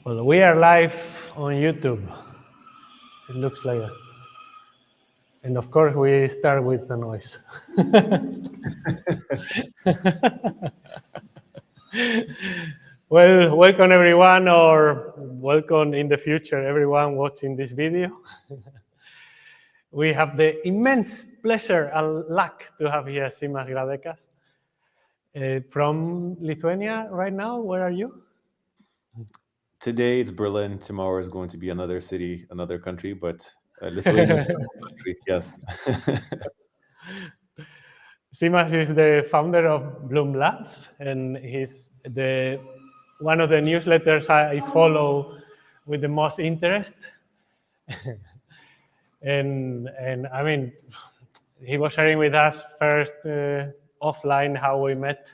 Well, we are live on YouTube. It looks like that. And of course, we start with the noise. Well, welcome everyone, or welcome in the future, everyone watching this video. We have the immense pleasure and luck to have here Simas Gradeckas from Lithuania right now. Where are you? Today it's Berlin. Tomorrow is going to be another city, another country, but Lithuania, country, yes. Simas is the founder of Bloomlabs, and he's one of the newsletters I follow with the most interest. and I mean, he was sharing with us first offline how we met.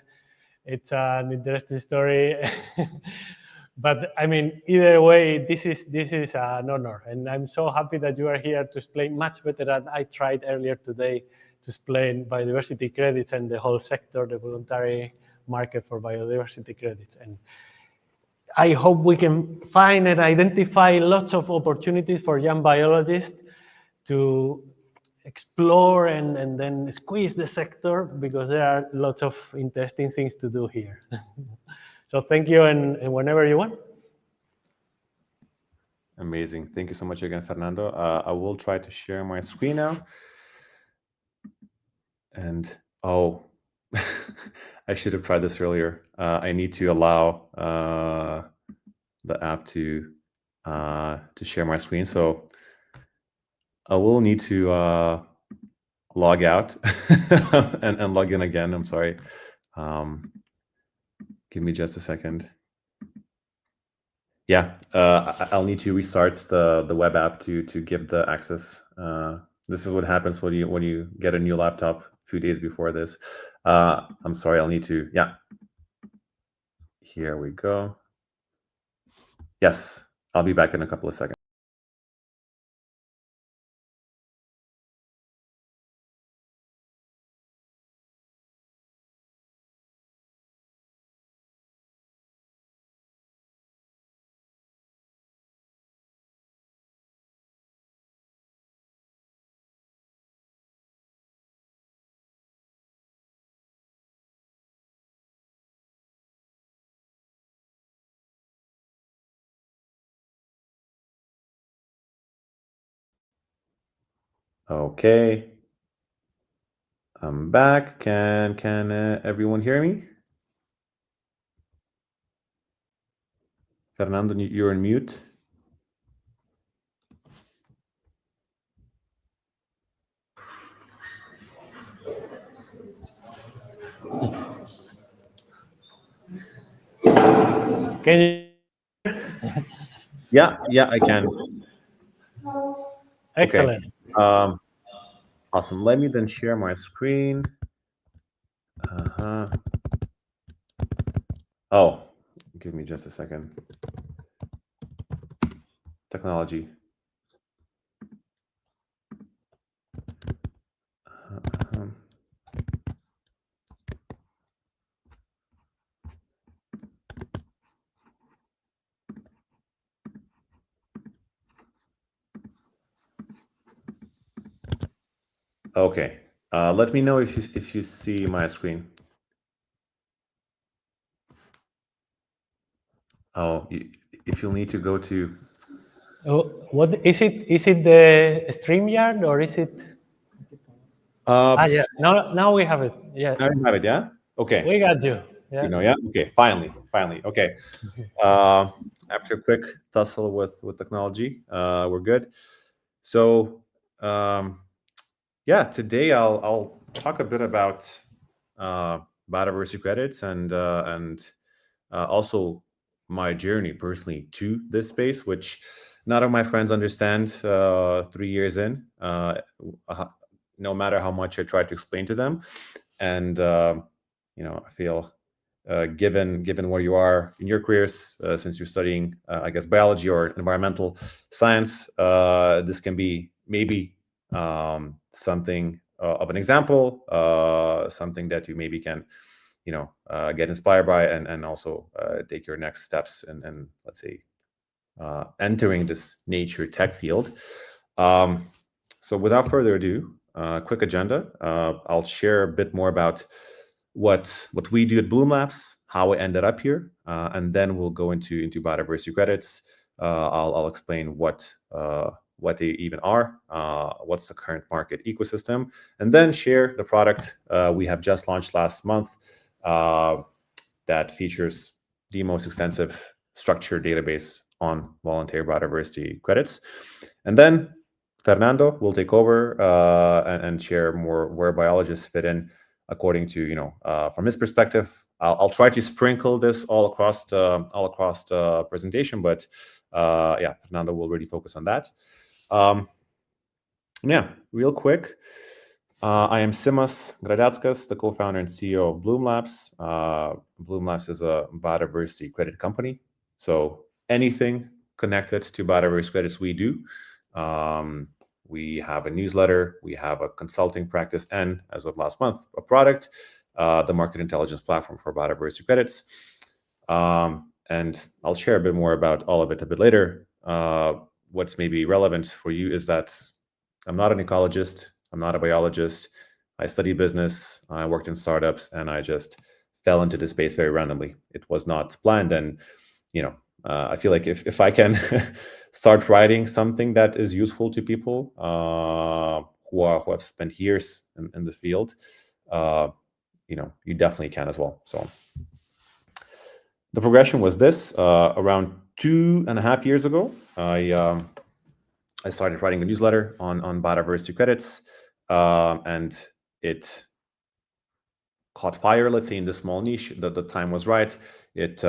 It's an interesting story. But I mean, either way, this is an honor, and I'm so happy that you are here to explain much better than I tried earlier today to explain biodiversity credits and the whole sector, the voluntary market for biodiversity credits. And I hope we can find and identify lots of opportunities for young biologists to explore and then squeeze the sector, because there are lots of interesting things to do here. So thank you, and whenever you want. Amazing. Thank you so much again, Fernando. I will try to share my screen now. And oh, I should have tried this earlier. I need to allow the app to share my screen. So I will need to log out and log in again. I'm sorry. Give me just a second. Yeah, I'll need to restart the web app to give the access. This is what happens when you get a new laptop a few days before this. I'm sorry, I'll need to, yeah. Here we go. Yes, I'll be back in a couple of seconds. Okay, I'm back. Can everyone hear me? Fernando, you're on mute. Can you? Yeah, I can. Excellent. Okay. Awesome. Let me then share my screen. Oh, give me just a second. Technology. Okay. Let me know if you see my screen. Oh, if you'll need to go to. Oh, what is it? Is it the StreamYard or is it? Yeah. Now we have it. Yeah. Now you have it. Yeah. Okay. We got you. Yeah. You know. Yeah. Okay. Finally. Okay. After a quick tussle with technology, we're good. So, yeah, today I'll talk a bit about biodiversity credits and also my journey personally to this space, which none of my friends understand 3 years in, no matter how much I try to explain to them. And, I feel given where you are in your careers, since you're studying, I guess, biology or environmental science, this can be maybe something of an example, something that you maybe can get inspired by and also take your next steps and let's say entering this nature tech field. So without further ado, quick agenda. I'll share a bit more about what we do at Bloomlabs, how I ended up here, and then we'll go into biodiversity credits. I'll explain what they even are, what's the current market ecosystem, and then share the product we have just launched last month that features the most extensive structured database on voluntary biodiversity credits. And then Fernando will take over and share more where biologists fit in according to, from his perspective. I'll try to sprinkle this all across the presentation, but yeah, Fernando will really focus on that. Yeah, real quick. I am Simas Gradeckas, the co-founder and CEO of Bloomlabs. Bloomlabs is a biodiversity credit company. So anything connected to biodiversity credits we do. We have a newsletter, we have a consulting practice, and as of last month, a product, the market intelligence platform for biodiversity credits. And I'll share a bit more about all of it a bit later. What's maybe relevant for you is that I'm not an ecologist, I'm not a biologist. I studied business, I worked in startups, and I just fell into this space very randomly. It was not planned. And, I feel like if I can start writing something that is useful to people who have spent years in the field, you definitely can as well. So the progression was this. Around 2.5 years ago, I started writing a newsletter on biodiversity credits, and it caught fire, let's say, in this small niche. The time was right. It's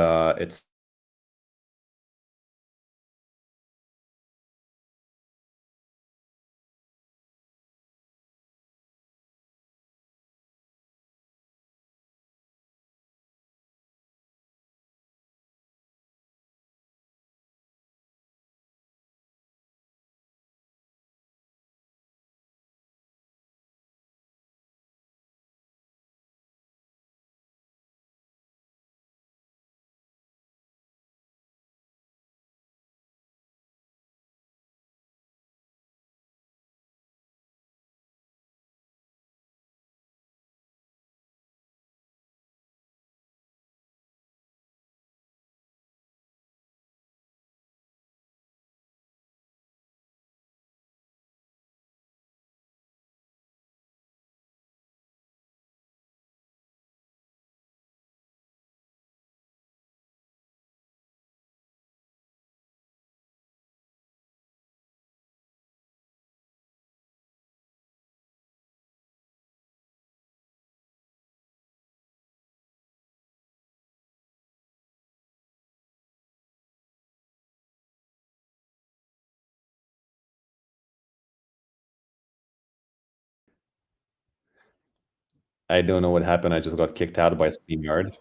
I don't know what happened. I just got kicked out by StreamYard.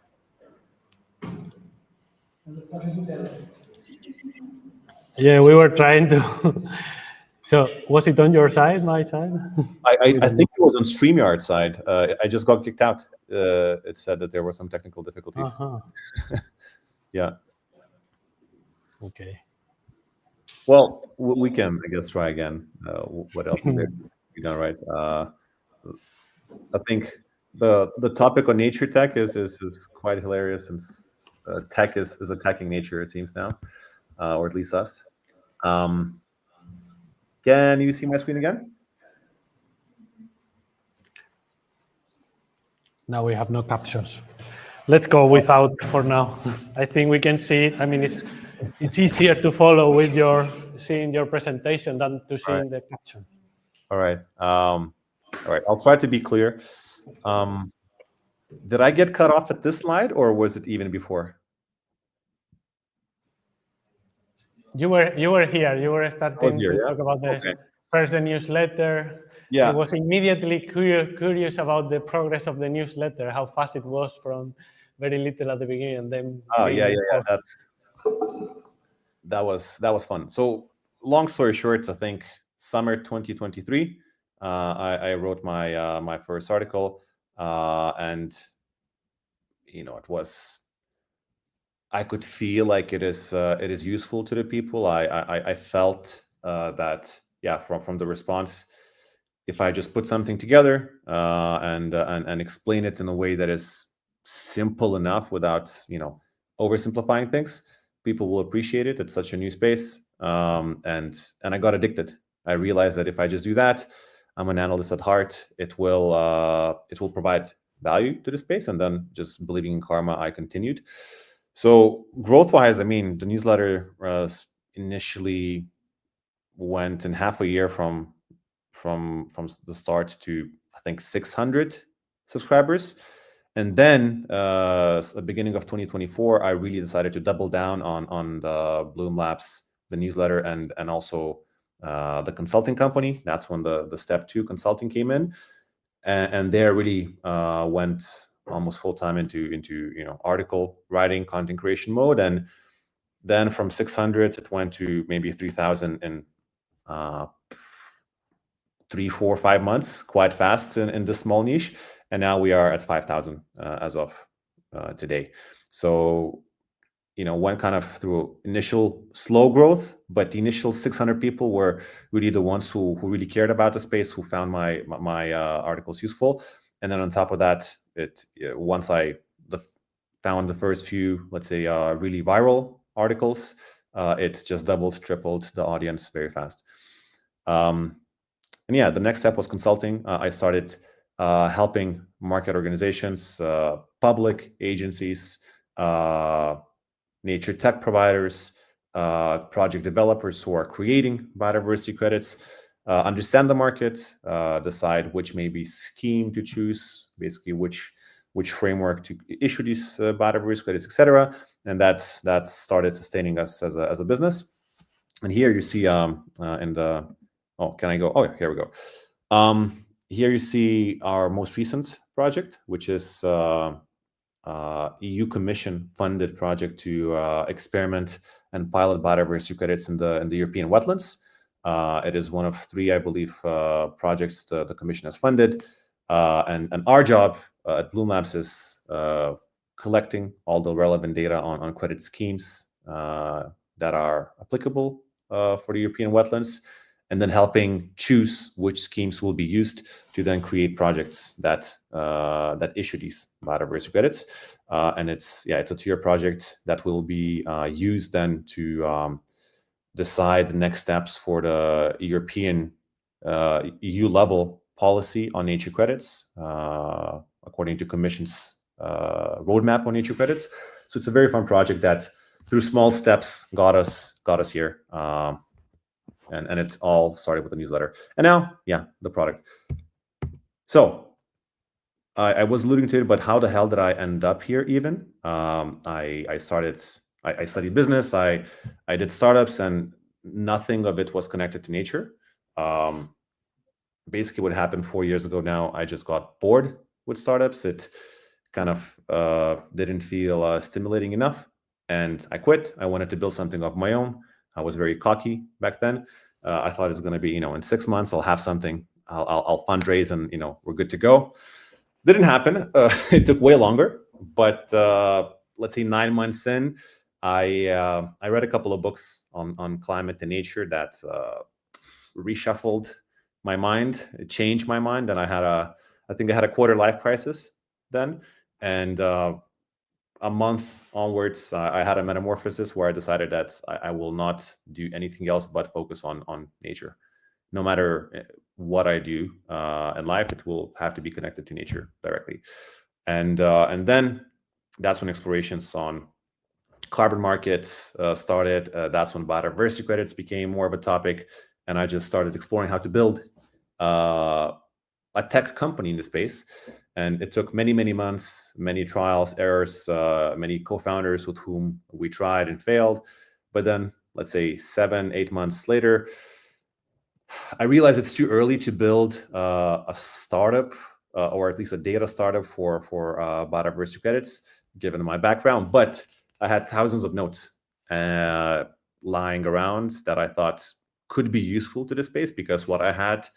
Yeah, we were trying to. So was it on your side, my side? I think it was on StreamYard side. I just got kicked out. It said that there were some technical difficulties. Yeah. Okay. Well, we can, I guess, try again. What else is there to be done, right? I think the topic on nature tech is quite hilarious, since tech is attacking nature, it seems now, or at least us. Can you see my screen again? Now we have no captions. Let's go without for now. I think we can see it. I mean, it's easier to follow with seeing your presentation than to seeing the caption. All right. All right. I'll try to be clear. Did I get cut off at this slide, or was it even before? You were here. You were starting to talk about the newsletter. Yeah. I was immediately curious about the progress of the newsletter, how fast it was from very little at the beginning, and then. Oh yeah. That was fun. So long story short, I think summer 2023, I wrote my first article, and it was I could feel like it is useful to the people. I felt that, yeah, from the response, if I just put something together and explain it in a way that is simple enough without, you know, oversimplifying things, people will appreciate it. It's such a new space, and I got addicted. I realized that if I just do that, I'm an analyst at heart. It will provide value to the space, and then just believing in karma, I continued. So growth-wise, I mean, the newsletter initially went in half a year from the start to, I think, 600 subscribers. And then at the beginning of 2024, I really decided to double down on the Bloomlabs, the newsletter, and also the consulting company. That's when the step 2 consulting came in, and there really went almost full time into you know, article writing, content creation mode. And then from 600 it went to maybe 3,000 in 3, 4, 5 months, quite fast in this small niche. And now we are at 5,000 as of today. So, you know, went kind of through initial slow growth, but the initial 600 people were really the ones who really cared about the space, who found my articles useful. And then on top of that, once I found the first few, let's say, really viral articles, it just doubled, tripled the audience very fast. And yeah, the next step was consulting. I started helping market organizations, public agencies, nature tech providers, project developers who are creating biodiversity credits, understand the market, decide which maybe scheme to choose, basically which framework to issue these biodiversity credits, etc. And that started sustaining us as a business. And here you see in the, oh, can I go? Oh, here we go. Here you see our most recent project, which is EU Commission funded project to experiment and pilot biodiversity credits in the European wetlands. It is one of 3, I believe, projects the Commission has funded. And our job at Bloomlabs is collecting all the relevant data on credit schemes that are applicable for the European wetlands, and then helping choose which schemes will be used to then create projects that issue these biodiversity credits. And it's a 2-year project that will be used then to decide the next steps for the European EU level policy on nature credits, according to Commission's roadmap on nature credits. So it's a very fun project that, through small steps, got us here. And it's all started with the newsletter. And now, yeah, the product. So I was alluding to it, but how the hell did I end up here even? I studied business, I did startups, and nothing of it was connected to nature. Basically what happened 4 years ago now, I just got bored with startups. It kind of didn't feel stimulating enough, and I quit. I wanted to build something of my own. I was very cocky back then. I thought it was going to be, you know, in 6 months I'll have something. I'll fundraise and, you know, we're good to go. Didn't happen. It took way longer. But let's say 9 months in, I read a couple of books on climate and nature that reshuffled my mind. It changed my mind, and I think I had a quarter life crisis then. And a month onwards, I had a metamorphosis where I decided that I will not do anything else but focus on nature. No matter what I do in life, it will have to be connected to nature directly. And then that's when explorations on carbon markets started. That's when biodiversity credits became more of a topic, and I just started exploring how to build a tech company in the space. And it took many, many months, many trials, errors, many co-founders with whom we tried and failed. But then, let's say 7, 8 months later, I realized it's too early to build a startup, or at least a data startup for biodiversity credits, given my background. But I had thousands of notes lying around that I thought could be useful to this space, because what I had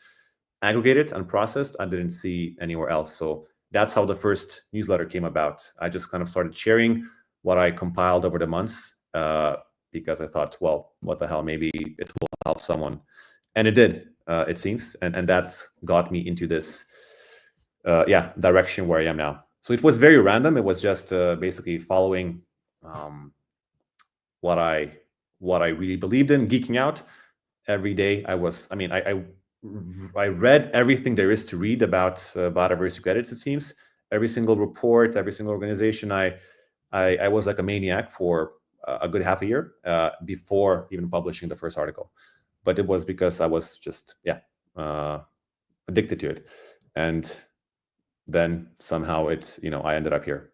aggregated and processed, I didn't see anywhere else. So that's how the first newsletter came about. I just kind of started sharing what I compiled over the months, because I thought, well, what the hell, maybe it will help someone. And it did, it seems. And that's got me into this direction where I am now. So it was very random. It was just basically following what I really believed in, geeking out every day. I read everything there is to read about biodiversity credits, it seems. Every single report, every single organization. I was like a maniac for a good half a year before even publishing the first article. But it was because I was just, addicted to it. And then somehow I ended up here.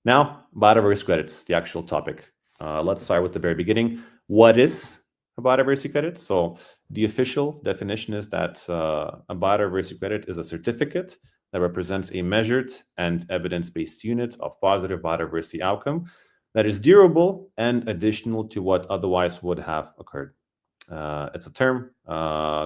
Now, biodiversity credits, the actual topic. Let's start with the very beginning. What is a biodiversity credit? So the official definition is that a biodiversity credit is a certificate that represents a measured and evidence-based unit of positive biodiversity outcome that is durable and additional to what otherwise would have occurred. It's a term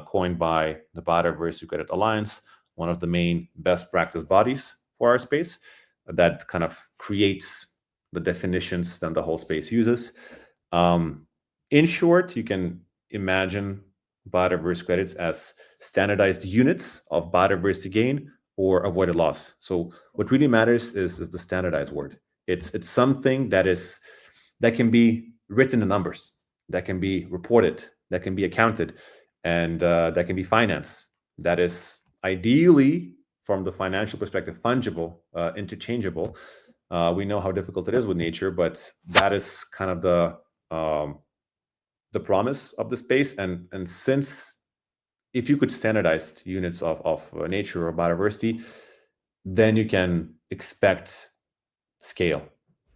coined by the Biodiversity Credit Alliance, one of the main best practice bodies for our space, that kind of creates the definitions that the whole space uses. In short, you can imagine biodiversity credits as standardized units of biodiversity gain or avoided loss. So what really matters is the standardized word. It's something that can be written in numbers, that can be reported, that can be accounted, and that can be financed. That is ideally, from the financial perspective, fungible, interchangeable. We know how difficult it is with nature, but that is kind of the promise of the space. And since if you could standardize units of nature or biodiversity, then you can expect scale.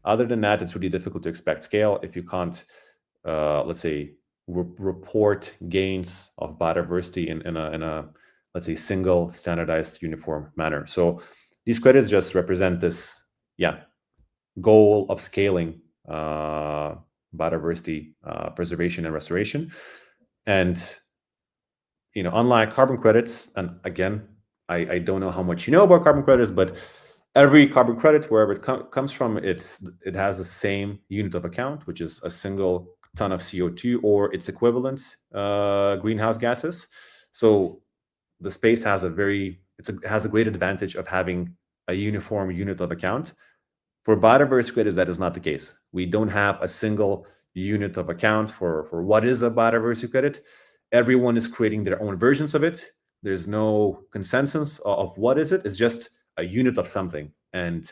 Other than that, it's really difficult to expect scale if you can't, let's say, report gains of biodiversity in a let's say single standardized uniform manner. So these credits just represent this goal of scaling biodiversity preservation and restoration. And unlike carbon credits, and again, I don't know how much you know about carbon credits, but every carbon credit, wherever it comes from, it has the same unit of account, which is a single ton of CO2 or its equivalent greenhouse gases. So the space has a great advantage of having a uniform unit of account. For biodiversity credits, that is not the case. We don't have a single unit of account for what is a biodiversity credit. Everyone is creating their own versions of it. There's no consensus of what is it. It's just a unit of something. And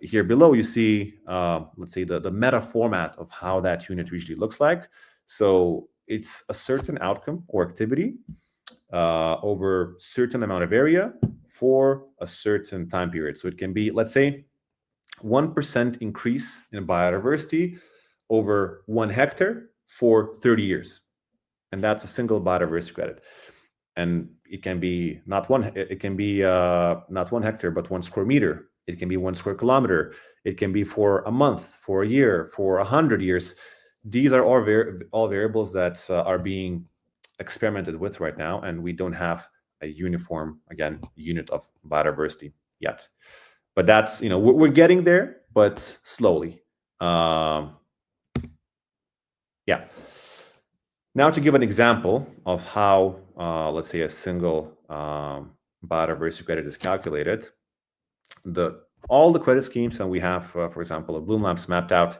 here below, you see, let's say, the meta format of how that unit usually looks like. So it's a certain outcome or activity over a certain amount of area for a certain time period. So it can be, let's say, 1% increase in biodiversity over 1 hectare for 30 years. And that's a single biodiversity credit. And it can be not one hectare, but 1 square meter. It can be 1 square kilometer. It can be for a month, for a year, for 100 years. These are all variables that are being experimented with right now, and we don't have a uniform, again, unit of biodiversity yet. But that's, we're getting there, but slowly. Now, to give an example of how, let's say, a single biodiversity credit is calculated, all the credit schemes, and we have, for example, a Bloomlabs mapped out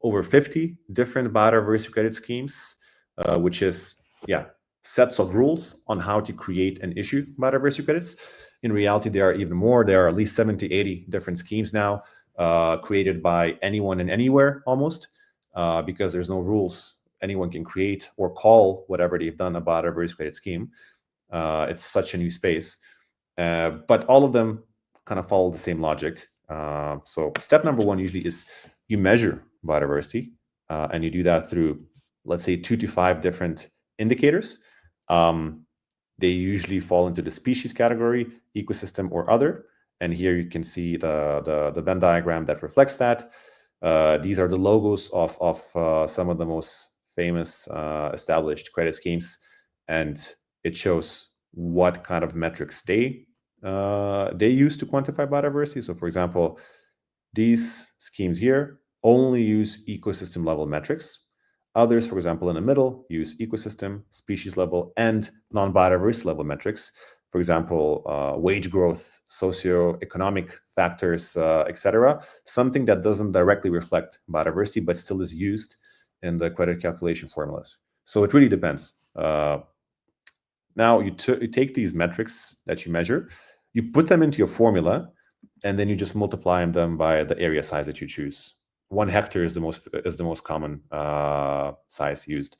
over 50 different biodiversity credit schemes, which is, sets of rules on how to create and issue biodiversity credits. In reality, there are even more. There are at least 70, 80 different schemes now created by anyone and anywhere almost, because there's no rules. Anyone can create or call whatever they've done a biodiversity credit scheme. It's such a new space. But all of them kind of follow the same logic. So step number 1 usually is you measure biodiversity, and you do that through, let's say, 2 to 5 different indicators. They usually fall into the species category, ecosystem, or other. And here you can see the Venn diagram that reflects that. These are the logos of some of the most famous established credit schemes, and it shows what kind of metrics they they use to quantify biodiversity. So for example, these schemes here only use ecosystem level metrics. Others, for example, in the middle, use ecosystem, species level, and non-biodiversity level metrics. For example, wage growth, socioeconomic factors, etc. Something that doesn't directly reflect biodiversity, but still is used in the credit calculation formulas. So it really depends. Now you take these metrics that you measure, you put them into your formula, and then you just multiply them by the area size that you choose. 1 hectare is the most common size used.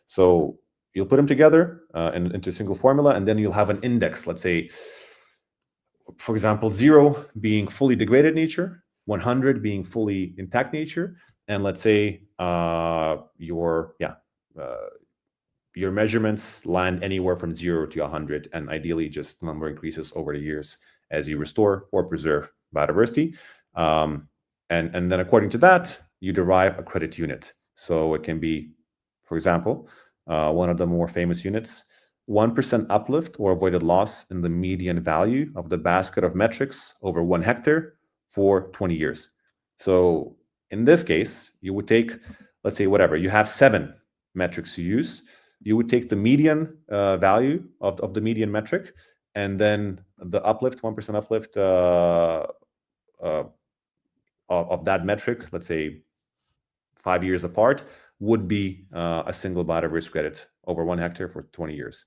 So you'll put them together into a single formula, and then you'll have an index. Let's say, for example, 0 being fully degraded nature, 100 being fully intact nature, and let's say your measurements land anywhere from 0 to 100, and ideally just number increases over the years as you restore or preserve biodiversity. And then according to that, you derive a credit unit. So it can be, for example, one of the more famous units, 1% uplift or avoided loss in the median value of the basket of metrics over 1 hectare for 20 years. So in this case, you would take, let's say, whatever, you have 7 metrics you use. You would take the median value of the median metric, and then the uplift, 1% uplift of that metric, let's say 5 years apart, would be a single biodiversity credit over 1 hectare for 20 years.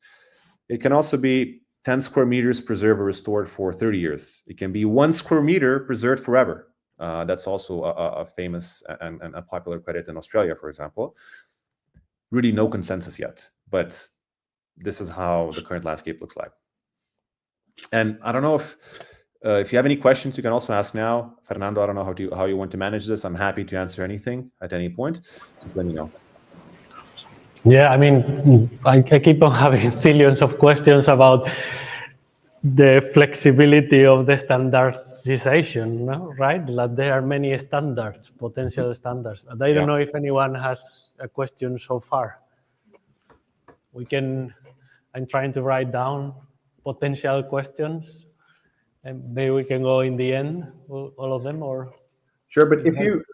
It can also be 10 square meters preserved or restored for 30 years. It can be 1 square meter preserved forever. That's also a famous and a popular credit in Australia, for example. Really no consensus yet, but this is how the current landscape looks like. And I don't know if you have any questions, you can also ask now. Fernando, I don't know how you want to manage this. I'm happy to answer anything at any point. Just let me know. Yeah, I mean, I keep on having zillions of questions about the flexibility of the standardization, no? Right? Like there are many standards, potential standards. And I don't know if anyone has a question so far. I'm trying to write down potential questions, and maybe we can go in the end, all of them, or? Sure, but if you,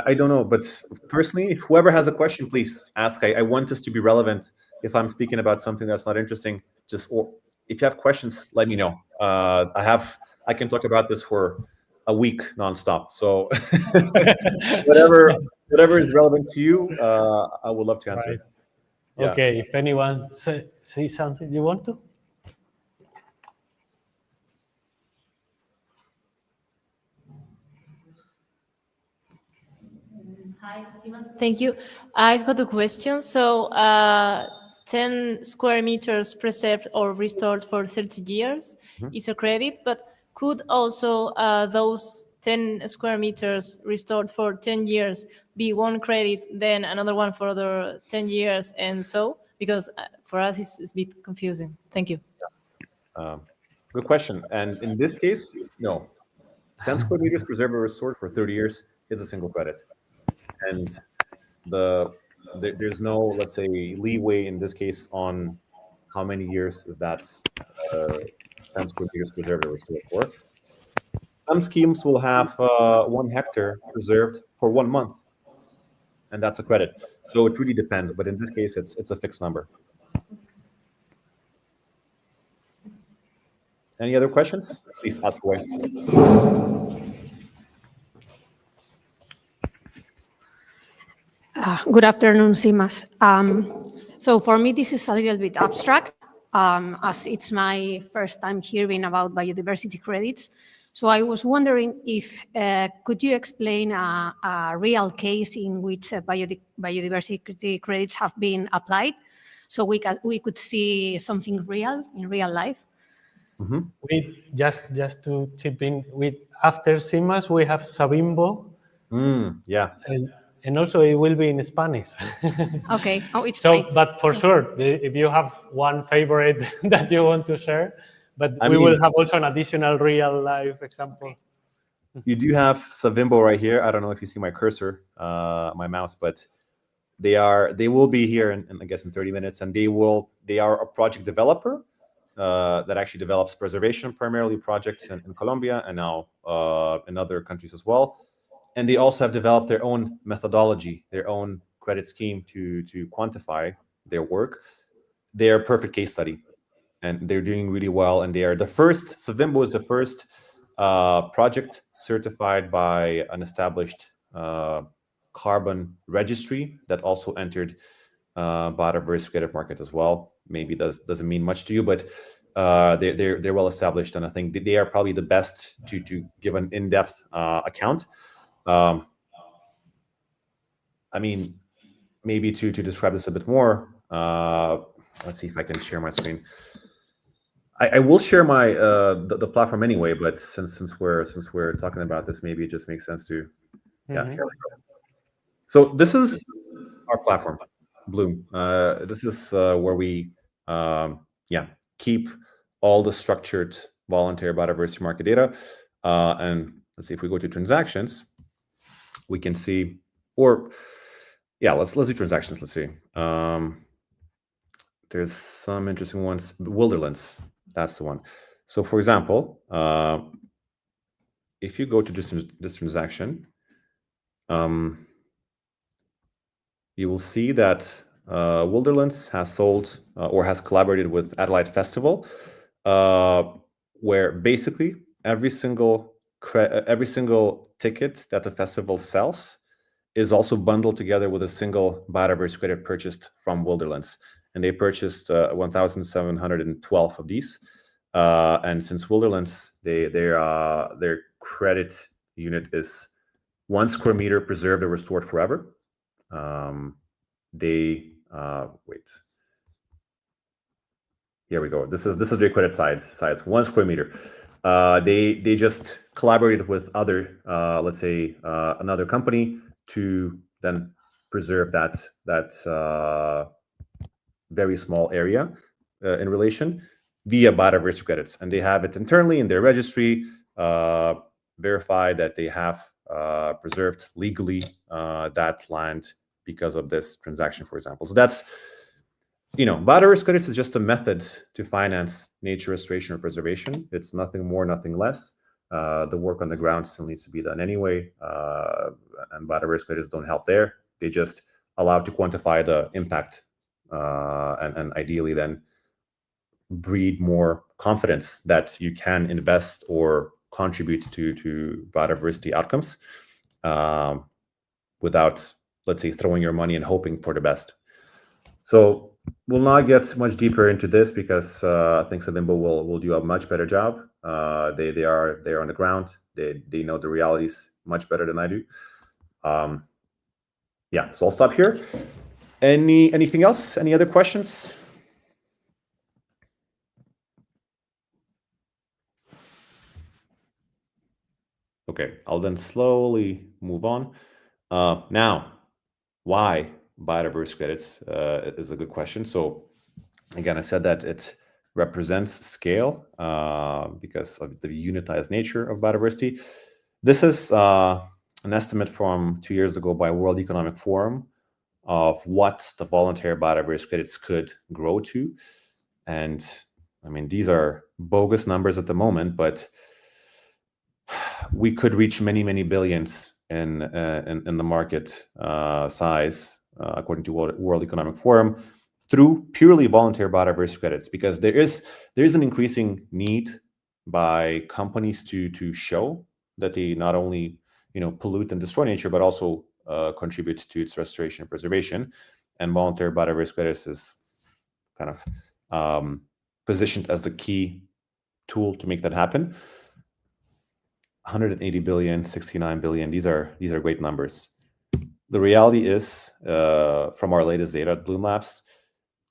I don't know, but personally, if whoever has a question, please ask. I want this to be relevant. If I'm speaking about something that's not interesting, or if you have questions, let me know. I can talk about this for a week nonstop. So whatever is relevant to you, I would love to answer. Right. Yeah. Okay, if anyone say something, you want to? Hi, Simas. Thank you. I've got a question. So 10 square meters preserved or restored for 30 years is a credit, but could also those 10 square meters restored for 10 years be one credit, then another one for other 10 years, and so? Because for us, it's a bit confusing. Thank you. Good question. And in this case, no. 10 square meters preserved or restored for 30 years is a single credit. And there's no, let's say, leeway in this case on how many years is that 10 square meters preserved or restored for. Some schemes will have 1 hectare preserved for 1 month, and that's a credit. So it really depends, but in this case, it's a fixed number. Any other questions? Please ask away. Good afternoon, Simas. So for me, this is a little bit abstract, as it's my first time hearing about biodiversity credits. So I was wondering if, could you explain a real case in which biodiversity credits have been applied, so we could see something real in real life? Mm-hmm. We just to chip in, after Simas we have Savimbo. Yeah. And also it will be in Spanish. Okay. Oh, it's so. Fine. But for sure, if you have one favorite that you want to share, but we will have also an additional real life example. You do have Savimbo right here. I don't know if you see my cursor, my mouse, but they will be here in I guess in 30 minutes, and they are a project developer that actually develops preservation, primarily projects in Colombia and now in other countries as well. And they also have developed their own methodology, their own credit scheme to quantify their work. They are a perfect case study, and they're doing really well. And they are the first, Savimbo is the first project certified by an established carbon registry that also entered biodiversity credit market as well. Maybe doesn't mean much to you, but they're well established, and I think they are probably the best to give an in-depth account. I mean, maybe to describe this a bit more. Let's see if I can share my screen. I will share my the platform anyway, but since we're talking about this, maybe it just makes sense to. Yeah, here we go. So this is our platform, Bloom. This is where we keep all the structured voluntary biodiversity market data. And let's see if we go to transactions, we can see, or yeah, let's do transactions. Let's see. There's some interesting ones. Wilderlands, that's the one. So for example, if you go to this transaction, you will see that Wilderlands has sold or has collaborated with Adelaide Festival, where basically every single ticket that the festival sells is also bundled together with a single biodiversity credit purchased from Wilderlands. And they purchased 1,712 of these. And since Wilderlands, their credit unit is 1 square meter preserved or restored forever. Wait. Here we go. This is the credit size 1 square meter. They just collaborated with other, let's say, another company to then preserve that very small area in relation via biodiversity credits, and they have it internally in their registry, verified that they have preserved legally that land because of this transaction, for example. So that's, biodiversity credits is just a method to finance nature restoration or preservation. It's nothing more, nothing less. The work on the ground still needs to be done anyway, and biodiversity credits don't help there. They just allow to quantify the impact and ideally then breed more confidence that you can invest or contribute to biodiversity outcomes without, let's say, throwing your money and hoping for the best. So we'll not get much deeper into this because I think Savimbo will do a much better job. They're on the ground. They know the realities much better than I do. Yeah, so I'll stop here. Anything else? Any other questions? Okay, I'll then slowly move on. Now, why biodiversity credits is a good question. So again, I said that it represents scale because of the unitized nature of biodiversity. This is an estimate from 2 years ago by World Economic Forum of what the voluntary biodiversity credits could grow to. And I mean, these are bogus numbers at the moment, but we could reach many, many billions in the market size, according to World Economic Forum, through purely voluntary biodiversity credits, because there is an increasing need by companies to show that they not only pollute and destroy nature, but also contribute to its restoration and preservation. And voluntary biodiversity credits is kind of positioned as the key tool to make that happen. 180 billion, 69 billion, these are great numbers. The reality is, from our latest data at Bloomlabs,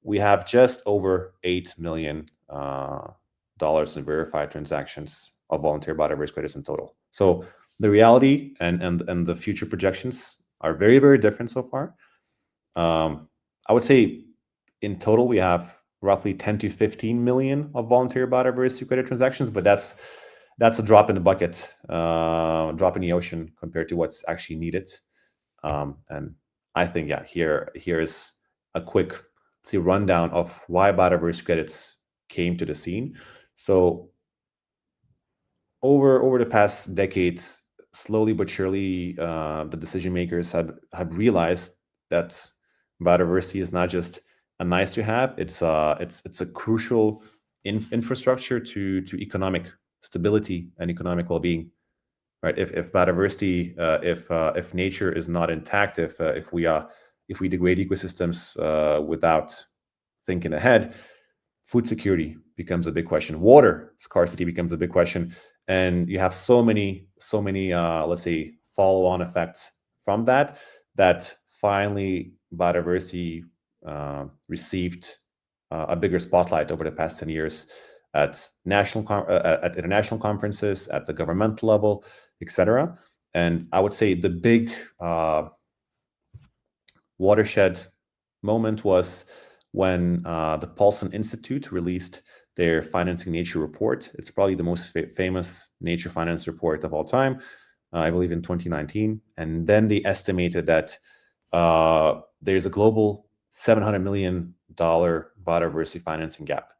we have just over $8 million in verified transactions of voluntary biodiversity credits in total. So the reality and the future projections are very, very different so far. I would say in total we have roughly 10 to 15 million of voluntary biodiversity credit transactions, but that's a drop in the bucket, drop in the ocean compared to what's actually needed. And I think, yeah, here is a quick rundown of why biodiversity credits came to the scene. So over the past decades, slowly but surely, the decision makers have realized that biodiversity is not just a nice to have; it's a crucial infrastructure to economic stability and economic well-being. Right? If biodiversity, if nature is not intact, if we degrade ecosystems without thinking ahead, food security becomes a big question. Water scarcity becomes a big question, and you have so many let's say follow-on effects from that finally biodiversity received a bigger spotlight over the past 10 years at at international conferences, at the governmental level, etc. And I would say the big watershed moment was when the Paulson Institute released their Financing Nature report. It's probably the most famous nature finance report of all time, I believe in 2019. And then they estimated that there's a global $700 million biodiversity financing gap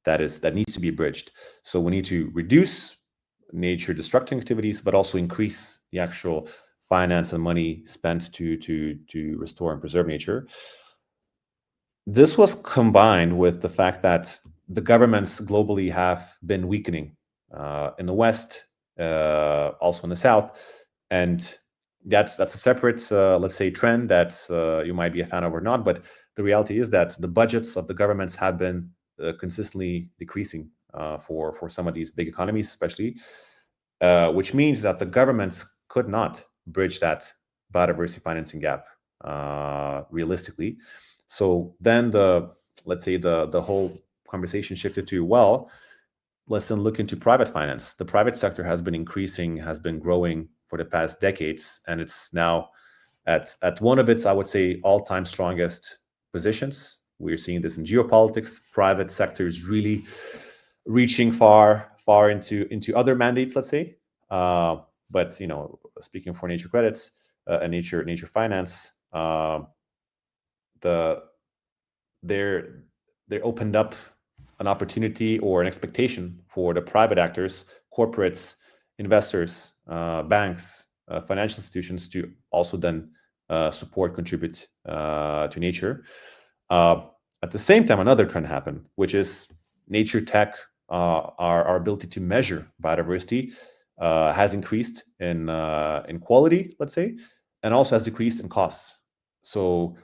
that needs to be bridged. So we need to reduce nature destructing activities, but also increase the actual finance and money spent to restore and preserve nature. This was combined with the fact that the governments globally have been weakening in the West, also in the South, and that's a separate, let's say, trend that you might be a fan of or not. But the reality is that the budgets of the governments have been consistently decreasing for some of these big economies, especially, which means that the governments could not bridge that biodiversity financing gap realistically. So then let's say the whole conversation shifted to, well, let's then look into private finance. The private sector has been increasing, has been growing for the past decades, and it's now at one of its, I would say, all-time strongest positions. We're seeing this in geopolitics. Private sector is really reaching far into other mandates, let's say. But speaking for nature credits and nature finance, they opened up an opportunity or an expectation for the private actors, corporates, investors, banks, financial institutions to also then support, contribute to nature. At the same time, another trend happened, which is nature tech. Our ability to measure biodiversity has increased in quality, let's say, and also has decreased in costs. So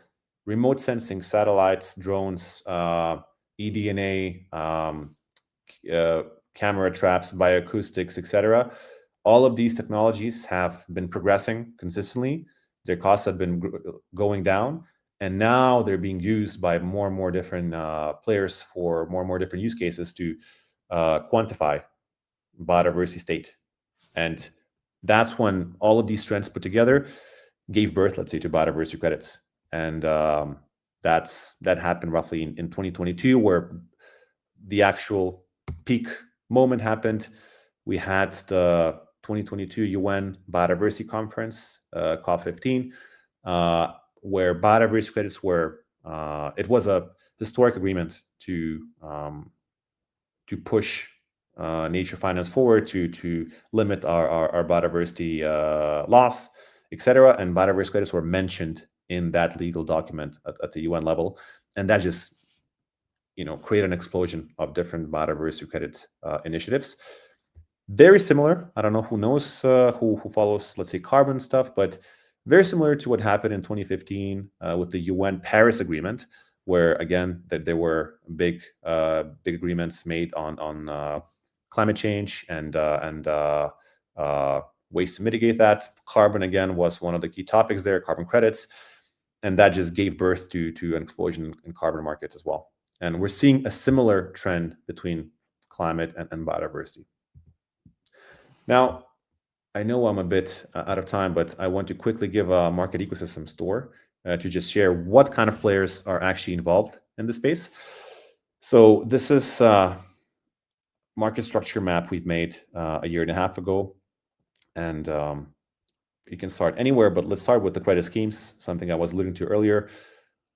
remote sensing, satellites, drones, eDNA, camera traps, bioacoustics, etc. All of these technologies have been progressing consistently. Their costs have been going down, and now they're being used by more and more different players for more and more different use cases to quantify biodiversity state. And that's when all of these trends put together gave birth, let's say, to biodiversity credits. And that happened roughly in 2022, where the actual peak moment happened. We had the 2022 UN Biodiversity Conference, COP15, where biodiversity credits were, it was a historic agreement to push nature finance forward, to limit our biodiversity loss, etc. And biodiversity credits were mentioned in that legal document at the UN level, and that just create an explosion of different biodiversity credit initiatives. Very similar. I don't know who knows, who follows, let's say, carbon stuff, but very similar to what happened in 2015 with the UN Paris Agreement, where again there were big agreements made on climate change and ways to mitigate that. Carbon again was one of the key topics there, carbon credits, and that just gave birth to an explosion in carbon markets as well. And we're seeing a similar trend between climate and biodiversity. Now, I know I'm a bit out of time, but I want to quickly give a market ecosystems tour to just share what kind of players are actually involved in the space. So this is a market structure map we've made a year and a half ago. And you can start anywhere, but let's start with the credit schemes, something I was alluding to earlier.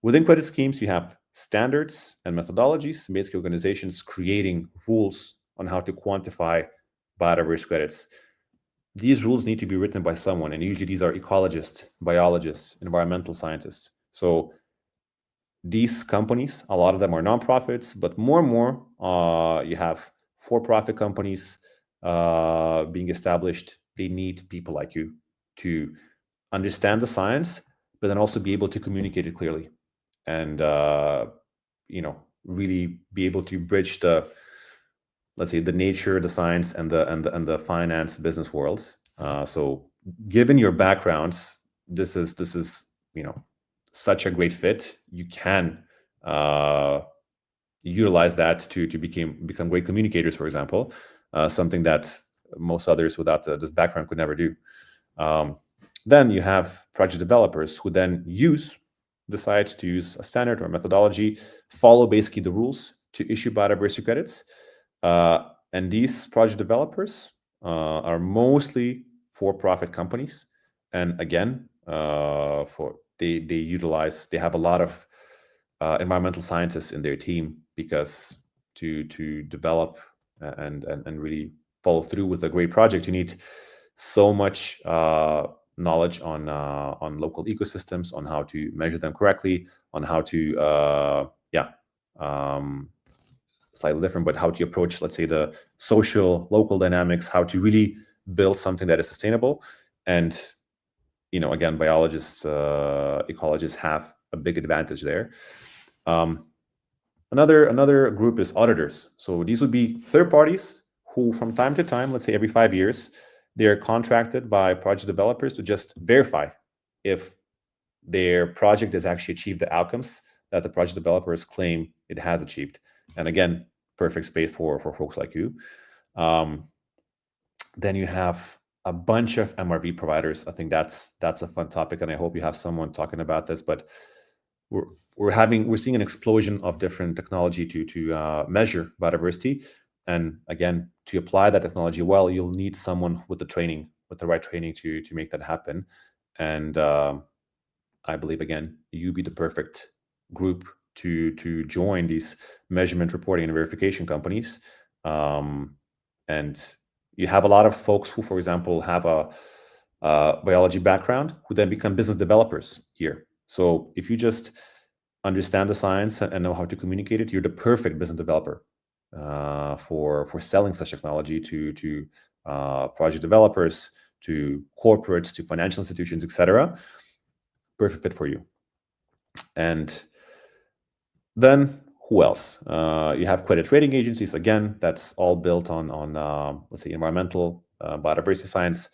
Within credit schemes, you have standards and methodologies, basically organizations creating rules on how to quantify biodiversity credits. These rules need to be written by someone, and usually these are ecologists, biologists, environmental scientists. So these companies, a lot of them are nonprofits, but more and more you have for-profit companies being established. They need people like you to understand the science, but then also be able to communicate it clearly, and really be able to bridge the, let's say, the nature, the science, and the finance business worlds. So given your backgrounds, this is such a great fit. You can utilize that to become great communicators, for example, something that most others without this background could never do. Then you have project developers who then decide to use a standard or methodology, follow basically the rules to issue biodiversity credits. And these project developers are mostly for-profit companies. And again, they have a lot of environmental scientists in their team, because to develop and really follow through with a great project, you need so much knowledge on local ecosystems, on how to measure them correctly, on how to slightly different, but how to approach, let's say, the social local dynamics, how to really build something that is sustainable. And again, biologists, ecologists have a big advantage there. Another group is auditors. So these would be third parties who, from time to time, let's say every 5 years, they are contracted by project developers to just verify if their project has actually achieved the outcomes that the project developers claim it has achieved. And again, perfect space for folks like you. Then you have a bunch of MRV providers. I think that's a fun topic, and I hope you have someone talking about this. But we're seeing an explosion of different technology to measure biodiversity. And again, to apply that technology well, you'll need someone with the right training to make that happen. And I believe, again, you'd be the perfect group to join these measurement, reporting, and verification companies. And you have a lot of folks who, for example, have a biology background who then become business developers here. So if you just understand the science and know how to communicate it, you're the perfect business developer for selling such technology to project developers, to corporates, to financial institutions, etc. Perfect fit for you. And then who else? You have credit rating agencies. Again, that's all built on let's say, environmental biodiversity science.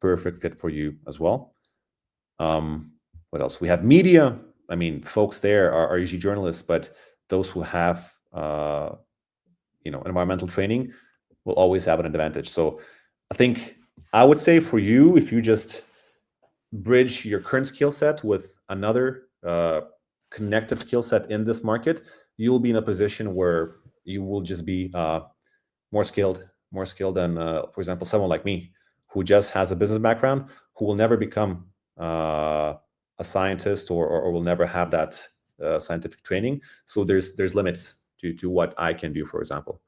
Perfect fit for you as well. What else? We have media. I mean, folks there are usually journalists, but those who have environmental training will always have an advantage. So I think I would say for you, if you just bridge your current skill set with another connected skill set in this market, you'll be in a position where you will just be more skilled than, for example, someone like me, who just has a business background, who will never become a scientist or will never have that scientific training. So there's limits to what I can do, for example.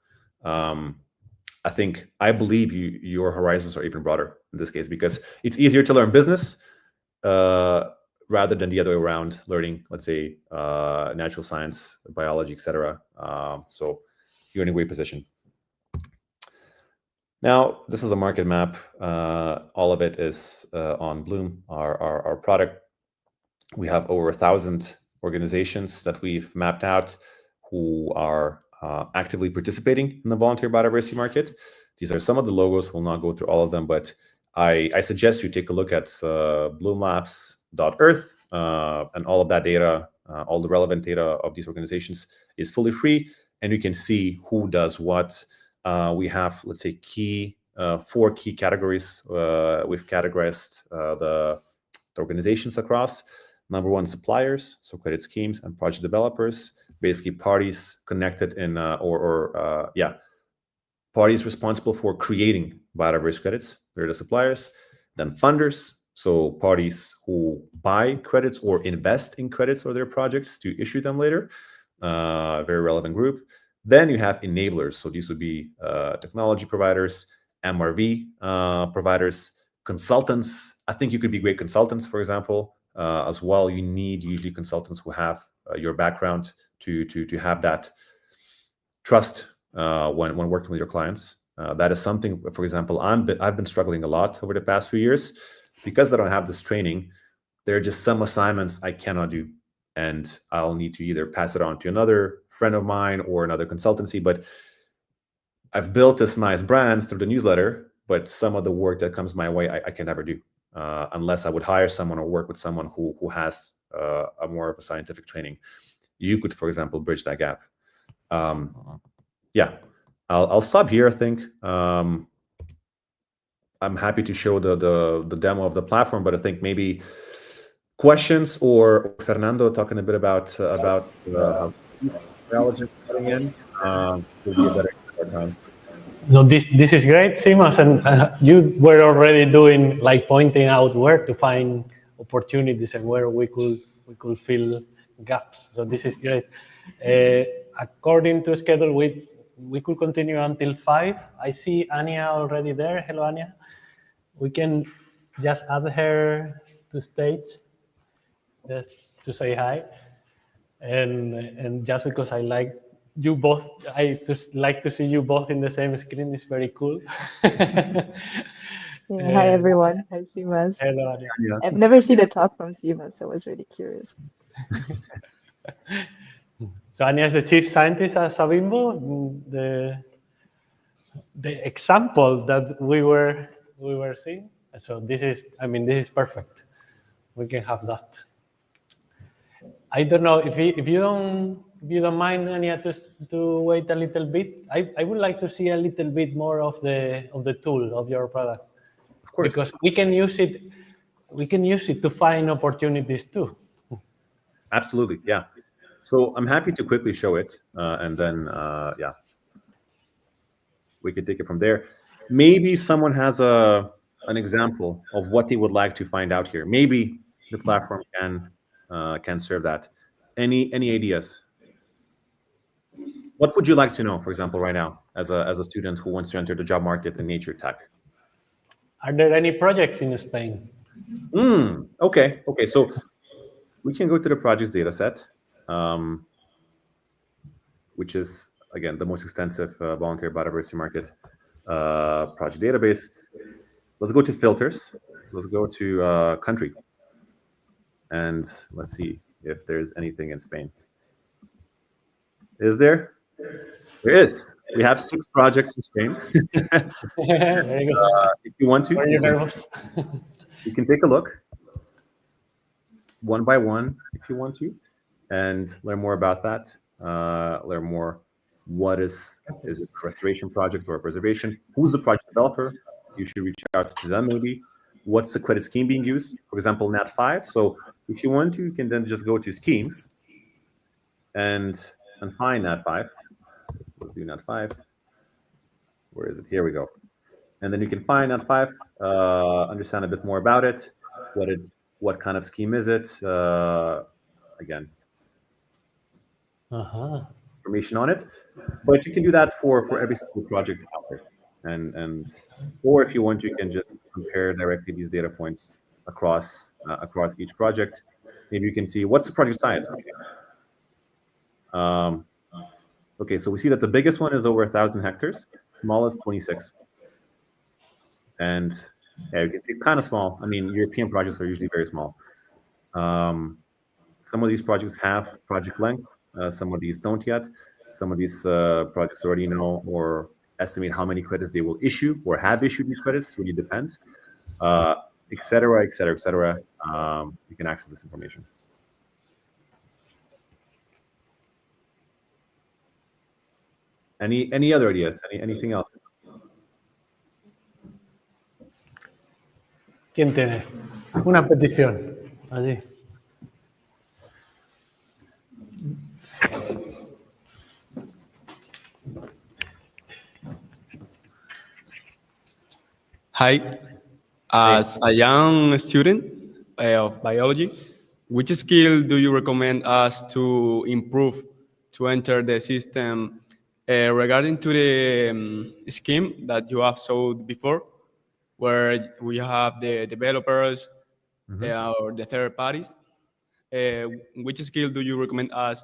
I believe your horizons are even broader in this case, because it's easier to learn business rather than the other way around, learning, let's say, natural science, biology, etc. So you're in a great position. Now, this is a market map. All of it is on Bloom, our product. We have over 1,000 organizations that we've mapped out who are actively participating in the volunteer biodiversity market. These are some of the logos. We'll not go through all of them, but I suggest you take a look at bloomlabs.earth, and all of that data, all the relevant data of these organizations is fully free, and you can see who does what. We have, let's say, 4 key categories. We've categorized the organizations across. Number 1, suppliers, so credit schemes and project developers, basically parties connected in parties responsible for creating biodiversity credits. They're the suppliers. Then funders, So parties who buy credits or invest in credits for their projects to issue them later, very relevant group. Then you have enablers. So these would be technology providers, MRV providers, consultants. I think you could be great consultants, for example, as well. You need usually consultants who have your background to have that trust when working with your clients. That is something, for example, I've been struggling a lot over the past few years because I don't have this training. There are just some assignments I cannot do, and I'll need to either pass it on to another friend of mine or another consultancy. But I've built this nice brand through the newsletter, but some of the work that comes my way, I can never do unless I would hire someone or work with someone who has a more of a scientific training. You could, for example, bridge that gap. Yeah, I'll stop here, I think. I'm happy to show the demo of the platform, but I think maybe questions or Fernando talking a bit about how these biologists coming in will be a better time. No, this is great, Simas, and you were already doing like pointing out where to find opportunities and where we could fill gaps. So this is great. According to schedule, we could continue until 5. I see Anja already there. Hello, Anja. We can just add her to stage, just to say hi, and just because I like you both, I just like to see you both in the same screen. It's very cool. Yeah, hi everyone. Hi Simas. Hello, Anja. I've never seen a talk from Simas, so I was really curious. So Anja is the chief scientist at Savimbo. The example that we were seeing. So this is, I mean, this is perfect. We can have that. I don't know if you don't mind, Anja, to wait a little bit. I would like to see a little bit more of the tool of your product. Of course, because we can use it. We can use it to find opportunities too. Absolutely, yeah. So I'm happy to quickly show it, and then yeah, we could take it from there. Maybe someone has an example of what they would like to find out here. Maybe the platform can serve that. Any ideas? What would you like to know, for example, right now, as a student who wants to enter the job market in nature tech? Are there any projects in Spain? Okay. So we can go to the projects data set, which is, again, the most extensive volunteer biodiversity market project database. Let's go to filters. Let's go to country. And let's see if there's anything in Spain. Is there? There is. We have 6 projects in Spain. There you go. If you want to, you can take a look one by one if you want to, and learn more about that. Learn more. What is it a restoration project or a preservation? Who's the project developer? You should reach out to them maybe. What's the credit scheme being used? For example, Nat5. So if you want to, you can then just go to schemes and find Nat5. Let's do Nat5. Where is it? Here we go. And then you can find Nat5, understand a bit more about it. What kind of scheme is it? Again, information on it. But you can do that for every single project out there. And or if you want, you can just compare directly these data points across each project. Maybe you can see what's the project size. Okay, so we see that the biggest one is over 1,000 hectares, smallest 26, and yeah, you can see kind of small. I mean, European projects are usually very small. Some of these projects have project length. Some of these don't yet. Some of these projects already know or estimate how many credits they will issue or have issued these credits. Really depends, et cetera, et cetera, et cetera. You can access this information. Any other ideas? Anything else? ¿Quién tiene una petición? Allí. Hi, As a young student of biology, which skill do you recommend us to improve to enter the system regarding to the scheme that you have showed before, where we have the developers or the third parties? Which skill do you recommend us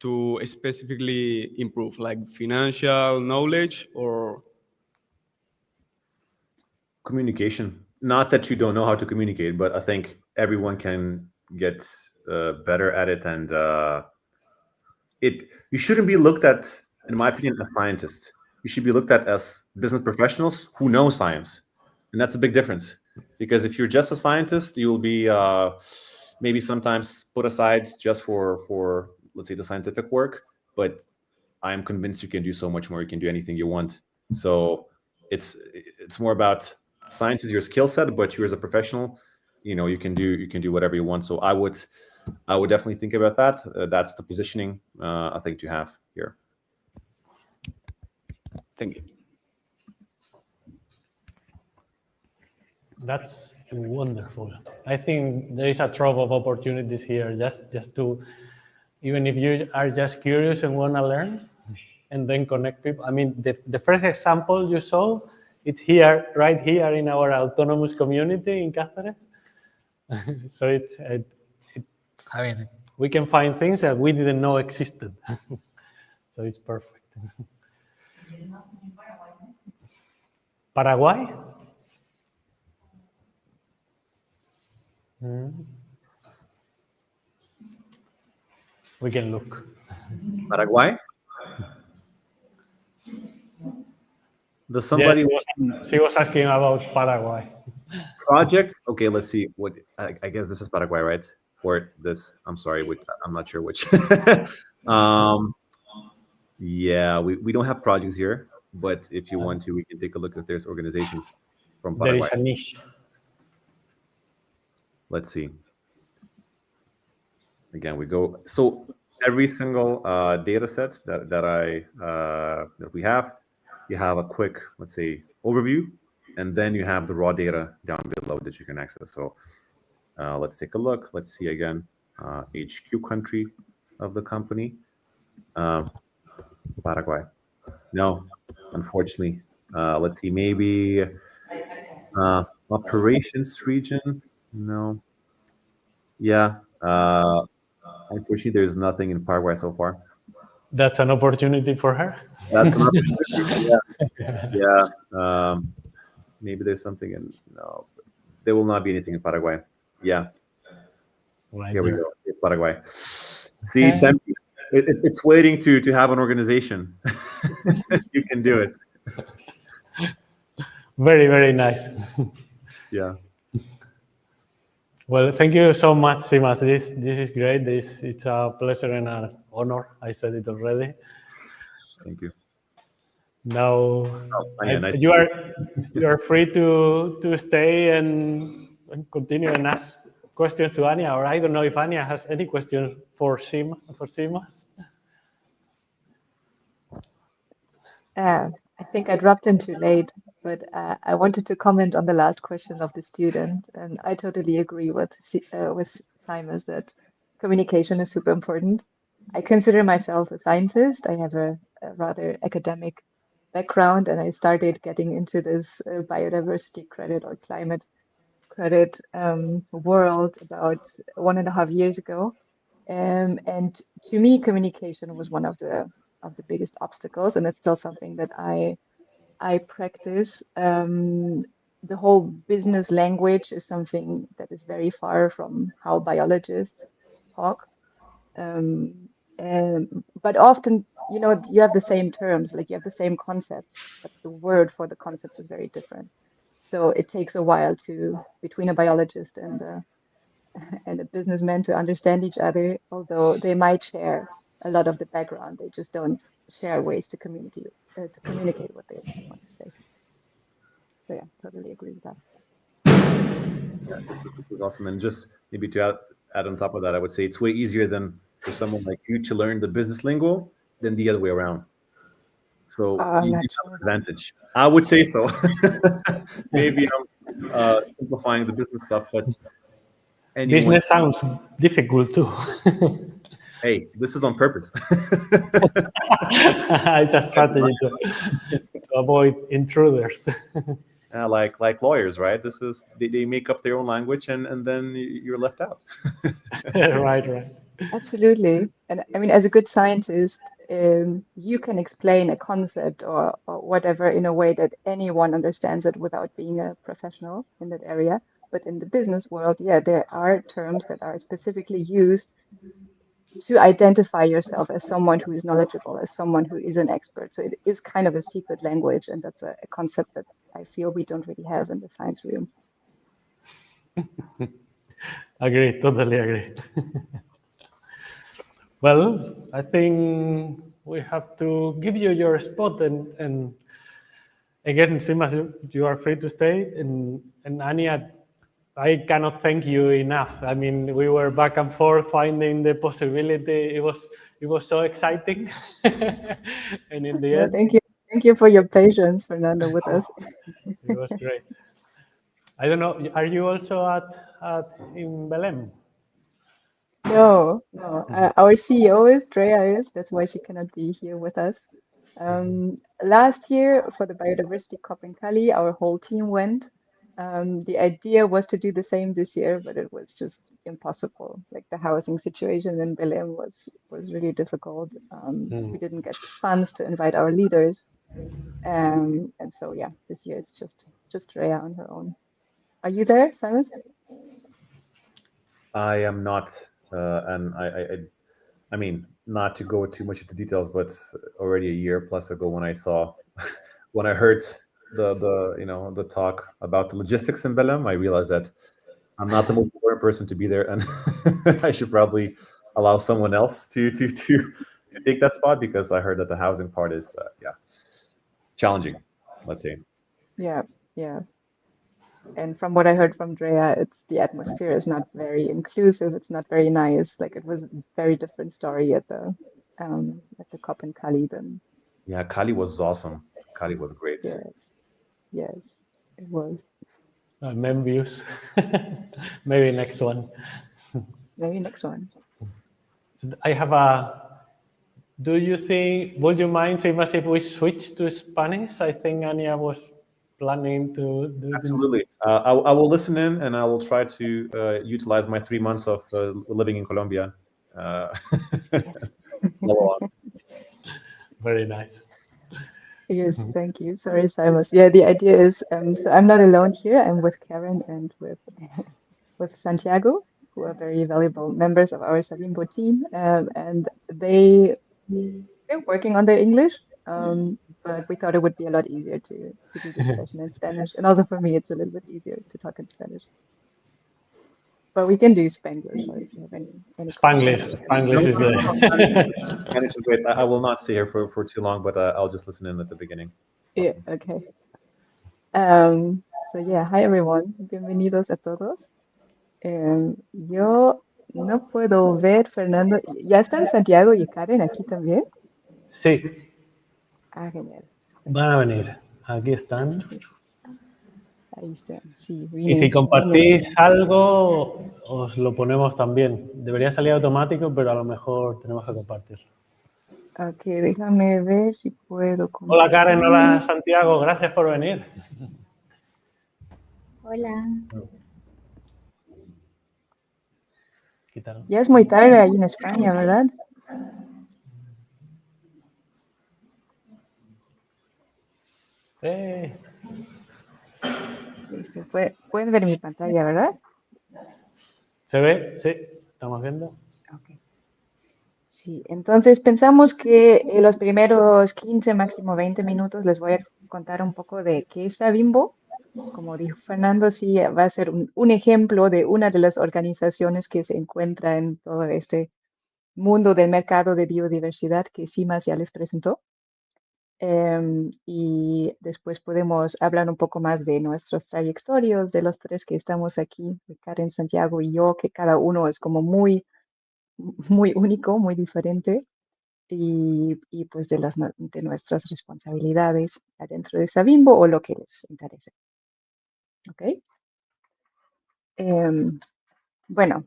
to specifically improve, like financial knowledge or communication? Not that you don't know how to communicate, but I think everyone can get better at it, and you shouldn't be looked at, in my opinion, as scientists. You should be looked at as business professionals who know science, and that's a big difference. Because if you're just a scientist, you will be maybe sometimes put aside just for let's say the scientific work. But I am convinced you can do so much more. You can do anything you want. So it's more about science is your skill set, but you as a professional, you can do whatever you want. So I would definitely think about that. That's the positioning I think to have here. thank you. That's wonderful. I think there is a trove of opportunities here just to, even if you are just curious and want to learn, and then connect people. I mean, the first example you saw, it's here, right here in our autonomous community in Cáceres. So I mean, we can find things that we didn't know existed. So it's perfect. Paraguay? We can look. Paraguay? Does somebody Yes, she was asking about Paraguay. projects? Okay, let's see. What I guess this is Paraguay, right? Or this? I'm sorry, I'm not sure which. Yeah, we don't have projects here, but if you want to, we can take a look if there's organizations from There Paraguay. is a niche. Let's see. Again, we go. So every single data set that we have, you have a quick, let's say, overview, and then you have the raw data down below that you can access. So let's take a look. Let's see again, HQ country of the company, Paraguay. No, unfortunately. Let's see, maybe operations region. No. Yeah. Unfortunately, there's nothing in Paraguay so far. That's an opportunity for her. That's an opportunity. Yeah. Maybe there's something in. No, there will not be anything in Paraguay. Yeah. Right Here we there. go. It's Paraguay. See, it's empty. It's waiting to have an organization. You can do it. Very, very nice. Yeah. Well, thank you so much, Simas. This is great. It's a pleasure and an honor. I said it already. Thank you. Now, yeah, nice you are free to stay and continue and ask questions to Anja, or I don't know if Anja has any questions for Simas. I think I dropped in too late, but I wanted to comment on the last question of the student, and I totally agree with Simas that communication is super important. I consider myself a scientist. I have a rather academic background, and I started getting into this biodiversity credit or climate credit world about 1.5 years ago. And to me, communication was one of the biggest obstacles, and it's still something that I practice. The whole business language is something that is very far from how biologists talk. But often, you have the same terms, like you have the same concepts, but the word for the concept is very different. So it takes a while between a biologist and a businessman to understand each other, although they might share a lot of the background. They just don't share ways to communicate what they want to say. So yeah, totally agree with that. Yeah, this is awesome. And just maybe to add on top of that, I would say it's way easier than for someone like you to learn the business lingo than the other way around. So you have an advantage. I would say so. Maybe simplifying the business stuff, but anyone, Business sounds difficult too. hey, this is on purpose. It's a strategy to avoid intruders. Like lawyers, right? This is they make up their own language, and then you're left out. Right. Absolutely. And I mean, as a good scientist, you can explain a concept or whatever in a way that anyone understands it without being a professional in that area. But in the business world, yeah, there are terms that are specifically used to identify yourself as someone who is knowledgeable, as someone who is an expert. So it is kind of a secret language, and that's a concept that I feel we don't really have in the science room. Agree, totally agree. Well, I think we have to give you your spot, and again, Simas, you are free to stay, and Anja, I cannot thank you enough. I mean, we were back and forth finding the possibility. It was so exciting, and in the end, thank you for your patience, Fernando, with us. It was great. I don't know. Are you also in Belém? No. Our CEO is Drea. That's why she cannot be here with us. Last year for the Biodiversity COP in Cali, our whole team went. The idea was to do the same this year, but it was just impossible. Like the housing situation in Belém was really difficult. We didn't get funds to invite our leaders, and so yeah, this year it's just Drea on her own. Are you there, Simas? I am not, and I mean, not to go too much into details, but already a year plus ago, when I heard the talk about the logistics in Belém, I realized that I'm not the most important person to be there, and I should probably allow someone else to take that spot, because I heard that the housing part is challenging, let's say. Yeah. And from what I heard from Drea, the atmosphere is not very inclusive. It's not very nice. Like it was a very different story at the COP in Cali than. Yeah, Cali was awesome. Cali was great. Yes, it was. Mem views. Maybe next one. Maybe next one. I have would you mind, Simas, if we switch to Spanish? I think Anja was planning to do this. Absolutely. I will listen in, and I will try to utilize my 3 months of living in Colombia. Very nice. Yes, thank you. Sorry, Simas. Yeah, the idea is, so I'm not alone here. I'm with Karen and with Santiago, who are very valuable members of our Savimbo team, and they're working on their English. But we thought it would be a lot easier to do this session in Spanish. And also for me, it's a little bit easier to talk in Spanish. But we can do Spanglish, or if you have any Spanglish is the... Spanish is great. I will not stay here for too long, but I'll just listen in at the beginning. Yeah, okay. So yeah, hi everyone. Bienvenidos a todos. Yo no puedo ver, Fernando. ¿Ya están Santiago y Karen aquí también? Sí. Ah, genial. Van a venir. Aquí están. Ahí están, sí. Y si compartís algo, os lo ponemos también. Debería salir automático, pero a lo mejor tenemos que compartir. Ok, déjame ver si puedo compartir. Hola Karen, hola Santiago, gracias por venir. Hola. Quítalo. Ya es muy tarde ahí en España, ¿verdad? Listo, pueden ver mi pantalla, ¿verdad? ¿Se ve? Sí, estamos viendo. Okay. Sí, entonces pensamos que en los primeros 15, máximo 20 minutos les voy a contar un poco de qué es Savimbo. Como dijo Fernando, sí, va a ser un ejemplo de una de las organizaciones que se encuentra en todo este mundo del mercado de biodiversidad que Simas ya les presentó. Y después podemos hablar un poco más de nuestros trayectorios, de los tres que estamos aquí, de Karen, Santiago y yo, que cada uno es como muy único, muy diferente, y pues de nuestras responsabilidades adentro de Savimbo o lo que les interese. ¿Ok? Bueno,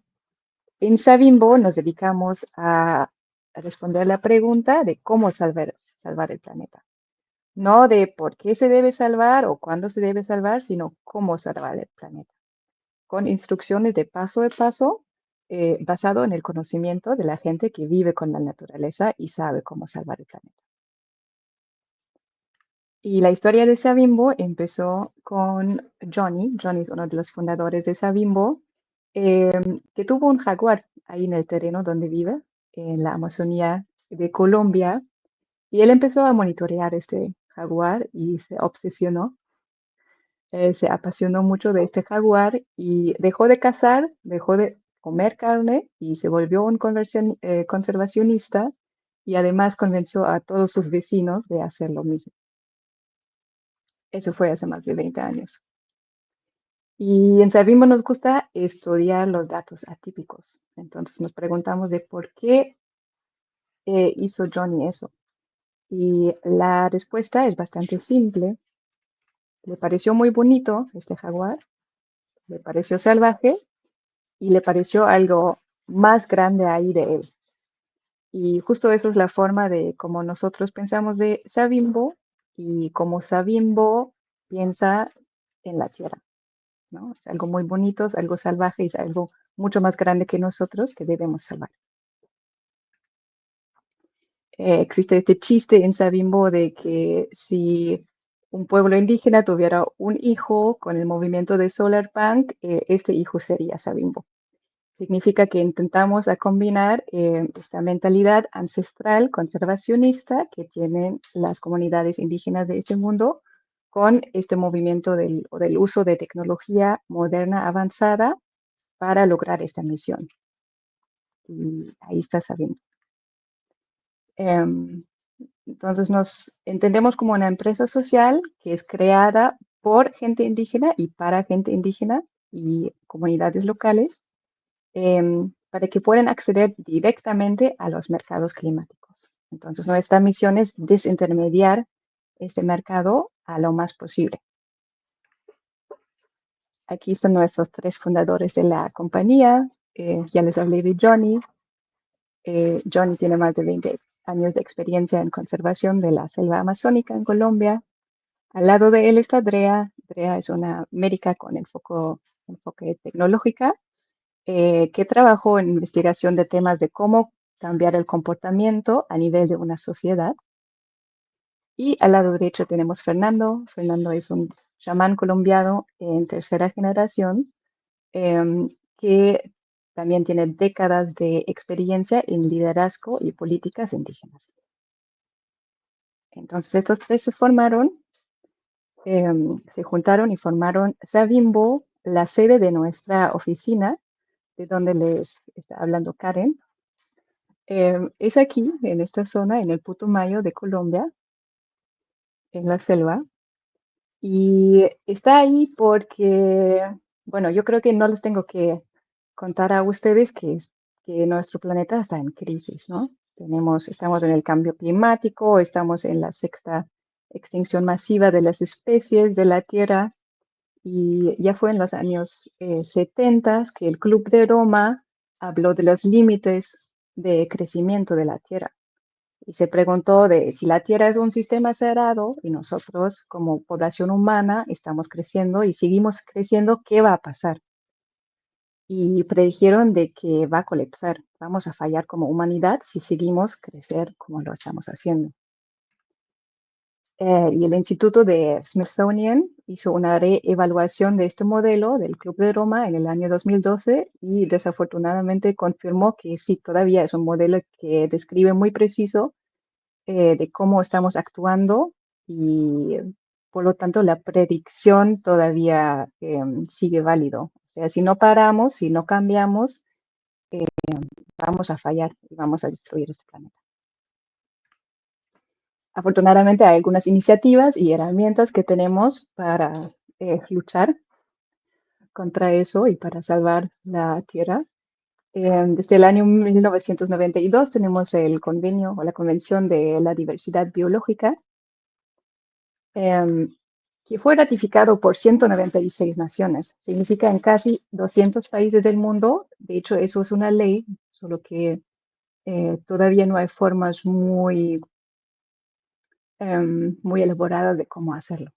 en Savimbo nos dedicamos a responder la pregunta de cómo salvar el planeta. No de por qué se debe salvar o cuándo se debe salvar, sino cómo salvar el planeta. Con instrucciones de paso, basado en el conocimiento de la gente que vive con la naturaleza y sabe cómo salvar el planeta. Y la historia de Savimbo empezó con Johnny. Johnny es uno de los fundadores de Savimbo, que tuvo un jaguar ahí en el terreno donde vive, en la Amazonía de Colombia. Y él empezó a monitorear este jaguar y se obsesionó, se apasionó mucho de este jaguar y dejó de cazar, dejó de comer carne y se volvió un conservacionista y además convenció a todos sus vecinos de hacer lo mismo. Eso fue hace más de 20 años. Y en Savimbo nos gusta estudiar los datos atípicos. Entonces nos preguntamos de por qué hizo Johnny eso. Y la respuesta es bastante simple. Le pareció muy bonito este jaguar, le pareció salvaje y le pareció algo más grande ahí de él. Y justo eso es la forma de cómo nosotros pensamos de Savimbo y cómo Savimbo piensa en la tierra, ¿no? Es algo muy bonito, es algo salvaje, es algo mucho más grande que nosotros que debemos salvar. Existe este chiste en Savimbo de que si un pueblo indígena tuviera un hijo con el movimiento de Solar Punk, este hijo sería Savimbo. Significa que intentamos a combinar esta mentalidad ancestral conservacionista que tienen las comunidades indígenas de este mundo con este movimiento del uso de tecnología moderna avanzada para lograr esta misión. Y ahí está Savimbo. Entonces nos entendemos como una empresa social que es creada por gente indígena y para gente indígena y comunidades locales para que puedan acceder directamente a los mercados climáticos. Entonces nuestra misión es desintermediar este mercado a lo más posible. Aquí están nuestros 3 fundadores de la compañía. Ya les hablé de Johnny. Johnny tiene más de 20 años de experiencia en conservación de la selva amazónica en Colombia. Al lado de él está Drea. Drea es una médica con enfoque tecnológica que trabajó en investigación de temas de cómo cambiar el comportamiento a nivel de una sociedad. Y al lado derecho tenemos Fernando. Fernando es un chamán colombiano en 3ª generación que también tiene décadas de experiencia en liderazgo y políticas indígenas. Entonces estos 3 se formaron, se juntaron y formaron Savimbo, la sede de nuestra oficina, de donde les está hablando Karen. Es aquí, en esta zona, en el Putumayo de Colombia, en la selva. Y está ahí porque, bueno, yo creo que no les tengo que contar a ustedes que nuestro planeta está en crisis, ¿no? Estamos en el cambio climático, estamos en la 6ª extinción masiva de las especies de la Tierra. Y ya fue en los años 70 que el Club de Roma habló de los límites de crecimiento de la Tierra y se preguntó de si la Tierra es un sistema cerrado y nosotros como población humana estamos creciendo y seguimos creciendo, ¿qué va a pasar? Y predijeron de que va a colapsar, vamos a fallar como humanidad si seguimos crecer como lo estamos haciendo. Y el Instituto de Smithsonian hizo una reevaluación de este modelo del Club de Roma en el año 2012 y desafortunadamente confirmó que sí, todavía es un modelo que describe muy preciso de cómo estamos actuando y por lo tanto la predicción todavía sigue válido. O sea, si no paramos, si no cambiamos, vamos a fallar y vamos a destruir este planeta. Afortunadamente hay algunas iniciativas y herramientas que tenemos para luchar contra eso y para salvar la Tierra. Desde el año 1992 tenemos el convenio o la Convención de la Diversidad Biológica, que fue ratificado por 196 naciones. Significa en casi 200 países del mundo. De hecho, eso es una ley, solo que todavía no hay formas muy elaboradas de cómo hacerlo.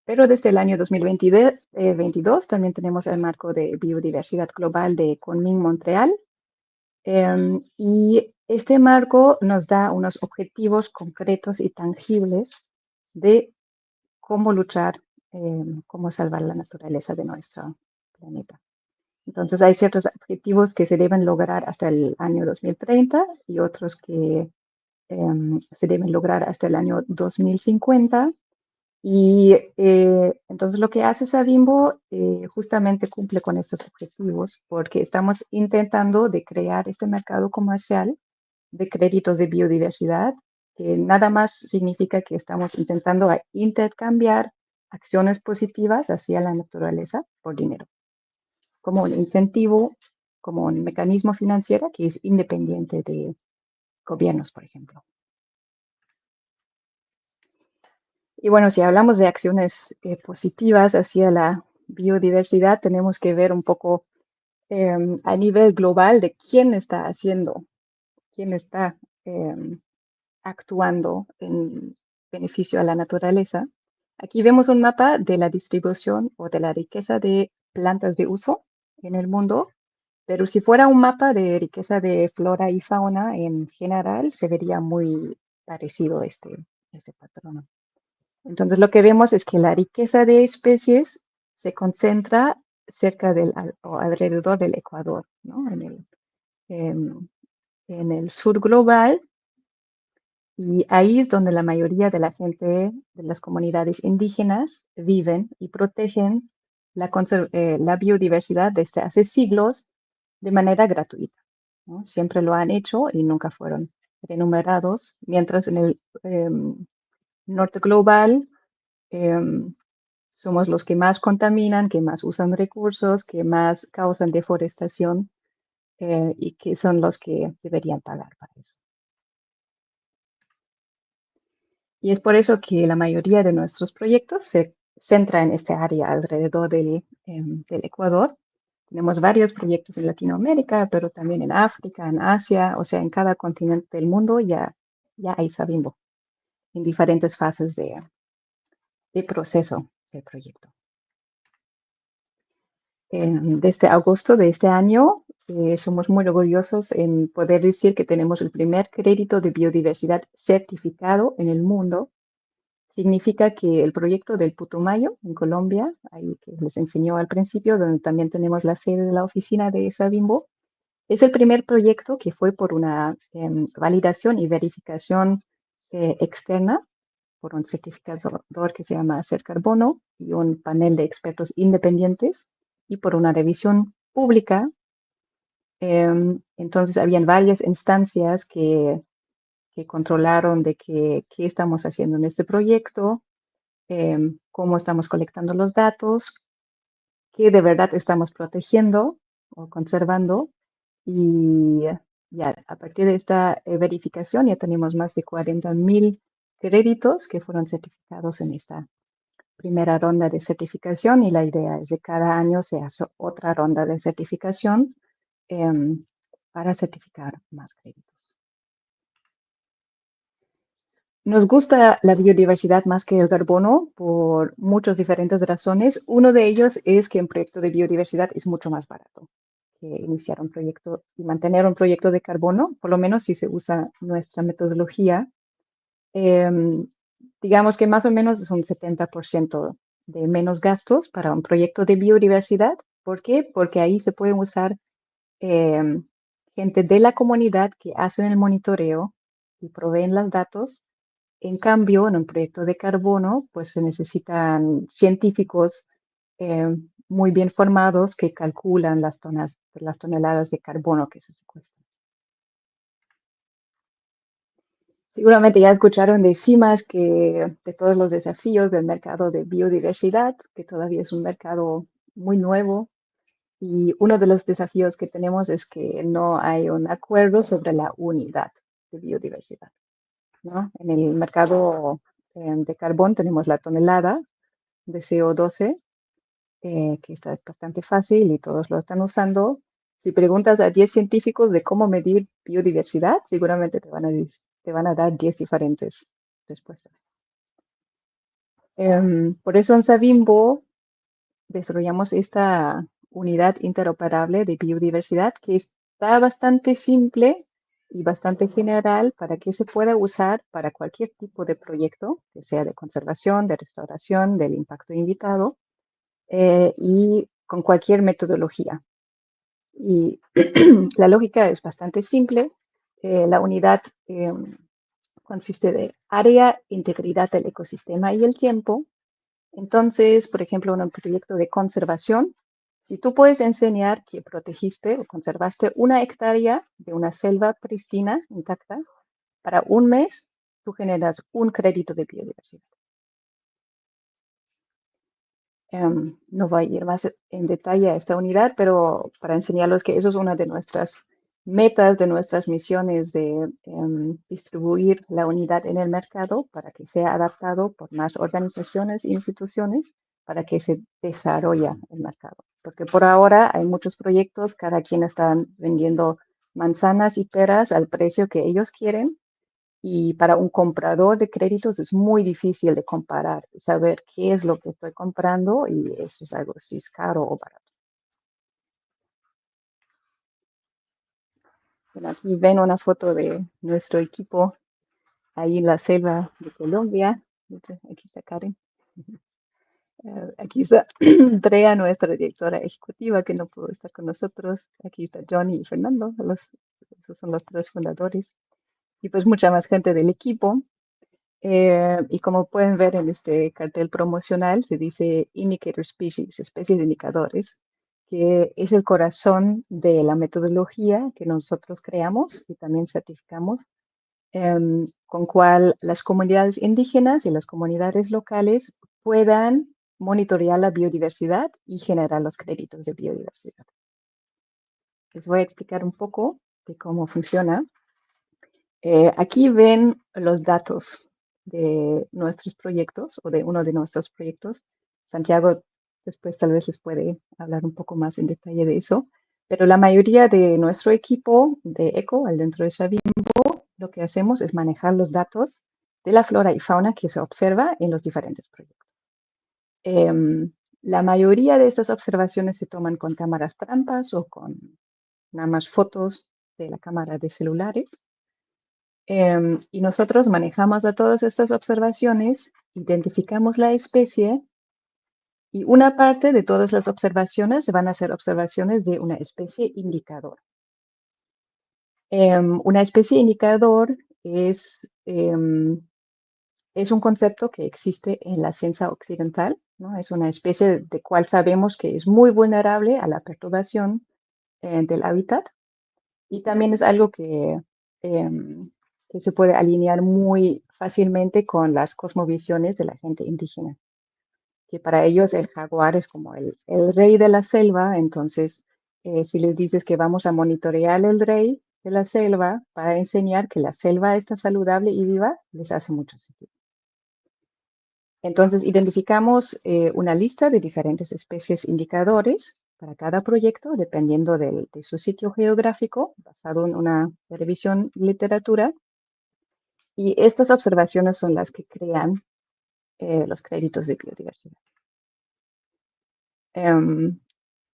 Pero desde el año 2022 también tenemos el marco de biodiversidad global de Kunming-Montreal. Y este marco nos da unos objetivos concretos y tangibles de cómo luchar, cómo salvar la naturaleza de nuestro planeta. Entonces hay ciertos objetivos que se deben lograr hasta el año 2030 y otros que se deben lograr hasta el año 2050. Y entonces lo que hace Savimbo justamente cumple con estos objetivos porque estamos intentando de crear este mercado comercial de créditos de biodiversidad, que nada más significa que estamos intentando intercambiar acciones positivas hacia la naturaleza por dinero, como un incentivo, como un mecanismo financiero que es independiente de gobiernos, por ejemplo. Y bueno, si hablamos de acciones positivas hacia la biodiversidad, tenemos que ver un poco a nivel global de quién está haciendo, quién está actuando en beneficio a la naturaleza. Aquí vemos un mapa de la distribución o de la riqueza de plantas de uso en el mundo, pero si fuera un mapa de riqueza de flora y fauna en general, se vería muy parecido este patrón. Entonces lo que vemos es que la riqueza de especies se concentra cerca o alrededor del Ecuador, ¿no? En el sur global, y ahí es donde la mayoría de la gente de las comunidades indígenas viven y protegen la biodiversidad desde hace siglos de manera gratuita, ¿no? Siempre lo han hecho y nunca fueron remunerados, mientras en el norte global somos los que más contaminan, que más usan recursos, que más causan deforestación y que son los que deberían pagar para eso. Y es por eso que la mayoría de nuestros proyectos se centra en este área alrededor del Ecuador. Tenemos varios proyectos en Latinoamérica, pero también en África, en Asia, o sea, en cada continente del mundo ya hay Savimbo en diferentes fases de proceso del proyecto. Desde agosto de este año, somos muy orgullosos en poder decir que tenemos el primer crédito de biodiversidad certificado en el mundo. Significa que el proyecto del Putumayo en Colombia, ahí que les enseñó al principio, donde también tenemos la sede de la oficina de Savimbo, es el primer proyecto que fue por una validación y verificación externa por un certificador que se llama Hacer Carbono y un panel de expertos independientes y por una revisión pública. Entonces, habían varias instancias que controlaron de qué estamos haciendo en este proyecto, cómo estamos colectando los datos, qué de verdad estamos protegiendo o conservando. Y ya a partir de esta verificación ya tenemos más de 40.000 créditos que fueron certificados en esta primera ronda de certificación, y la idea es de cada año se hace otra ronda de certificación para certificar más créditos. Nos gusta la biodiversidad más que el carbono por muchas diferentes razones. Uno de ellos es que un proyecto de biodiversidad es mucho más barato que iniciar un proyecto y mantener un proyecto de carbono, por lo menos si se usa nuestra metodología. Digamos que más o menos es un 70% de menos gastos para un proyecto de biodiversidad. ¿Por qué? Porque ahí se puede usar gente de la comunidad que hacen el monitoreo y proveen los datos. En cambio, en un proyecto de carbono, pues se necesitan científicos muy bien formados que calculan las toneladas de carbono que se secuestran. Seguramente ya escucharon de Simas de todos los desafíos del mercado de biodiversidad, que todavía es un mercado muy nuevo. Y uno de los desafíos que tenemos es que no hay un acuerdo sobre la unidad de biodiversidad, ¿no? En el mercado de carbón tenemos la tonelada de CO2, que está bastante fácil y todos lo están usando. Si preguntas a 10 científicos de cómo medir biodiversidad, seguramente te van a dar 10 diferentes respuestas. Por eso en Savimbo desarrollamos esta unidad interoperable de biodiversidad que está bastante simple y bastante general para que se pueda usar para cualquier tipo de proyecto, que sea de conservación, de restauración, del impacto invitado, y con cualquier metodología. Y la lógica es bastante simple. La unidad consiste de área, integridad del ecosistema y el tiempo. Entonces, por ejemplo, en un proyecto de conservación, si tú puedes enseñar que protegiste o conservaste 1 hectárea de una selva pristina, intacta, para un mes, tú generas un crédito de biodiversidad. No voy a ir más en detalle a esta unidad, pero para enseñarles que eso es una de nuestras metas, de nuestras misiones de distribuir la unidad en el mercado para que sea adaptado por más organizaciones e instituciones para que se desarrolle el mercado. Porque por ahora hay muchos proyectos, cada quien está vendiendo manzanas y peras al precio que ellos quieren. Y para un comprador de créditos es muy difícil de comparar, saber qué es lo que estoy comprando y eso es algo si es caro o barato. Bueno, aquí ven una foto de nuestro equipo ahí en la selva de Colombia. Aquí está Karen. Aquí está Andrea, nuestra directora ejecutiva, que no pudo estar con nosotros. Aquí está Johnny y Fernando, esos son los 3 fundadores. Y pues mucha más gente del equipo. Y como pueden ver en este cartel promocional, se dice Indicator Species, especies indicadores, que es el corazón de la metodología que nosotros creamos y también certificamos, con cual las comunidades indígenas y las comunidades locales puedan monitorear la biodiversidad y generar los créditos de biodiversidad. Les voy a explicar un poco de cómo funciona. Aquí ven los datos de nuestros proyectos o de uno de nuestros proyectos. Santiago después tal vez les puede hablar un poco más en detalle de eso, pero la mayoría de nuestro equipo de ECO, al dentro de Savimbo, lo que hacemos es manejar los datos de la flora y fauna que se observa en los diferentes proyectos. La mayoría de estas observaciones se toman con cámaras trampas o con nada más fotos de la cámara de celulares. Y nosotros manejamos a todas estas observaciones, identificamos la especie y una parte de todas las observaciones van a ser observaciones de una especie indicador. Una especie indicador es un concepto que existe en la ciencia occidental, ¿no? Es una especie de cual sabemos que es muy vulnerable a la perturbación del hábitat y también es algo que se puede alinear muy fácilmente con las cosmovisiones de la gente indígena, que para ellos el jaguar es como el rey de la selva, entonces si les dices que vamos a monitorear el rey de la selva para enseñar que la selva está saludable y viva, les hace mucho sentido. Entonces identificamos una lista de diferentes especies indicadores para cada proyecto, dependiendo de su sitio geográfico, basado en una revisión literatura. Y estas observaciones son las que crean los créditos de biodiversidad.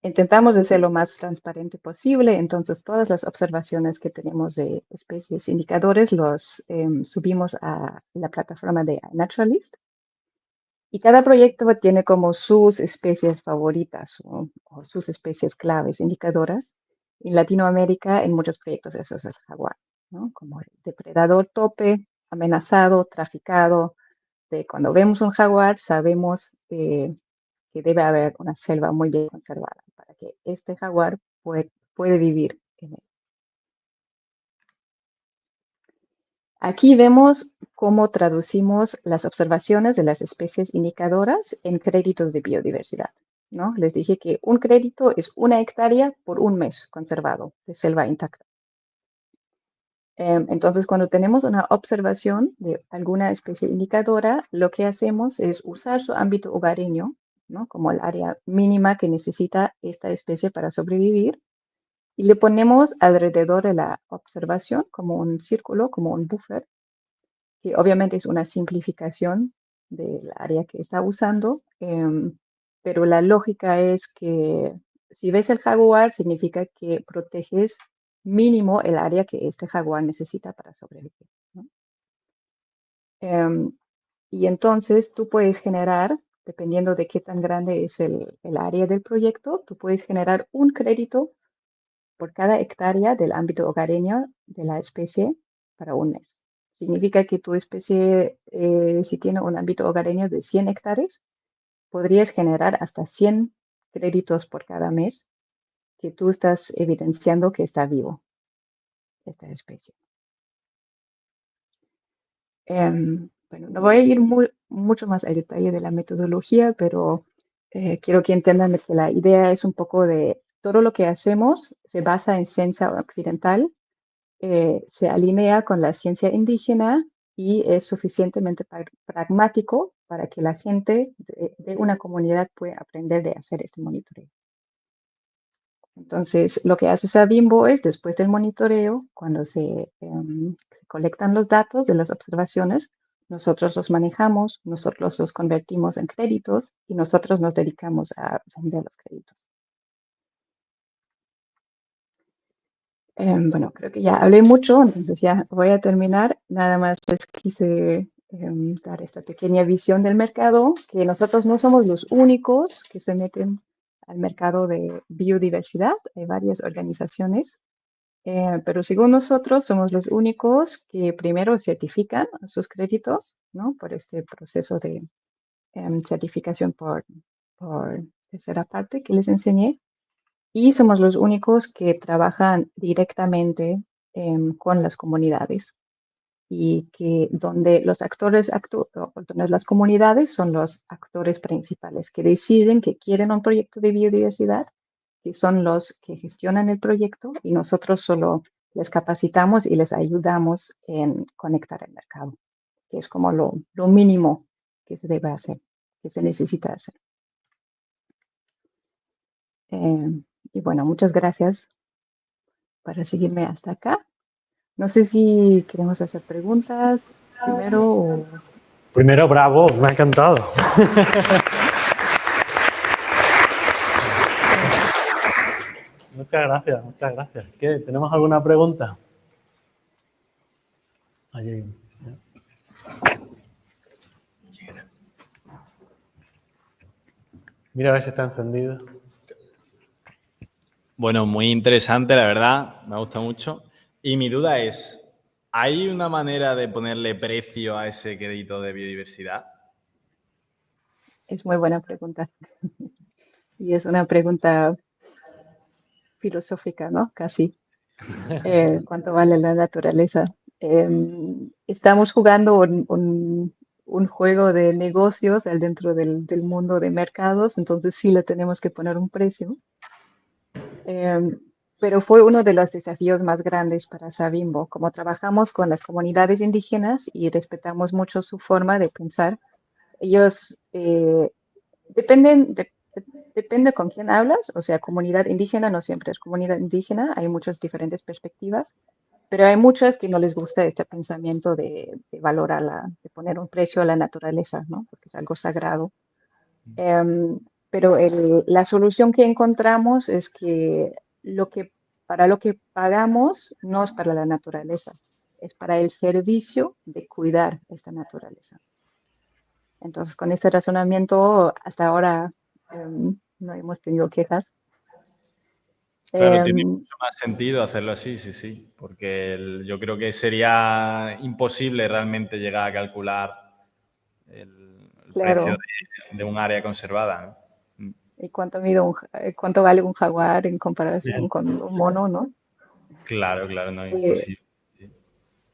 Intentamos de ser lo más transparente posible, entonces todas las observaciones que tenemos de especies indicadores los subimos a la plataforma de Naturalist. Y cada proyecto tiene como sus especies favoritas o sus especies claves indicadoras. En Latinoamérica, en muchos proyectos, eso es el jaguar, ¿no? Como el depredador tope, amenazado, traficado. Cuando vemos un jaguar, sabemos que debe haber una selva muy bien conservada para que este jaguar puede vivir en él. Aquí vemos cómo traducimos las observaciones de las especies indicadoras en créditos de biodiversidad, ¿no? Les dije que un crédito es 1 hectárea por un mes conservado de selva intacta. Entonces, cuando tenemos una observación de alguna especie indicadora, lo que hacemos es usar su ámbito hogareño, ¿no? Como el área mínima que necesita esta especie para sobrevivir, y le ponemos alrededor de la observación como un círculo, como un buffer, que obviamente es una simplificación del área que está usando, pero la lógica es que si ves el jaguar, significa que proteges mínimo el área que este jaguar necesita para sobrevivir, ¿no? Y entonces tú puedes generar, dependiendo de qué tan grande es el área del proyecto, tú puedes generar un crédito por cada hectárea del ámbito hogareño de la especie para un mes. Significa que tu especie, si tiene un ámbito hogareño de 100 hectáreas, podrías generar hasta 100 créditos por cada mes que tú estás evidenciando que está vivo esta especie. Bueno, no voy a ir mucho más al detalle de la metodología, pero quiero que entiendan que la idea es un poco de todo lo que hacemos se basa en ciencia occidental, se alinea con la ciencia indígena y es suficientemente pragmático para que la gente de una comunidad pueda aprender de hacer este monitoreo. Entonces, lo que hace Savimbo es, después del monitoreo, cuando se colectan los datos de las observaciones, nosotros los manejamos, nosotros los convertimos en créditos y nosotros nos dedicamos a vender los créditos. Bueno, creo que ya hablé mucho, entonces ya voy a terminar. Nada más les quise dar esta pequeña visión del mercado, que nosotros no somos los únicos que se meten al mercado de biodiversidad. Hay varias organizaciones, pero según nosotros somos los únicos que primero certifican sus créditos, ¿no? Por este proceso de certificación por tercera parte que les enseñé. Y somos los únicos que trabajan directamente con las comunidades y que donde los actores, donde las comunidades son los actores principales que deciden que quieren un proyecto de biodiversidad, que son los que gestionan el proyecto y nosotros solo les capacitamos y les ayudamos en conectar el mercado, que es como lo mínimo que se debe hacer, que se necesita hacer. Y bueno, muchas gracias para seguirme hasta acá. No sé si queremos hacer preguntas primero o... Primero, bravo, me ha encantado. Muchas gracias, muchas gracias. ¿Qué? ¿Tenemos alguna pregunta? Allí. Mira a ver si está encendido. Bueno, muy interesante, la verdad, me gusta mucho. Y mi duda es, ¿hay una manera de ponerle precio a ese crédito de biodiversidad? Es muy buena pregunta. Y es una pregunta filosófica, ¿no? Casi. ¿Cuánto vale la naturaleza? Estamos jugando un juego de negocios dentro del mundo de mercados, entonces sí le tenemos que poner un precio. Pero fue uno de los desafíos más grandes para Savimbo. Como trabajamos con las comunidades indígenas y respetamos mucho su forma de pensar, ellos depende con quién hablas, o sea, comunidad indígena no siempre es comunidad indígena, hay muchas diferentes perspectivas, pero hay muchas que no les gusta este pensamiento de valorar de poner un precio a la naturaleza, ¿no? Porque es algo sagrado. Pero la solución que encontramos es que para lo que pagamos no es para la naturaleza, es para el servicio de cuidar esta naturaleza. Entonces, con este razonamiento, hasta ahora no hemos tenido quejas. Claro, tiene mucho más sentido hacerlo así, sí, sí, porque yo creo que sería imposible realmente llegar a calcular el precio Claro. de un área conservada, ¿no? ¿Y cuánto vale un jaguar en comparación con un mono, no? Claro, claro, no es Eh, imposible. Sí.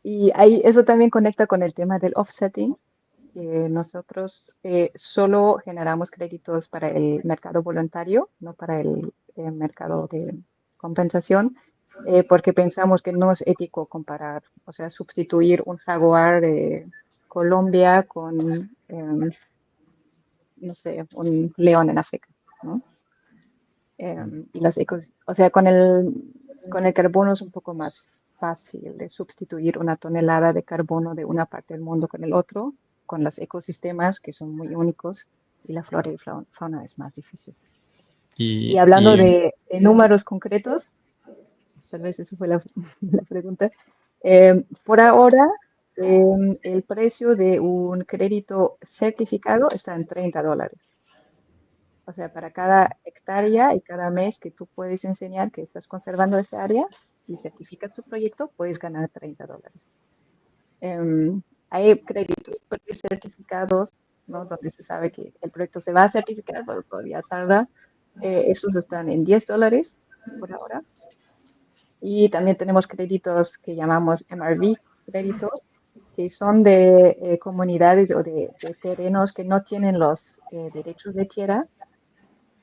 y eso también conecta con el tema del offsetting, que nosotros solo generamos créditos para el mercado voluntario, no para el mercado de compensación. porque pensamos que no es ético comparar, o sea, sustituir un jaguar de Colombia con, no sé, un león en África, ¿no? Y las o sea, con el carbono es un poco más fácil de sustituir una tonelada de carbono de una parte del mundo con el otro, con los ecosistemas que son muy únicos y la flora y fauna es más difícil. Y hablando de números concretos, tal vez eso fue la pregunta, por ahora el precio de un crédito certificado está en $30. O sea, para cada hectárea y cada mes que tú puedes enseñar que estás conservando esta área y certificas tu proyecto, puedes ganar $30. Hay créditos certificados, ¿no? Donde se sabe que el proyecto se va a certificar, pero todavía tarda. Esos están en $10 por ahora. Y también tenemos créditos que llamamos MRV créditos, que son de comunidades o de terrenos que no tienen los derechos de tierra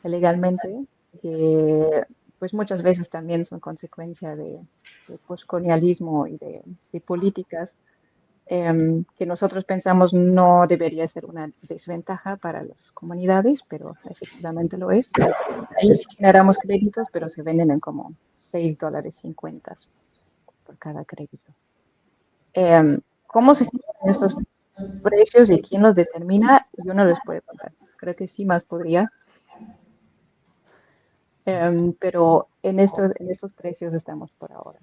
legalmente, que pues muchas veces también son consecuencia de postcolonialismo y de políticas que nosotros pensamos no debería ser una desventaja para las comunidades, pero efectivamente lo es. Ahí sí generamos créditos, pero se venden en como $6.50 por cada crédito. ¿Cómo se generan estos precios y quién los determina? Yo no les puedo contar. Creo que Simas podría. Pero en estos precios estamos por ahora.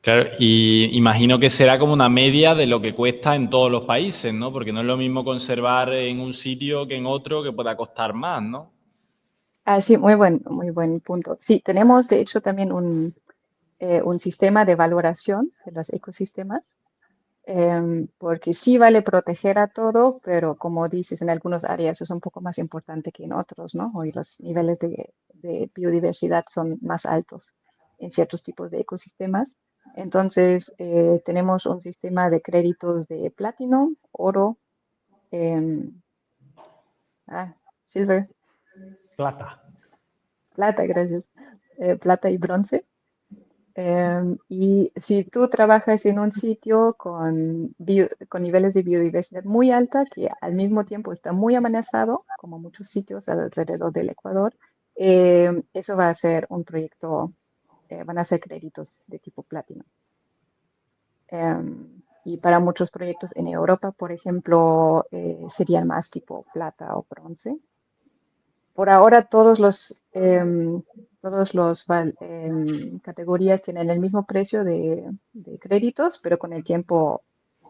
Claro, y imagino que será como una media de lo que cuesta en todos los países, ¿no? Porque no es lo mismo conservar en un sitio que en otro que pueda costar más, ¿no? Sí, muy buen punto. Sí, tenemos de hecho también un sistema de valoración de los ecosistemas, porque sí vale proteger a todo, pero como dices, en algunas áreas es un poco más importante que en otros, ¿no? Hoy los niveles de biodiversidad son más altos en ciertos tipos de ecosistemas. Entonces, tenemos un sistema de créditos de platino, oro, silver. Plata, gracias. Plata y bronce. Y si tú trabajas en un sitio con niveles de biodiversidad muy alta, que al mismo tiempo está muy amenazado, como muchos sitios alrededor del Ecuador, eso va a ser un proyecto, van a ser créditos de tipo platino. Y para muchos proyectos en Europa, por ejemplo, serían más tipo plata o bronce. Por ahora todos los categorías tienen el mismo precio de créditos, pero con el tiempo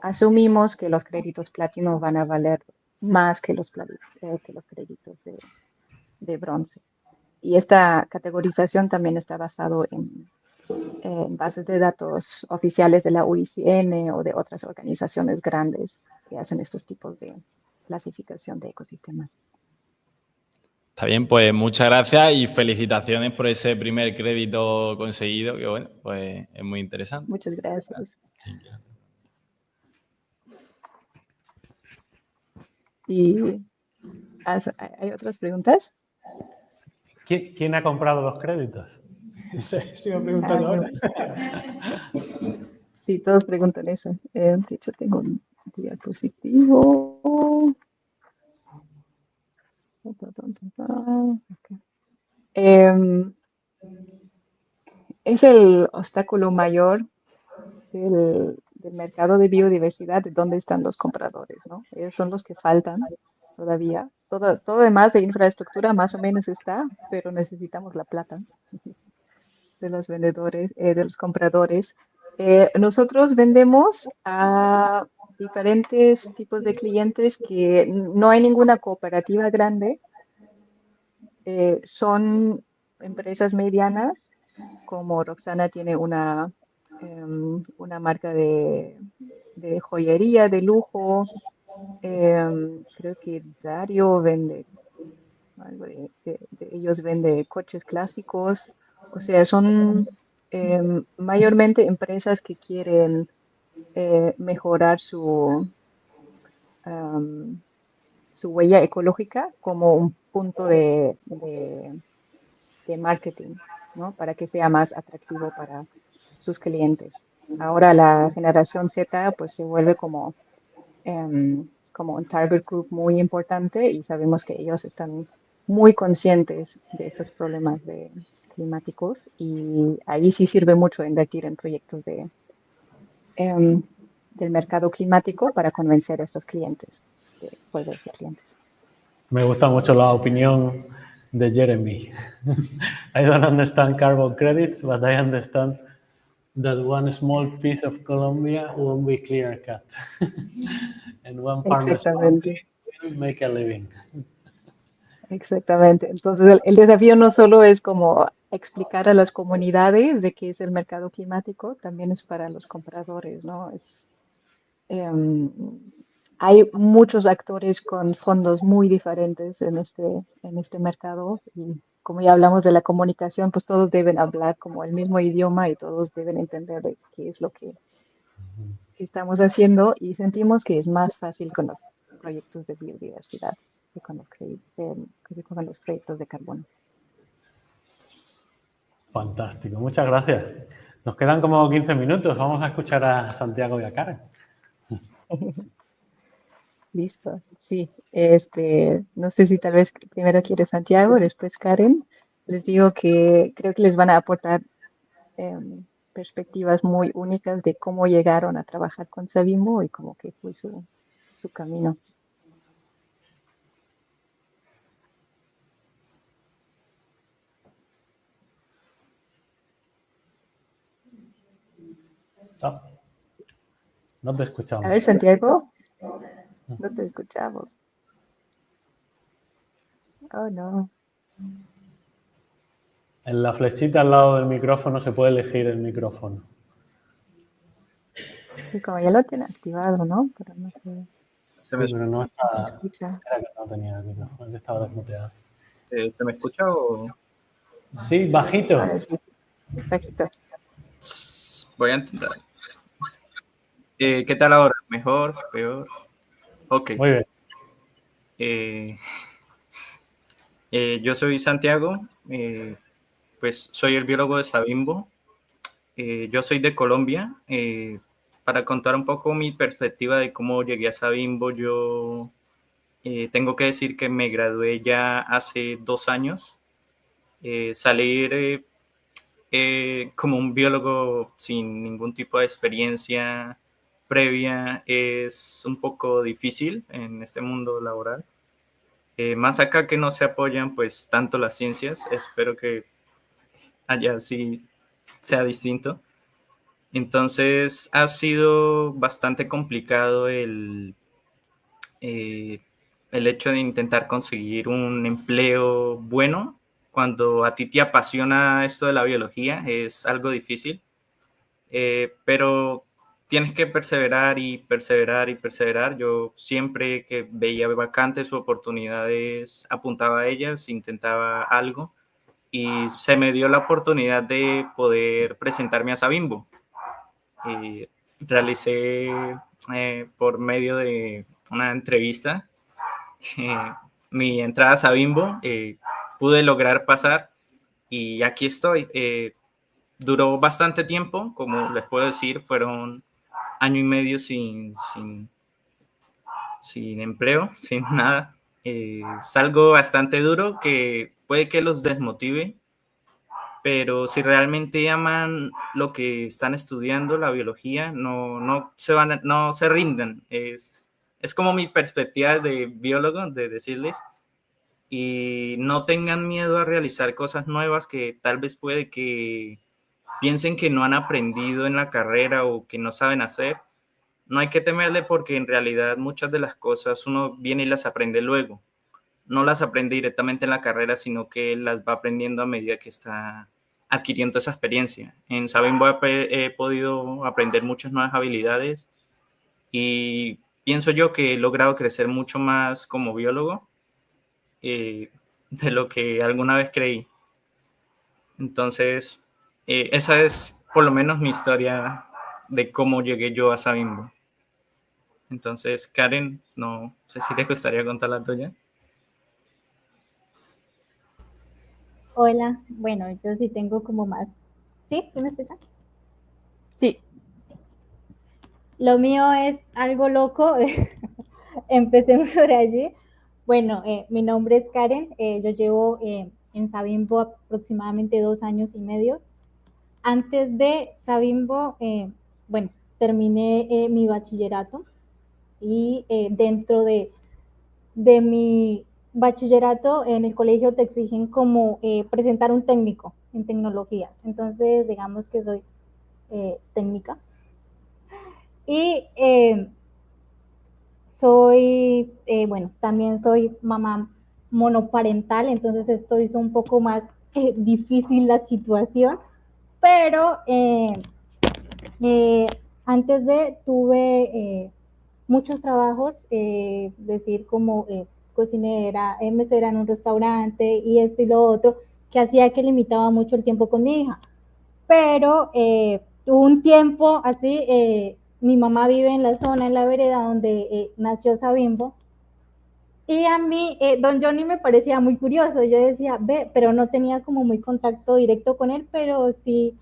asumimos que los créditos platino van a valer más que los créditos de bronce. Y esta categorización también está basado en bases de datos oficiales de la UICN o de otras organizaciones grandes que hacen estos tipos de clasificación de ecosistemas. Está bien, pues muchas gracias y felicitaciones por ese primer crédito conseguido, que bueno, pues es muy interesante. Muchas gracias. ¿Y hay otras preguntas? ¿Quién ha comprado los créditos? Se iba preguntando ahora. Sí, todos preguntan eso. De hecho, tengo un diapositivo. Es el obstáculo mayor del mercado de biodiversidad, de dónde están los compradores, ¿no? Ellos son los que faltan todavía. Todo demás de infraestructura más o menos está, pero necesitamos la plata de los vendedores, de los compradores. Nosotros vendemos a diferentes tipos de clientes que no hay ninguna cooperativa grande. Son empresas medianas, como Roxana tiene una marca de joyería de lujo. Creo que Dario vende algo ellos vende coches clásicos. O sea, son mayormente empresas que quieren mejorar su huella ecológica como un punto de marketing. ¿no? Para que sea más atractivo para sus clientes. Ahora la generación Z pues se vuelve como un target group muy importante y sabemos que ellos están muy conscientes de estos problemas climáticos y ahí sí sirve mucho invertir en proyectos del mercado climático para convencer a estos clientes, holders y clientes. Me gusta mucho la opinión de Jeremy. I don't understand carbon credits, but I understand that one small piece of Colombia won't be clear cut. And one farmer's Exactamente. will make a living. Exactamente. Entonces, el desafío no solo es como explicar a las comunidades de qué es el mercado climático, también es para los compradores, ¿no? Hay muchos actores con fondos muy diferentes en este mercado y como ya hablamos de la comunicación, pues todos deben hablar como el mismo idioma y todos deben entender de qué es lo que estamos haciendo y sentimos que es más fácil con los proyectos de biodiversidad que con los proyectos de carbono. Fantástico, muchas gracias. Nos quedan como 15 minutos. Vamos a escuchar a Santiago y a Karen. Listo, sí. No sé si tal vez primero quiere Santiago, después Karen. Les digo que creo que les van a aportar perspectivas muy únicas de cómo llegaron a trabajar con Savimbo y cómo que fue su camino. No, no te A escuchamos. ver, Santiago, no te escuchamos. Oh, no. En la flechita al lado del micrófono se puede elegir el micrófono. Y como ya lo tiene activado, ¿no? Pero no sé. Sí, pero no No se está. escucha. Era que no tenía el micrófono, que estaba desmuteado. ¿Se me escucha o...? Sí, bajito. Ahora sí, bajito. Voy a intentar. ¿Qué tal ahora? ¿Mejor? ¿Peor? Ok. Muy bien. Yo soy Santiago, pues soy el biólogo de Savimbo. Yo soy de Colombia. Para contar un poco mi perspectiva de cómo llegué a Savimbo, yo tengo que decir que me gradué ya hace 2 años. Salir como un biólogo sin ningún tipo de experiencia previa es un poco difícil en este mundo laboral. Más acá que no se apoyan pues tanto las ciencias, espero que allá sí sea distinto. Entonces ha sido bastante complicado el hecho de intentar conseguir un empleo bueno cuando a ti te apasiona esto de la biología, es algo difícil, pero tienes que perseverar y perseverar y perseverar. Yo siempre que veía vacantes o oportunidades apuntaba a ellas, intentaba algo y se me dio la oportunidad de poder presentarme a Savimbo. Realicé por medio de una entrevista mi entrada a Savimbo, pude lograr pasar y aquí estoy. Duró bastante tiempo, como les puedo decir, fueron 1 año y medio sin empleo, sin nada. Es algo bastante duro que puede que los desmotive, pero si realmente aman lo que están estudiando, la biología, no se rinden. Es como mi perspectiva de biólogo, de decirles, y no tengan miedo a realizar cosas nuevas que tal vez puede que piensen que no han aprendido en la carrera o que no saben hacer. No hay que temerle porque en realidad muchas de las cosas uno viene y las aprende luego. No las aprende directamente en la carrera, sino que las va aprendiendo a medida que está adquiriendo esa experiencia. En Savimbo he podido aprender muchas nuevas habilidades y pienso yo que he logrado crecer mucho más como biólogo de lo que alguna vez creí. Entonces, esa es por lo menos mi historia de cómo llegué yo a Savimbo. Entonces, Karen, no sé si te gustaría contar la tuya. Hola, bueno, yo sí tengo como más. ¿Sí? ¿Sí me escuchan? Sí. Lo mío es algo loco. Empecemos por allí. Bueno, mi nombre es Karen. Yo llevo en Savimbo aproximadamente 2 años y medio. Antes de Savimbo, bueno, terminé mi bachillerato y dentro de mi bachillerato en el colegio te exigen como presentar un técnico en tecnologías. Entonces, digamos que soy técnica. Y soy, bueno, también soy mamá monoparental, entonces esto hizo un poco más difícil la situación, pero antes de tuve muchos trabajos, decir como cocinera, mesera en un restaurante y esto y lo otro, que hacía que limitaba mucho el tiempo con mi hija. Pero hubo un tiempo así, mi mamá vive en la zona, en la vereda donde nació Savimbo, y a mí, don Johnny me parecía muy curioso. Yo decía, ve, pero no tenía como muy contacto directo con él, pero sí,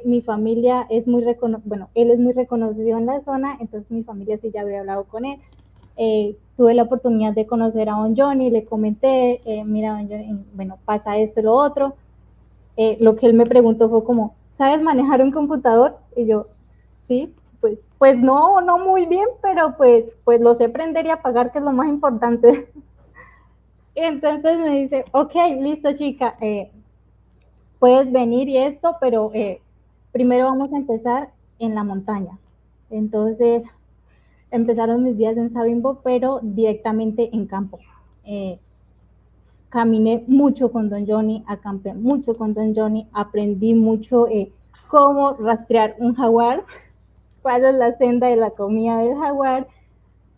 mi familia es muy reconocido, bueno, él es muy reconocido en la zona, entonces mi familia sí ya había hablado con él. Tuve la oportunidad de conocer a don Johnny, le comenté, mira, don Johnny, bueno, pasa esto y lo otro. Lo que él me preguntó fue como, ¿sabes manejar un computador? Y yo, sí, pues no, no muy bien, pero pues lo sé prender y apagar, que es lo más importante. Y entonces me dice, ok, listo chica, puedes venir y esto, pero primero vamos a empezar en la montaña. Entonces empezaron mis días en Savimbo, pero directamente en campo. Caminé mucho con don Johnny, acampé mucho con don Johnny, aprendí mucho cómo rastrear un jaguar, cuál es la senda de la comida del jaguar,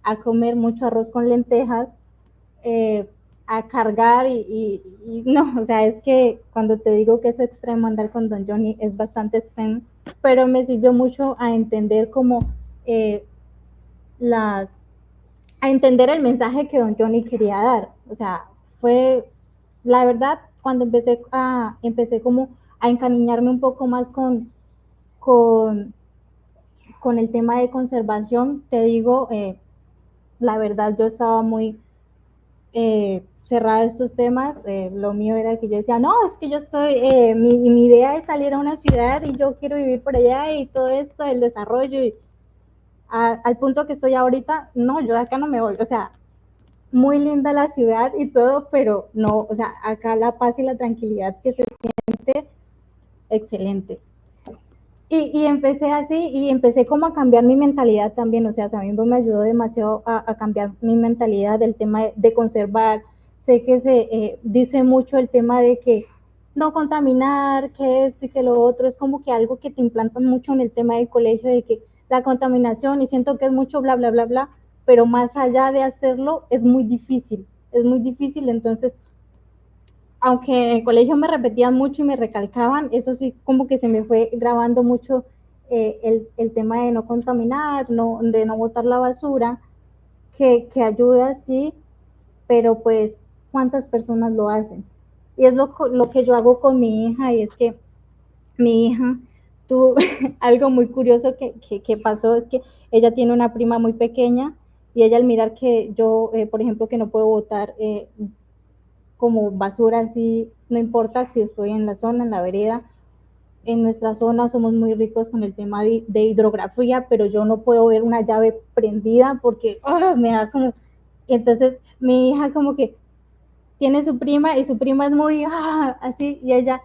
a comer mucho arroz con lentejas, a cargar y no, o sea, es que cuando te digo que es extremo andar con don Johnny, es bastante extremo, pero me sirvió mucho a entender como a entender el mensaje que don Johnny quería dar. O sea, fue, la verdad, cuando empecé como a encariñarme un poco más con, con el tema de conservación, te digo, la verdad yo estaba muy cerrada a estos temas. Lo mío era que yo decía, no, es que yo estoy, mi idea es salir a una ciudad y yo quiero vivir por allá y todo esto, el desarrollo, y al punto que estoy ahorita, no, yo de acá no me voy. O sea, muy linda la ciudad y todo, pero no, o sea, acá la paz y la tranquilidad que se siente, excelente. Y empecé así, y empecé como a cambiar mi mentalidad también. O sea, Savimbo me ayudó demasiado a cambiar mi mentalidad del tema de conservar. Sé que se dice mucho el tema de que no contaminar, que esto y que lo otro, es como que algo que te implantan mucho en el tema del colegio, de que la contaminación, y siento que es mucho bla, bla, bla, bla, pero más allá de hacerlo es muy difícil, entonces aunque en el colegio me repetían mucho y me recalcaban, eso sí como que se me fue grabando mucho el tema de no contaminar, de no botar la basura, que ayuda, sí, pero pues, ¿cuántas personas lo hacen? Y es lo que yo hago con mi hija, y es que mi hija tuvo algo muy curioso que pasó, es que ella tiene una prima muy pequeña, y ella al mirar que yo, por ejemplo, que no puedo botar como basura así, no importa si estoy en la zona, en la vereda, en nuestra zona somos muy ricos con el tema de hidrografía, pero yo no puedo ver una llave prendida porque me da como... Y entonces mi hija como que tiene su prima, y su prima es muy así, y ella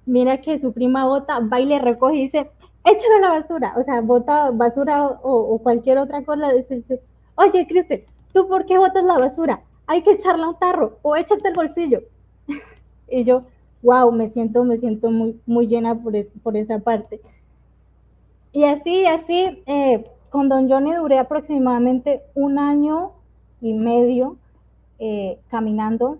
mira que su prima bota, va y le recoge y dice, échalo a la basura. O sea, bota basura o cualquier otra cosa, dice, oye, Cristian, ¿tú por qué botas la basura? Hay que echarla a un tarro o échate el bolsillo. Y yo, wow, me siento muy, muy llena por esa parte. Y así, con don Johnny duré aproximadamente 1 año y medio caminando.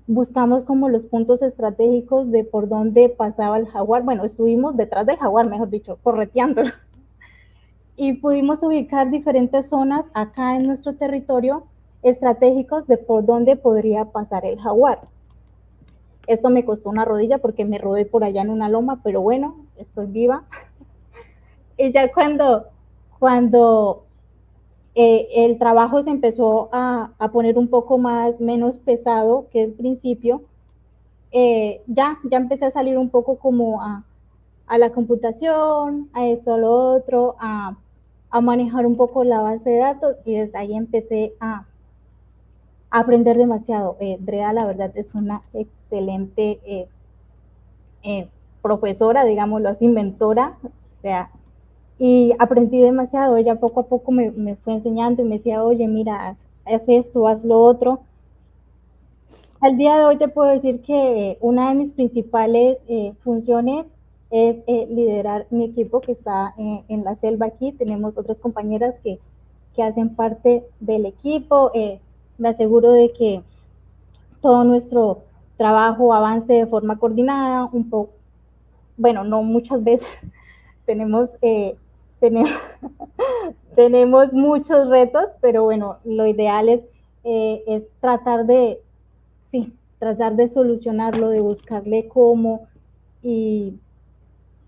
Buscamos como los puntos estratégicos de por dónde pasaba el jaguar. Bueno, estuvimos detrás del jaguar, mejor dicho, correteándolo. Y pudimos ubicar diferentes zonas acá en nuestro territorio estratégicos de por dónde podría pasar el jaguar. Esto me costó una rodilla porque me rodé por allá en una loma, pero bueno, estoy viva. Y ya cuando el trabajo se empezó a poner un poco menos pesado que el principio, ya empecé a salir un poco como a la computación, a eso, a lo otro, a manejar un poco la base de datos, y desde ahí empecé a aprender demasiado. Drea, la verdad, es una excelente profesora, digámoslo así, mentora, o sea, y aprendí demasiado. Ella poco a poco me fue enseñando y me decía, oye, mira, haz esto, haz lo otro. Al día de hoy te puedo decir que una de mis principales funciones es liderar mi equipo que está en la selva aquí. Tenemos otras compañeras que hacen parte del equipo. Me aseguro de que todo nuestro trabajo avance de forma coordinada, un poco, bueno, no muchas veces, tenemos muchos retos, pero bueno, lo ideal es tratar de solucionarlo, de buscarle cómo, y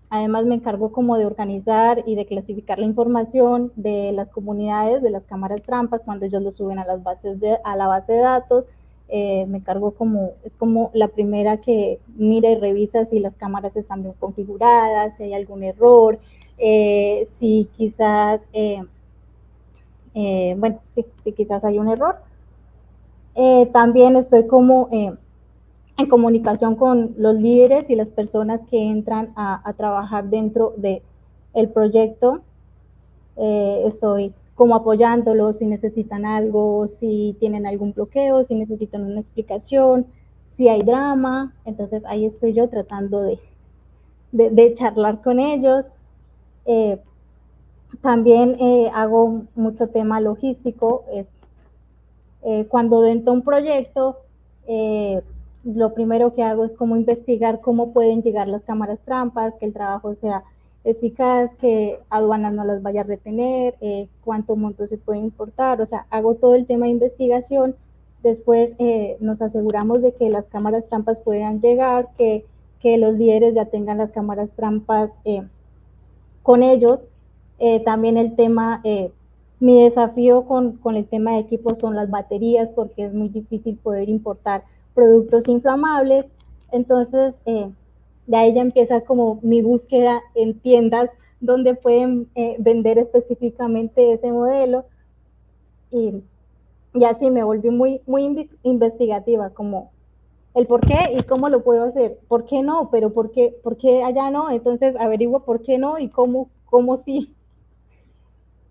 además me encargo como de organizar y de clasificar la información de las comunidades, de las cámaras trampas, cuando ellos lo suben a la base de datos. Me encargo es como la primera que mira y revisa si las cámaras están bien configuradas, si hay algún error, si quizás, si quizás hay un error. También estoy como en comunicación con los líderes y las personas que entran a trabajar dentro del proyecto. Estoy como apoyándolos si necesitan algo, si tienen algún bloqueo, si necesitan una explicación, si hay drama. Entonces ahí estoy yo tratando de charlar con ellos. También hago mucho tema logístico. Cuando dentro de un proyecto, lo primero que hago es como investigar cómo pueden llegar las cámaras trampas, que el trabajo sea eficaz, que aduanas no las vaya a retener, cuánto monto se puede importar. O sea, hago todo el tema de investigación. Después nos aseguramos de que las cámaras trampas puedan llegar, que los líderes ya tengan las cámaras trampas con ellos. También el tema, mi desafío con el tema de equipo son las baterías, porque es muy difícil poder importar productos inflamables. Entonces, de ahí ya empieza como mi búsqueda en tiendas donde pueden vender específicamente ese modelo. Y así me volví muy investigativa, como el por qué y cómo lo puedo hacer. ¿Por qué no? Pero ¿por qué allá no? Entonces averiguo por qué no y cómo sí.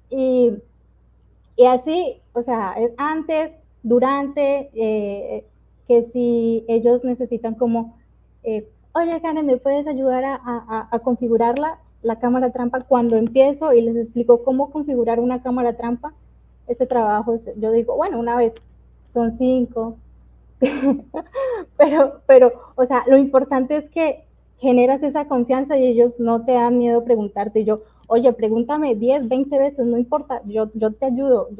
Y así, o sea, es antes, durante, que si ellos necesitan como, oye, Karen, ¿me puedes ayudar a configurar la cámara trampa? Cuando empiezo y les explico cómo configurar una cámara trampa, este trabajo, yo digo, bueno, una vez, son 5, pero, o sea, lo importante es que generas esa confianza y ellos no te dan miedo preguntarte. Yo, oye, pregúntame 10, 20 veces, no importa, yo te ayudo,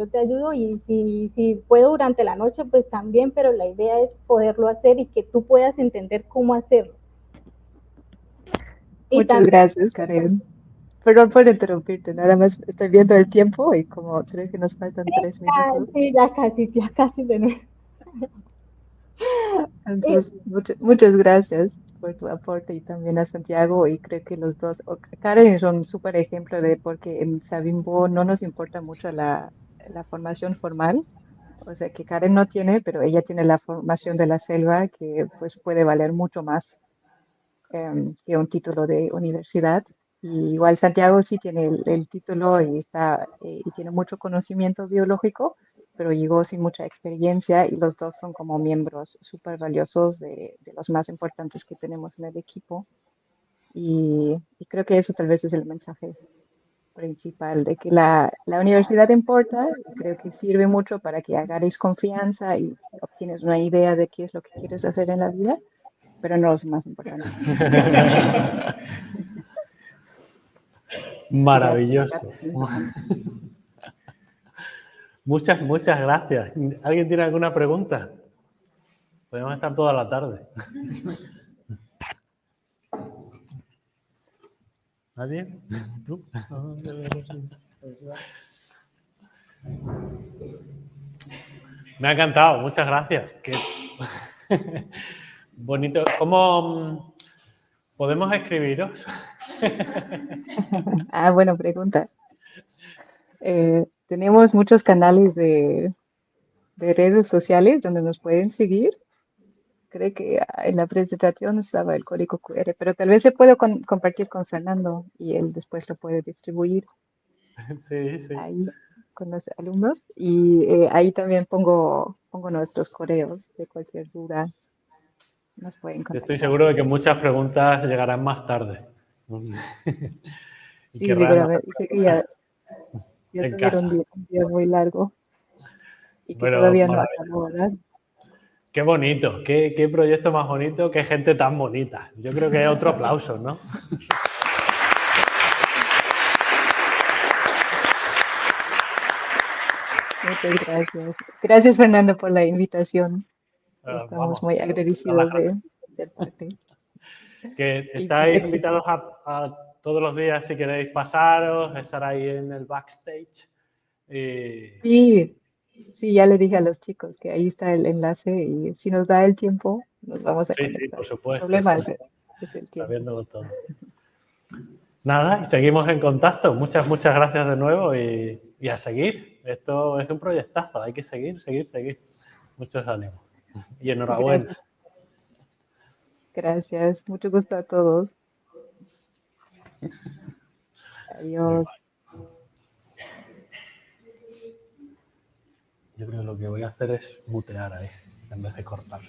y si puedo durante la noche, pues también, pero la idea es poderlo hacer y que tú puedas entender cómo hacerlo. Muchas gracias, Karen. Perdón por interrumpirte, nada más estoy viendo el tiempo y como creo que nos faltan 3 minutos. Sí, ya casi de nuevo. Entonces, muchas gracias por tu aporte y también a Santiago, y creo que los dos, Karen es un súper ejemplo de porque en Savimbo no nos importa mucho la formación formal, o sea que Karen no tiene, pero ella tiene la formación de la selva que pues puede valer mucho más que un título de universidad. Y igual Santiago sí tiene el título y y tiene mucho conocimiento biológico, pero llegó sin mucha experiencia, y los dos son como miembros súper valiosos de los más importantes que tenemos en el equipo. Y creo que eso tal vez es el mensaje principal, de que la universidad importa. Creo que sirve mucho para que agarres confianza y obtienes una idea de qué es lo que quieres hacer en la vida, pero no es más importante. Maravilloso. Muchas gracias. ¿Alguien tiene alguna pregunta Podemos estar toda la tarde. ¿Nadie? ¿Tú? Me ha encantado, muchas gracias. Qué bonito. ¿Cómo podemos escribiros? Buena pregunta. Tenemos muchos canales de redes sociales donde nos pueden seguir. Creo que en la presentación estaba el código QR, pero tal vez se puede compartir con Fernando y él después lo puede distribuir Sí, sí. ahí con los alumnos. Y ahí también pongo nuestros correos de cualquier duda. Nos pueden Yo estoy contactar. seguro de que muchas preguntas llegarán más tarde. Y Sí, querrán seguramente. Sé que ya en tuvieron casa. un día muy largo y que Pero todavía no maravilloso. acabó, ¿verdad? Qué bonito, qué proyecto más bonito, qué gente tan bonita. Yo creo que es otro aplauso, ¿no? Muchas gracias. Gracias, Fernando, por la invitación. Estamos Vamos, muy agradecidos de ser parte. que Y pues estáis éxito. invitados a todos los días si queréis pasaros, estar ahí en el backstage. Sí, sí, ya le dije a los chicos que ahí está el enlace y si nos da el tiempo, nos vamos a Sí, sí, conectar. por El supuesto. problema es el tiempo. Sabiéndolo todo. Nada, y seguimos en contacto. Muchas gracias de nuevo y a seguir. Esto es un proyectazo, hay que seguir. Muchos ánimos. Y enhorabuena. Gracias. Gracias. Mucho gusto a todos. Adiós. Yo creo que lo que voy a hacer es mutear ahí, en vez de cortar.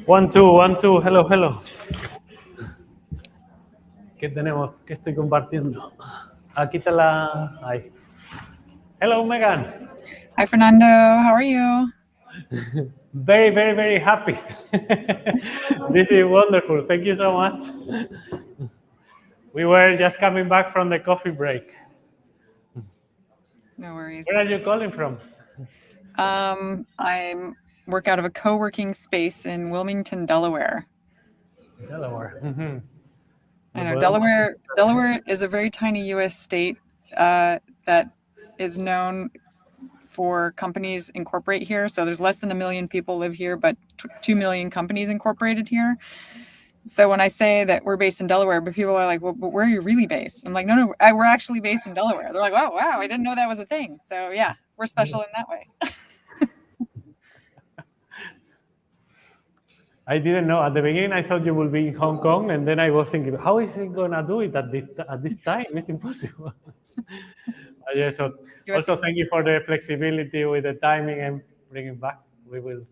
One, two. Hello, hello. ¿Qué tenemos? ¿Qué estoy compartiendo? Aquí está la... Ahí. Hello, Megan. Hi, Fernando. How are you? Very, very, very happy. This is wonderful. Thank you so much. We were just coming back from the coffee break. No worries. Where are you calling from? I work out of a co-working space in Wilmington, Delaware. Delaware. Mm-hmm. I know Delaware is a very tiny U.S. state that is known for companies incorporate here. So there's less than 1 million people live here, but 2 million companies incorporated here. So when I say that we're based in Delaware, but people are like, well, but where are you really based? I'm like, no, we're actually based in Delaware. They're like, wow, I didn't know that was a thing. So yeah, we're special in that way. I didn't know. At the beginning, I thought you would be in Hong Kong, and then I was thinking, how is he going to do it at this time? It's impossible. Yeah, so also thank you for the flexibility with the timing and bringing back. We will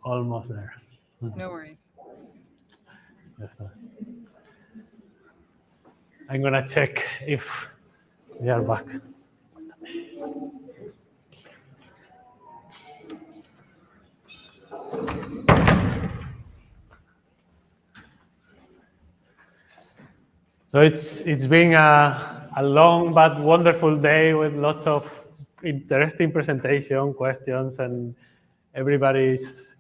almost there. No worries. I'm going to check if we are back. So it's been a long but wonderful day with lots of interesting presentation, questions, and everybody's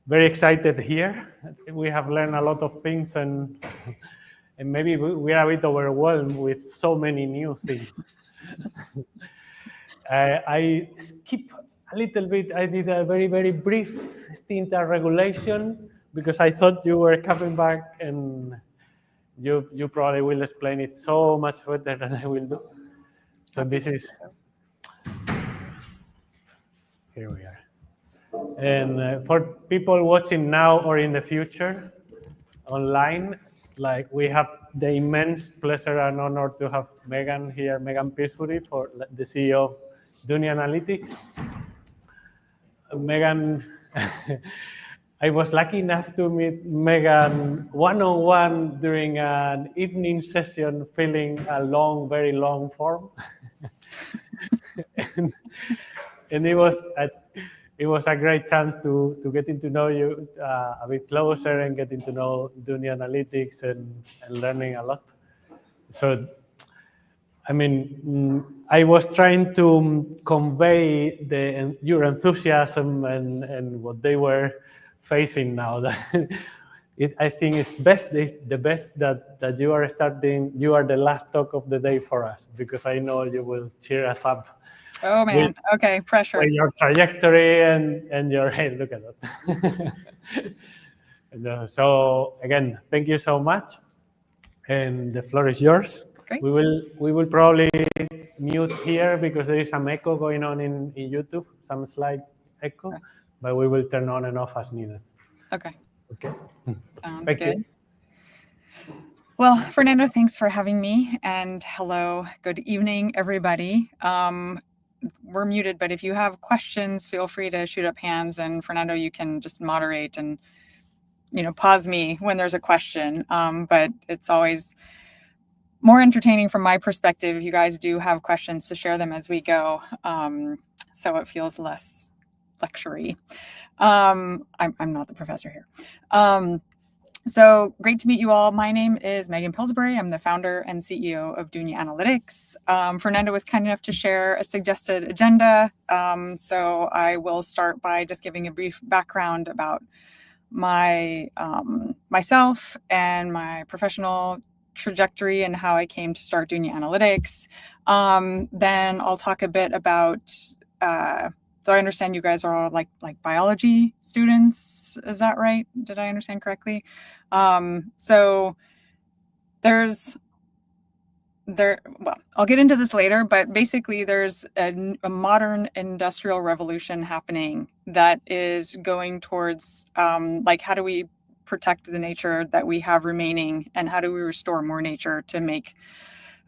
very excited here. We have learned a lot of things, and maybe we are a bit overwhelmed with so many new things. I skip a little bit. I did a very, very brief stint at regulation because I thought you were coming back and you probably will explain it so much better than I will do. So this is, here we are. And for people watching now or in the future online, like we have the immense pleasure and honor to have Megan here, Megan Pillsbury, for the CEO of Dunya Analytics. Megan, I was lucky enough to meet Megan one-on-one during an evening session filling a long, very long form. and it was a great chance to getting to know you a bit closer and getting to know Dunya Analytics and learning a lot. So, I mean, I was trying to convey your enthusiasm and what they were facing now. I think it's the best that you are starting. You are the last talk of the day for us because I know you will cheer us up. Oh man, okay, pressure. With your trajectory and your, hey, look at that. And, so again, thank you so much. And the floor is yours. Great. We will probably mute here because there is some echo going on in YouTube, some slight echo, okay. But we will turn on and off as needed. Okay. Okay. Sounds Thank good. You. Well, Fernando, thanks for having me, and hello, good evening, everybody. We're muted, but if you have questions, feel free to shoot up hands, and Fernando, you can just moderate and, pause me when there's a question. But it's always more entertaining from my perspective if you guys do have questions to share them as we go, so it feels less lecture-y. I'm not the professor here. So great to meet you all. My name is Megan Pillsbury. I'm the founder and CEO of Dunya Analytics. Fernando was kind enough to share a suggested agenda. So I will start by just giving a brief background about myself and my professional trajectory and how I came to start Dunya Analytics. Then I'll talk a bit about, so I understand you guys are all like biology students. Is that right? Did I understand correctly? So well, I'll get into this later, but basically there's a modern industrial revolution happening that is going towards how do we protect the nature that we have remaining, and how do we restore more nature to make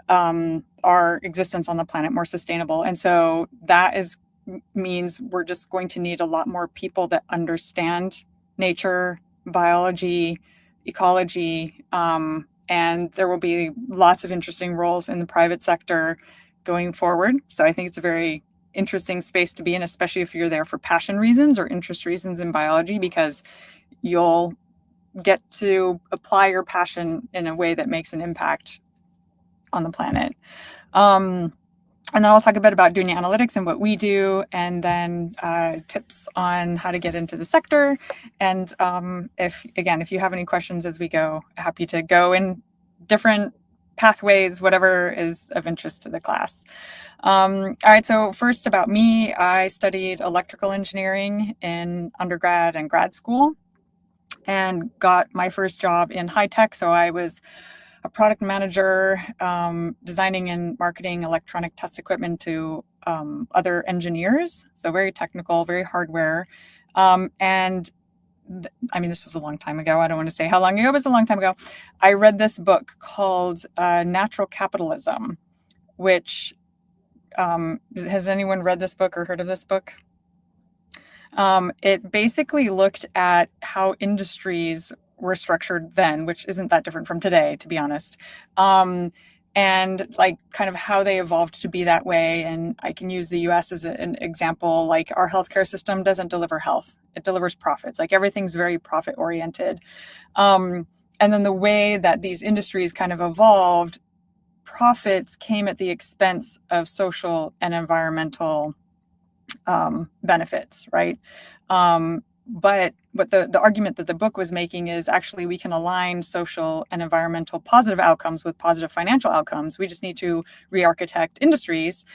our existence on the planet more sustainable. And so that is means we're just going to need a lot more people that understand nature, biology, ecology, and there will be lots of interesting roles in the private sector going forward. So I think it's a very interesting space to be in, especially if you're there for passion reasons or interest reasons in biology, because you'll get to apply your passion in a way that makes an impact on the planet. And then I'll talk a bit about Dunya Analytics and what we do, and then tips on how to get into the sector. And if you have any questions as we go, happy to go in different pathways, whatever is of interest to the class. All right, so first about me, I studied electrical engineering in undergrad and grad school and got my first job in high tech. So I was a product manager, designing and marketing electronic test equipment to other engineers. So very technical, very hardware. And I mean, this was a long time ago. I don't want to say how long ago, but it was a long time ago. I read this book called Natural Capitalism, which, has anyone read this book or heard of this book? It basically looked at how industries were structured then, which isn't that different from today, to be honest. And like kind of how they evolved to be that way. And I can use the US as an example. Like our healthcare system doesn't deliver health, it delivers profits. Like everything's very profit oriented. And then the way that these industries kind of evolved, profits came at the expense of social and environmental benefits, right? But what the argument that the book was making is actually we can align social and environmental positive outcomes with positive financial outcomes. We just need to re-architect industries.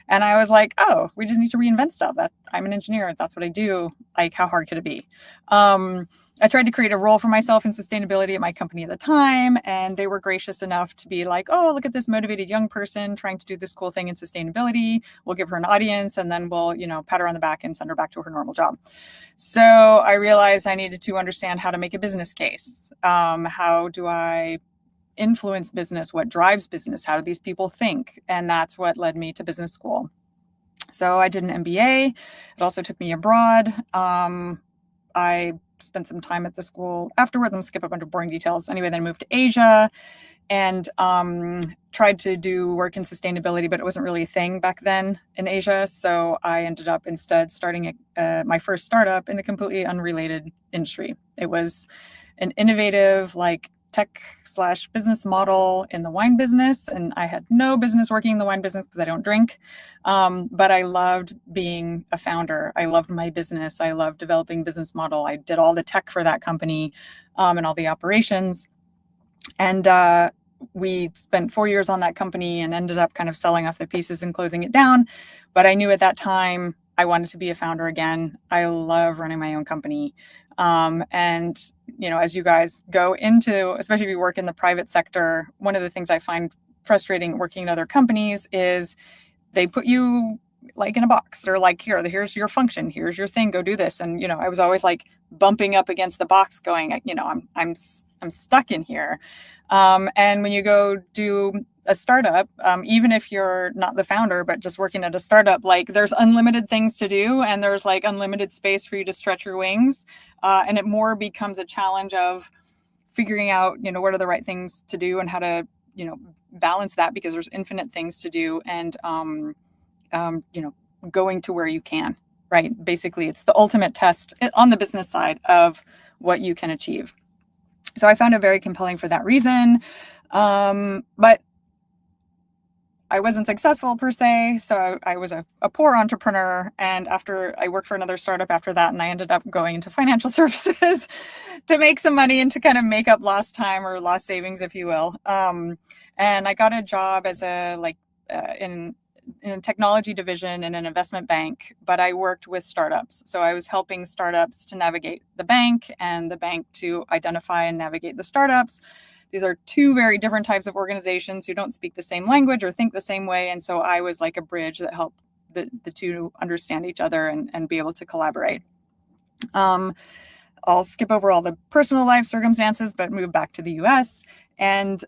And I was like, oh, we just need to reinvent stuff. That I'm an engineer. That's what I do. Like, how hard could it be? I tried to create a role for myself in sustainability at my company at the time, and they were gracious enough to be like, oh, look at this motivated young person trying to do this cool thing in sustainability. We'll give her an audience, and then we'll, pat her on the back and send her back to her normal job. So I realized I needed to understand how to make a business case. How do I influence business? What drives business? How do these people think? And that's what led me to business school. So I did an MBA. It also took me abroad. I spent some time at the school afterward. Let me skip a bunch of boring details. Anyway, then I moved to Asia and tried to do work in sustainability, but it wasn't really a thing back then in Asia. So I ended up instead starting my first startup in a completely unrelated industry. It was an innovative, like, tech/business model in the wine business. And I had no business working in the wine business because I don't drink. But I loved being a founder. I loved my business. I loved developing business model. I did all the tech for that company and all the operations. And we spent 4 years on that company and ended up kind of selling off the pieces and closing it down. But I knew at that time I wanted to be a founder again. I love running my own company. And, as you guys go into, especially if you work in the private sector, one of the things I find frustrating working in other companies is they put you like in a box. They're like, here's your function. Here's your thing. Go do this. And, I was always like bumping up against the box going, I'm stuck in here. And when you go do a startup, even if you're not the founder, but just working at a startup, like there's unlimited things to do and there's like unlimited space for you to stretch your wings. And it more becomes a challenge of figuring out, what are the right things to do and how to, balance that because there's infinite things to do and, going to where you can, right? Basically, it's the ultimate test on the business side of what you can achieve. So I found it very compelling for that reason. But I wasn't successful per se. So I was a poor entrepreneur. And after I worked for another startup after that, and I ended up going into financial services to make some money and to kind of make up lost time or lost savings, if you will. And I got a job as in a technology division in an investment bank, but I worked with startups. So I was helping startups to navigate the bank and the bank to identify and navigate the startups. These are two very different types of organizations who don't speak the same language or think the same way. And so I was like a bridge that helped the two understand each other and be able to collaborate. I'll skip over all the personal life circumstances, but move back to the US. And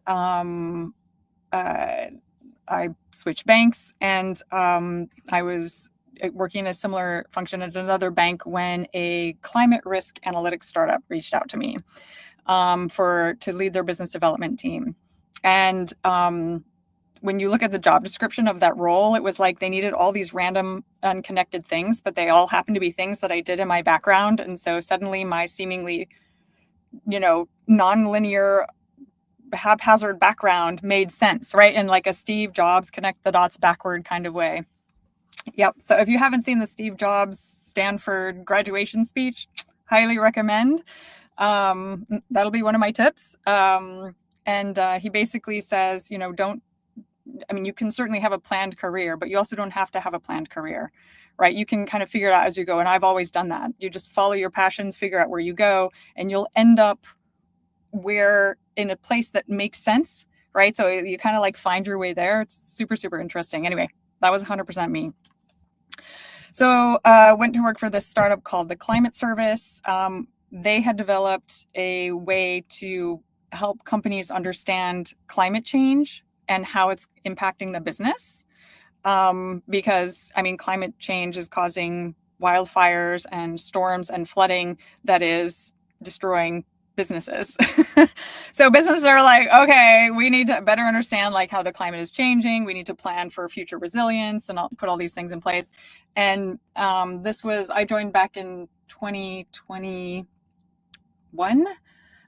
I switched banks and I was working a similar function at another bank when a climate risk analytics startup reached out to me to lead their business development team. And when you look at the job description of that role, it was like they needed all these random unconnected things, but they all happened to be things that I did in my background. And so suddenly my seemingly, non-linear haphazard background made sense, right? In like a Steve Jobs connect the dots backward kind of way. Yep. So if you haven't seen the Steve Jobs Stanford graduation speech, highly recommend. That'll be one of my tips. And he basically says, you can certainly have a planned career, but you also don't have to have a planned career, right? You can kind of figure it out as you go. And I've always done that. You just follow your passions, figure out where you go, and you'll end up in a place that makes sense, right? So you kind of like find your way there. It's super, super interesting. Anyway, that was 100% me. So went to work for this startup called the Climate Service. They had developed a way to help companies understand climate change and how it's impacting the business. Because, climate change is causing wildfires and storms and flooding that is destroying businesses. So businesses are like, okay, we need to better understand like how the climate is changing. We need to plan for future resilience and put all these things in place. And I joined back in 2021.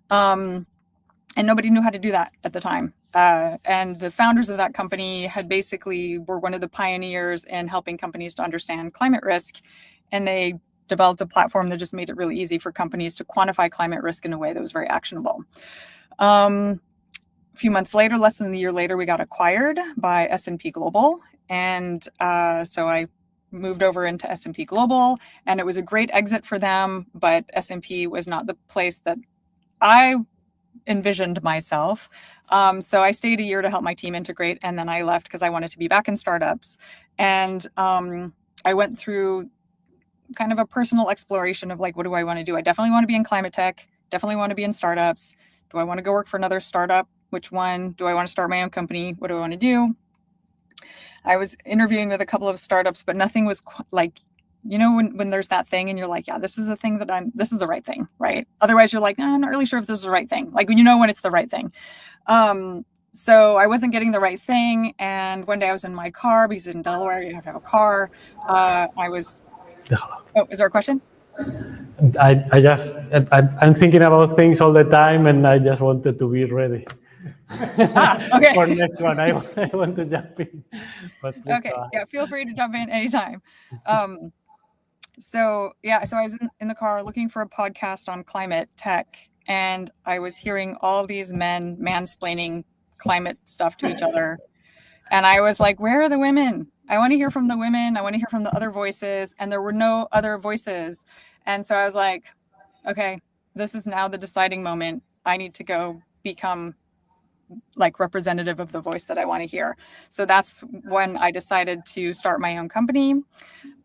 And nobody knew how to do that at the time. And the founders of that company were one of the pioneers in helping companies to understand climate risk. And they developed a platform that just made it really easy for companies to quantify climate risk in a way that was very actionable. A few months later, less than a year later, we got acquired by S&P Global. And so I moved over into S&P Global, and it was a great exit for them, but S&P was not the place that I envisioned myself. So I stayed a year to help my team integrate, and then I left because I wanted to be back in startups. And I went through kind of a personal exploration of like, what do I want to do? I definitely want to be in climate tech, definitely want to be in startups. Do I want to go work for another startup? Which one? Do I want to start my own company? What do I want to do? I was interviewing with a couple of startups, but nothing was like, when there's that thing and you're like, yeah, this is the thing this is the right thing, right? Otherwise you're like, I'm not really sure if this is the right thing. Like when it's the right thing. So I wasn't getting the right thing. And one day I was in my car because in Delaware, you have to have a car. Is there a question? I'm thinking about things all the time, and I just wanted to be ready. Okay. For next one, I want to jump in. Okay, yeah, feel free to jump in anytime. So I was in the car looking for a podcast on climate tech, and I was hearing all these men mansplaining climate stuff to each other. And I was like, where are the women? I want to hear from the women. I want to hear from the other voices. And there were no other voices. And so I was like, okay, this is now the deciding moment. I need to go become like representative of the voice that I want to hear. So that's when I decided to start my own company.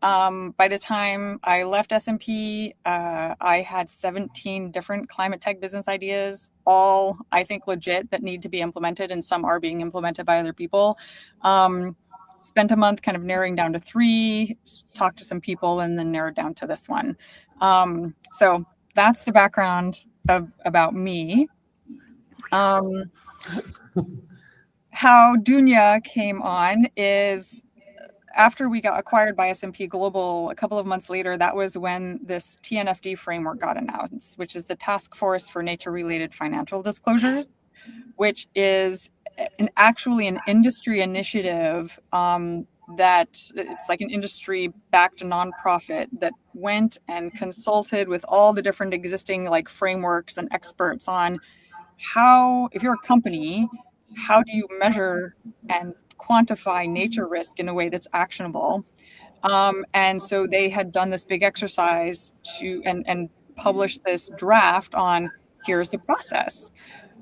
By the time I left S&P, I had 17 different climate tech business ideas, all I think legit that need to be implemented, and some are being implemented by other people. Spent a month kind of narrowing down to 3, talked to some people, and then narrowed down to this one. So that's the background about me. How Dunya came on is after we got acquired by S&P Global, a couple of months later, that was when this TNFD framework got announced, which is the Task Force for Nature-Related Financial Disclosures, which is actually an industry initiative that it's like an industry-backed nonprofit that went and consulted with all the different existing like frameworks and experts on how, if you're a company, how do you measure and quantify nature risk in a way that's actionable? And so they had done this big exercise to and published this draft on here's the process.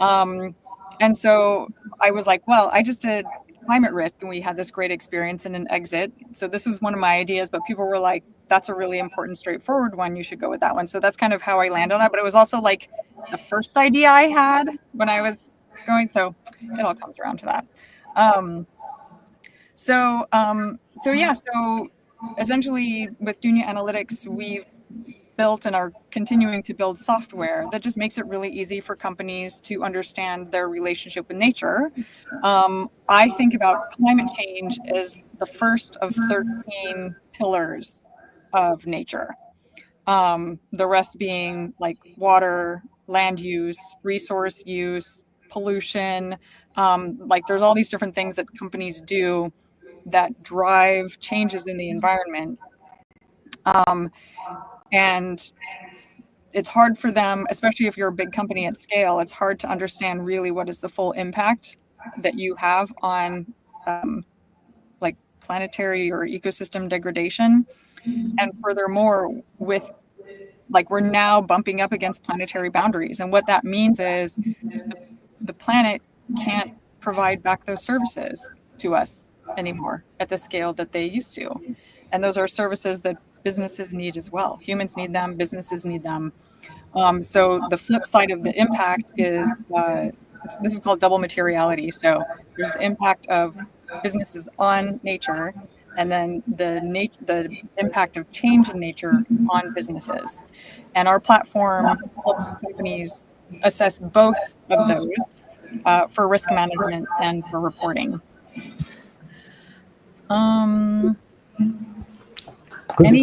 And so I was like, well, I just did climate risk and we had this great experience in an exit. So this was one of my ideas, but people were like, that's a really important, straightforward one. You should go with that one. So that's kind of how I landed on that. But it was also like the first idea I had when I was going. So it all comes around to that. So essentially with Dunya Analytics, we've built and are continuing to build software that just makes it really easy for companies to understand their relationship with nature. I think about climate change as the first of 13 pillars of nature. The rest being like water, land use, resource use, pollution. Like there's all these different things that companies do that drive changes in the environment. And it's hard for them, especially if you're a big company at scale, it's hard to understand really what is the full impact that you have on like planetary or ecosystem degradation. And furthermore, with like we're now bumping up against planetary boundaries. And what that means is the planet can't provide back those services to us anymore at the scale that they used to. And those are services that businesses need as well. Humans need them, businesses need them. So the flip side of the impact is, this is called double materiality. So there's the impact of businesses on nature, and then the impact of change in nature on businesses. And our platform helps companies assess both of those for risk management and for reporting. Could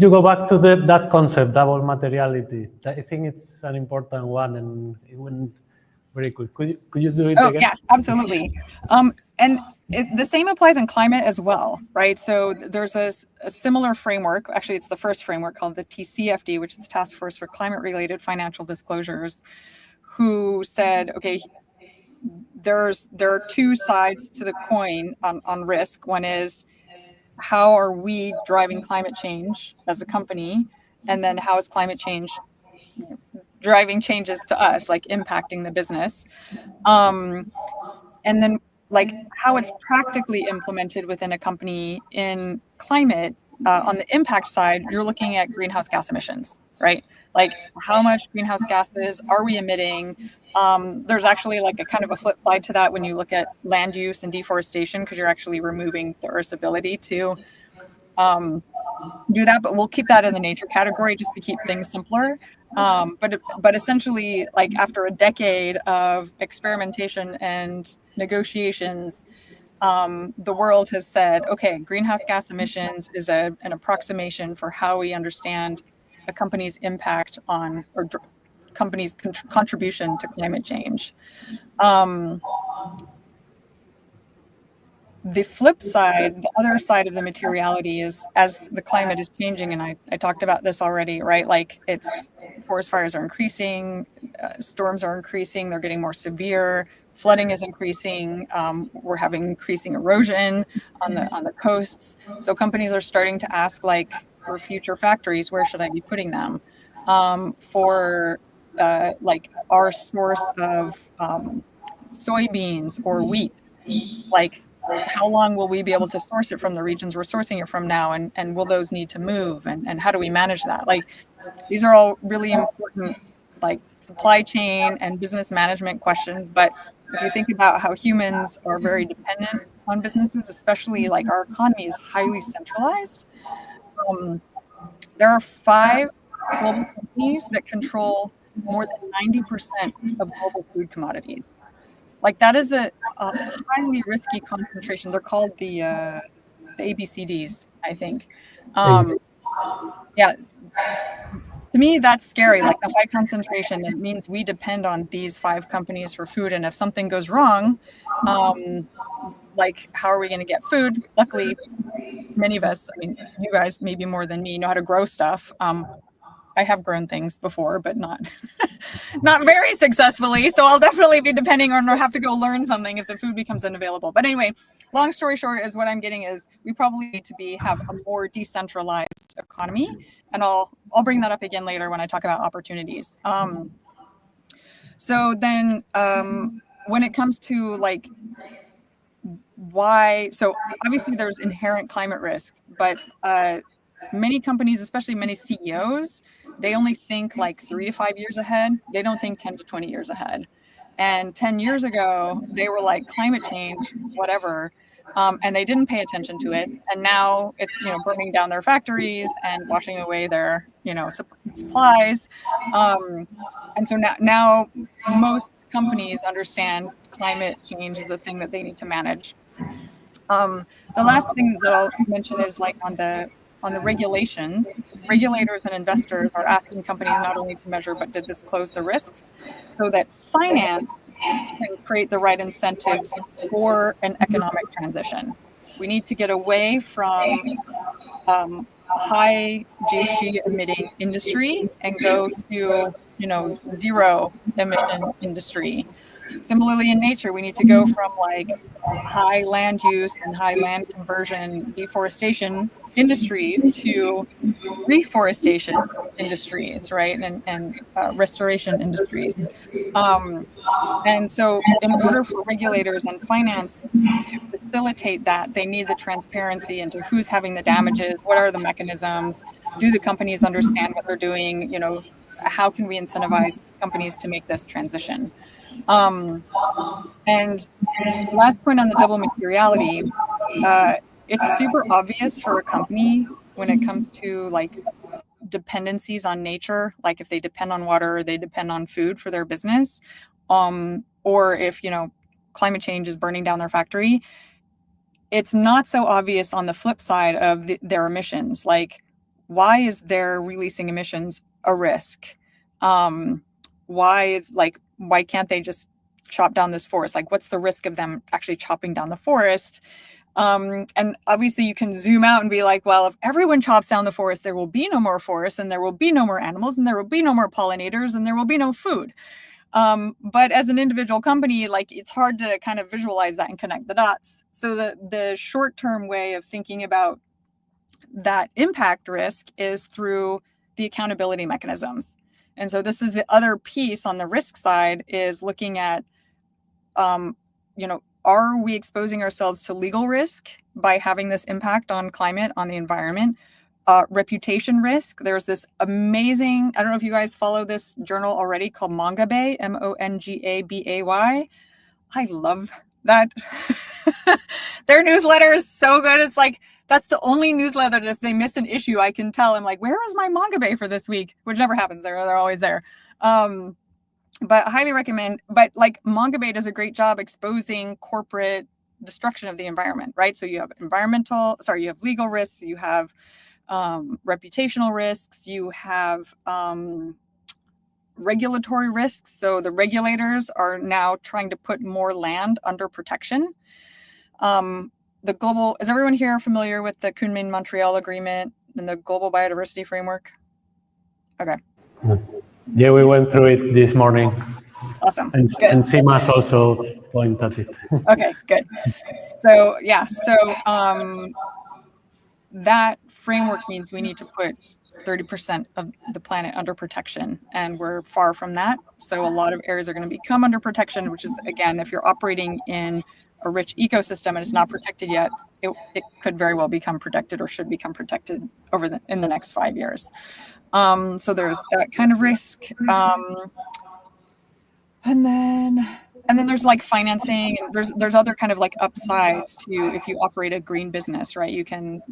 you go back to that concept, double materiality? I think it's an important one, and it went very quick. Could you do it again? Yeah, absolutely. And the same applies in climate as well, right? So there's a similar framework. Actually, it's the first framework called the TCFD, which is the Task Force for Climate-Related Financial Disclosures, who said, okay, there are two sides to the coin on risk. One is, how are we driving climate change as a company? And then how is climate change driving changes to us, like impacting the business? And then like how it's practically implemented within a company in climate, on the impact side, you're looking at greenhouse gas emissions, right? Like how much greenhouse gases are we emitting? There's actually like a kind of a flip side to that when you look at land use and deforestation, because you're actually removing the Earth's ability to do that. But we'll keep that in the nature category just to keep things simpler. But essentially, like after a decade of experimentation and negotiations, the world has said, okay, greenhouse gas emissions is an approximation for how we understand a company's impact on, or company's contribution to climate change. The flip side, the other side of the materiality is, as the climate is changing, and I talked about this already, right? Like forest fires are increasing, storms are increasing, they're getting more severe, flooding is increasing, we're having increasing erosion on the coasts. So companies are starting to ask, like, for future factories, where should I be putting them? For like our source of soybeans or wheat, like how long will we be able to source it from the regions we're sourcing it from now, and will those need to move, and how do we manage that? Like these are all really important, like supply chain and business management questions. But if you think about how humans are very dependent on businesses, especially like our economy is highly centralized, there are 5 global companies that control more than 90% of global food commodities. Like that is a highly risky concentration. They're called the ABCDs, I think. Yeah, to me that's scary. Like the high concentration, it means we depend on these 5 companies for food, and if something goes wrong, like how are we going to get food? Luckily, many of us, I mean, you guys maybe more than me, know how to grow stuff. I have grown things before, but not very successfully. So I'll definitely be depending on, or have to go learn something if the food becomes unavailable. But anyway, long story short is what I'm getting is we probably need to have a more decentralized economy. And I'll bring that up again later when I talk about opportunities. So then when it comes to like why, so obviously there's inherent climate risks, but many companies, especially many CEOs, they only think like 3 to 5 years ahead. They don't think 10 to 20 years ahead. And 10 years ago, they were like, climate change, whatever. and they didn't pay attention to it. And now it's, burning down their factories and washing away their, supplies. And so now most companies understand climate change is a thing that they need to manage. The last thing that I'll mention is like on the regulations. Regulators and investors are asking companies not only to measure but to disclose the risks, so that finance can create the right incentives for an economic transition. We need to get away from high GHG emitting industry and go to zero emission industry. Similarly, in nature, we need to go from like high land use and high land conversion deforestation industries to reforestation industries, right? And restoration industries. And so in order for regulators and finance to facilitate that, they need the transparency into who's having the damages, what are the mechanisms, do the companies understand what they're doing, how can we incentivize companies to make this transition? And last point on the double materiality, it's super obvious for a company when it comes to like dependencies on nature, like if they depend on water, or they depend on food for their business, or if, climate change is burning down their factory. It's not so obvious on the flip side of their emissions. Like, why is their releasing emissions a risk? Why can't they just chop down this forest? Like, what's the risk of them actually chopping down the forest? And obviously you can zoom out and be like, well, if everyone chops down the forest, there will be no more forests, and there will be no more animals, and there will be no more pollinators, and there will be no food. But as an individual company, like, it's hard to kind of visualize that and connect the dots. So the short-term way of thinking about that impact risk is through the accountability mechanisms. And so this is the other piece on the risk side, is looking at, are we exposing ourselves to legal risk by having this impact on climate, on the environment? Reputation risk. There's this amazing, I don't know if you guys follow this journal already, called Mongabay, Mongabay. I love that. Their newsletter is so good. It's like, that's the only newsletter that if they miss an issue, I can tell. I'm like, where is my Mongabay for this week? Which never happens. They're always there. But I highly recommend. But like, Mongabay does a great job exposing corporate destruction of the environment, right? So you have you have legal risks, you have reputational risks, you have regulatory risks. So the regulators are now trying to put more land under protection. Is everyone here familiar with the Kunming-Montreal Agreement and the Global Biodiversity Framework? Okay. Yeah, we went through it this morning. Awesome. And Simas also pointed at it. Okay, good. So yeah, that framework means we need to put 30% of the planet under protection, and we're far from that. So a lot of areas are going to become under protection, which is, again, if you're operating in a rich ecosystem and it's not protected yet, it could very well become protected, or should become protected in the next 5 years. So there's that kind of risk. And then there's like financing, and there's other kind of like upsides to, if you operate a green business, right? You can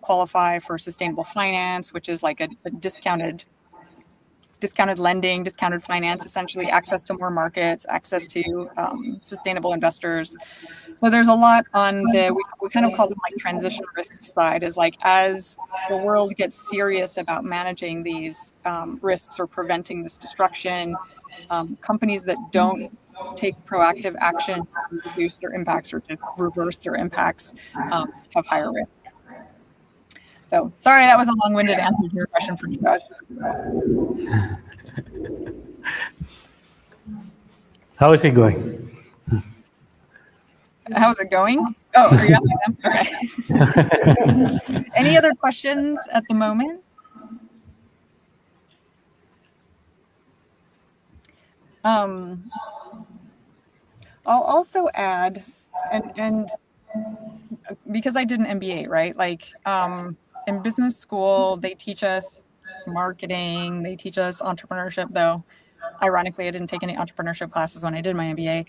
qualify for sustainable finance, which is like a discounted lending, discounted finance, essentially access to more markets, access to sustainable investors. So there's a lot on we kind of call them like transition risk side, is like, as the world gets serious about managing these risks or preventing this destruction, companies that don't take proactive action to reduce their impacts or to reverse their impacts have higher risk. So sorry, that was a long-winded answer to your question from you guys. How is it going? How's it going? Oh, are you asking them? Okay. Any other questions at the moment? I'll also add, and because I did an MBA, right? Like in business school, they teach us marketing, they teach us entrepreneurship, though ironically, I didn't take any entrepreneurship classes when I did my MBA.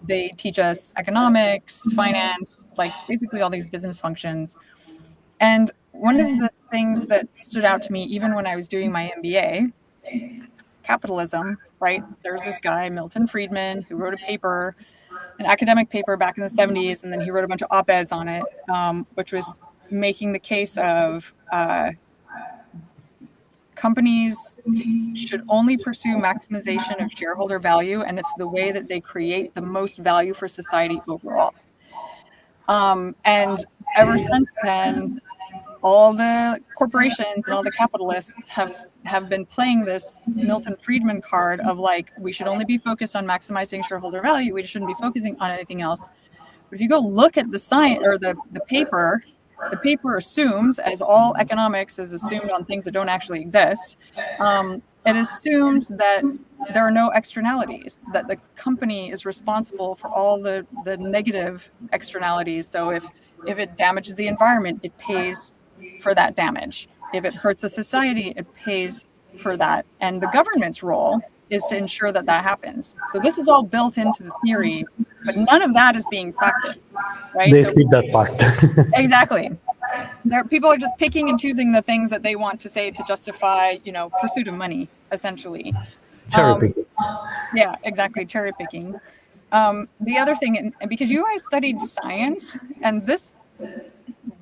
They teach us economics, finance, like basically all these business functions. And one of the things that stood out to me, even when I was doing my MBA, capitalism, right? There's this guy, Milton Friedman, who wrote a paper, an academic paper back in the 70s, and then he wrote a bunch of op-eds on it, which was making the case of companies should only pursue maximization of shareholder value, and it's the way that they create the most value for society overall. And ever since then, all the corporations and all the capitalists have been playing this Milton Friedman card of like, we should only be focused on maximizing shareholder value. We shouldn't be focusing on anything else. But if you go look at the science or the paper assumes, as all economics is assumed on things that don't actually exist, it assumes that there are no externalities, that the company is responsible for all the negative externalities. So if it damages the environment, it pays for that damage. If it hurts a society, it pays for that. And the government's role is to ensure that that happens. So this is all built into the theory, but none of that is being practiced, right? They skip that part. Exactly. People are just picking and choosing the things that they want to say to justify, pursuit of money, essentially. Cherry picking. Yeah, exactly. Cherry picking. The other thing, and because you guys studied science, and this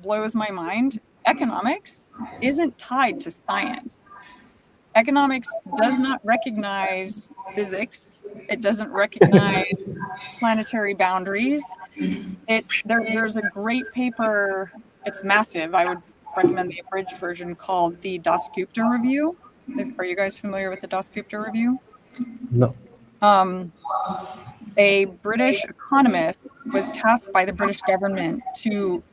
blows my mind, economics isn't tied to science. Economics does not recognize physics. It doesn't recognize planetary boundaries. There's a great paper. It's massive. I would recommend the abridged version called the Dasgupta Review. Are you guys familiar with the Dasgupta Review? No. A British economist was tasked by the British government to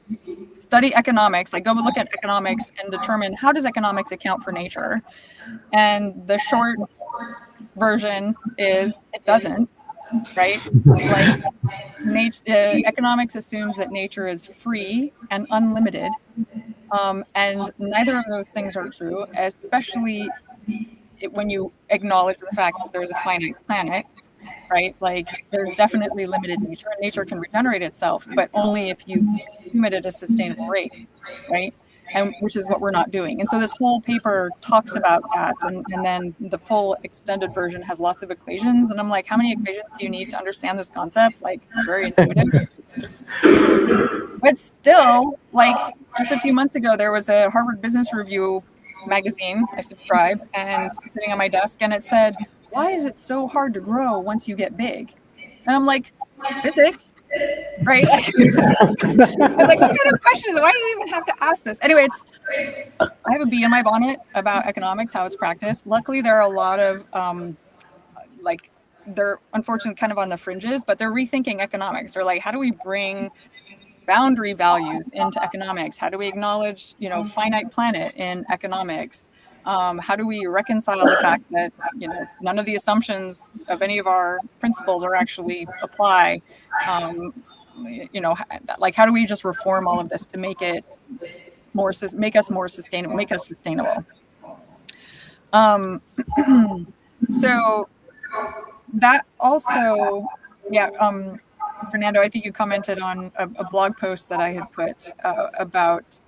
study economics, like go look at economics and determine how does economics account for nature. And the short version is it doesn't, right? Like economics assumes that nature is free and unlimited. And neither of those things are true, especially when you acknowledge the fact that there's a finite planet, right? Like there's definitely limited nature, and nature can regenerate itself, but only if you assume it at a sustainable rate, right? And which is what we're not doing. And so this whole paper talks about that, and then the full extended version has lots of equations. And I'm like, how many equations do you need to understand this concept? Like, very intuitive. But still, like just a few months ago, there was a Harvard Business Review magazine I subscribe, and sitting on my desk, and it said, why is it so hard to grow once you get big? And I'm like, physics, right? I was like, what kind of question is it? Why do you even have to ask this? Anyway, I have a bee in my bonnet about economics, how it's practiced. Luckily, there are a lot of, they're unfortunately kind of on the fringes, but they're rethinking economics. They're like, how do we bring boundary values into economics? How do we acknowledge, finite planet in economics? How do we reconcile the fact that none of the assumptions of any of our principles are actually apply? Like how do we just reform all of this to make it make us sustainable? So that also, Fernando, I think you commented on a blog post that I had put about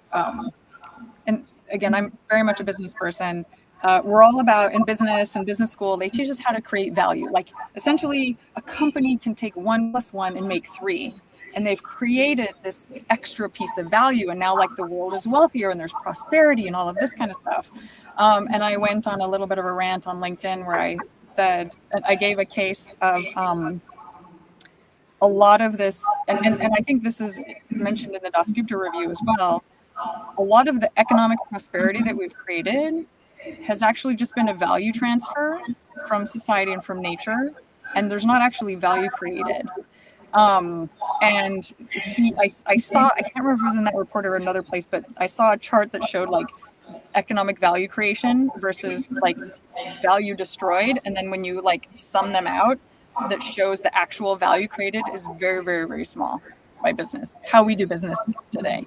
and again, I'm very much a business person. We're all about, in business and business school, they teach us how to create value. Like essentially a company can take 1 + 1 and make 3. And they've created this extra piece of value. And now like the world is wealthier and there's prosperity and all of this kind of stuff. And I went on a little bit of a rant on LinkedIn where I said, I gave a case of a lot of this, and I think this is mentioned in the Dasgupta Review as well. A lot of the economic prosperity that we've created has actually just been a value transfer from society and from nature, and there's not actually value created. And I saw, I can't remember if it was in that report or another place, but I saw a chart that showed like economic value creation versus like value destroyed. And then when you like sum them out, that shows the actual value created is very, very, very small by business, how we do business today.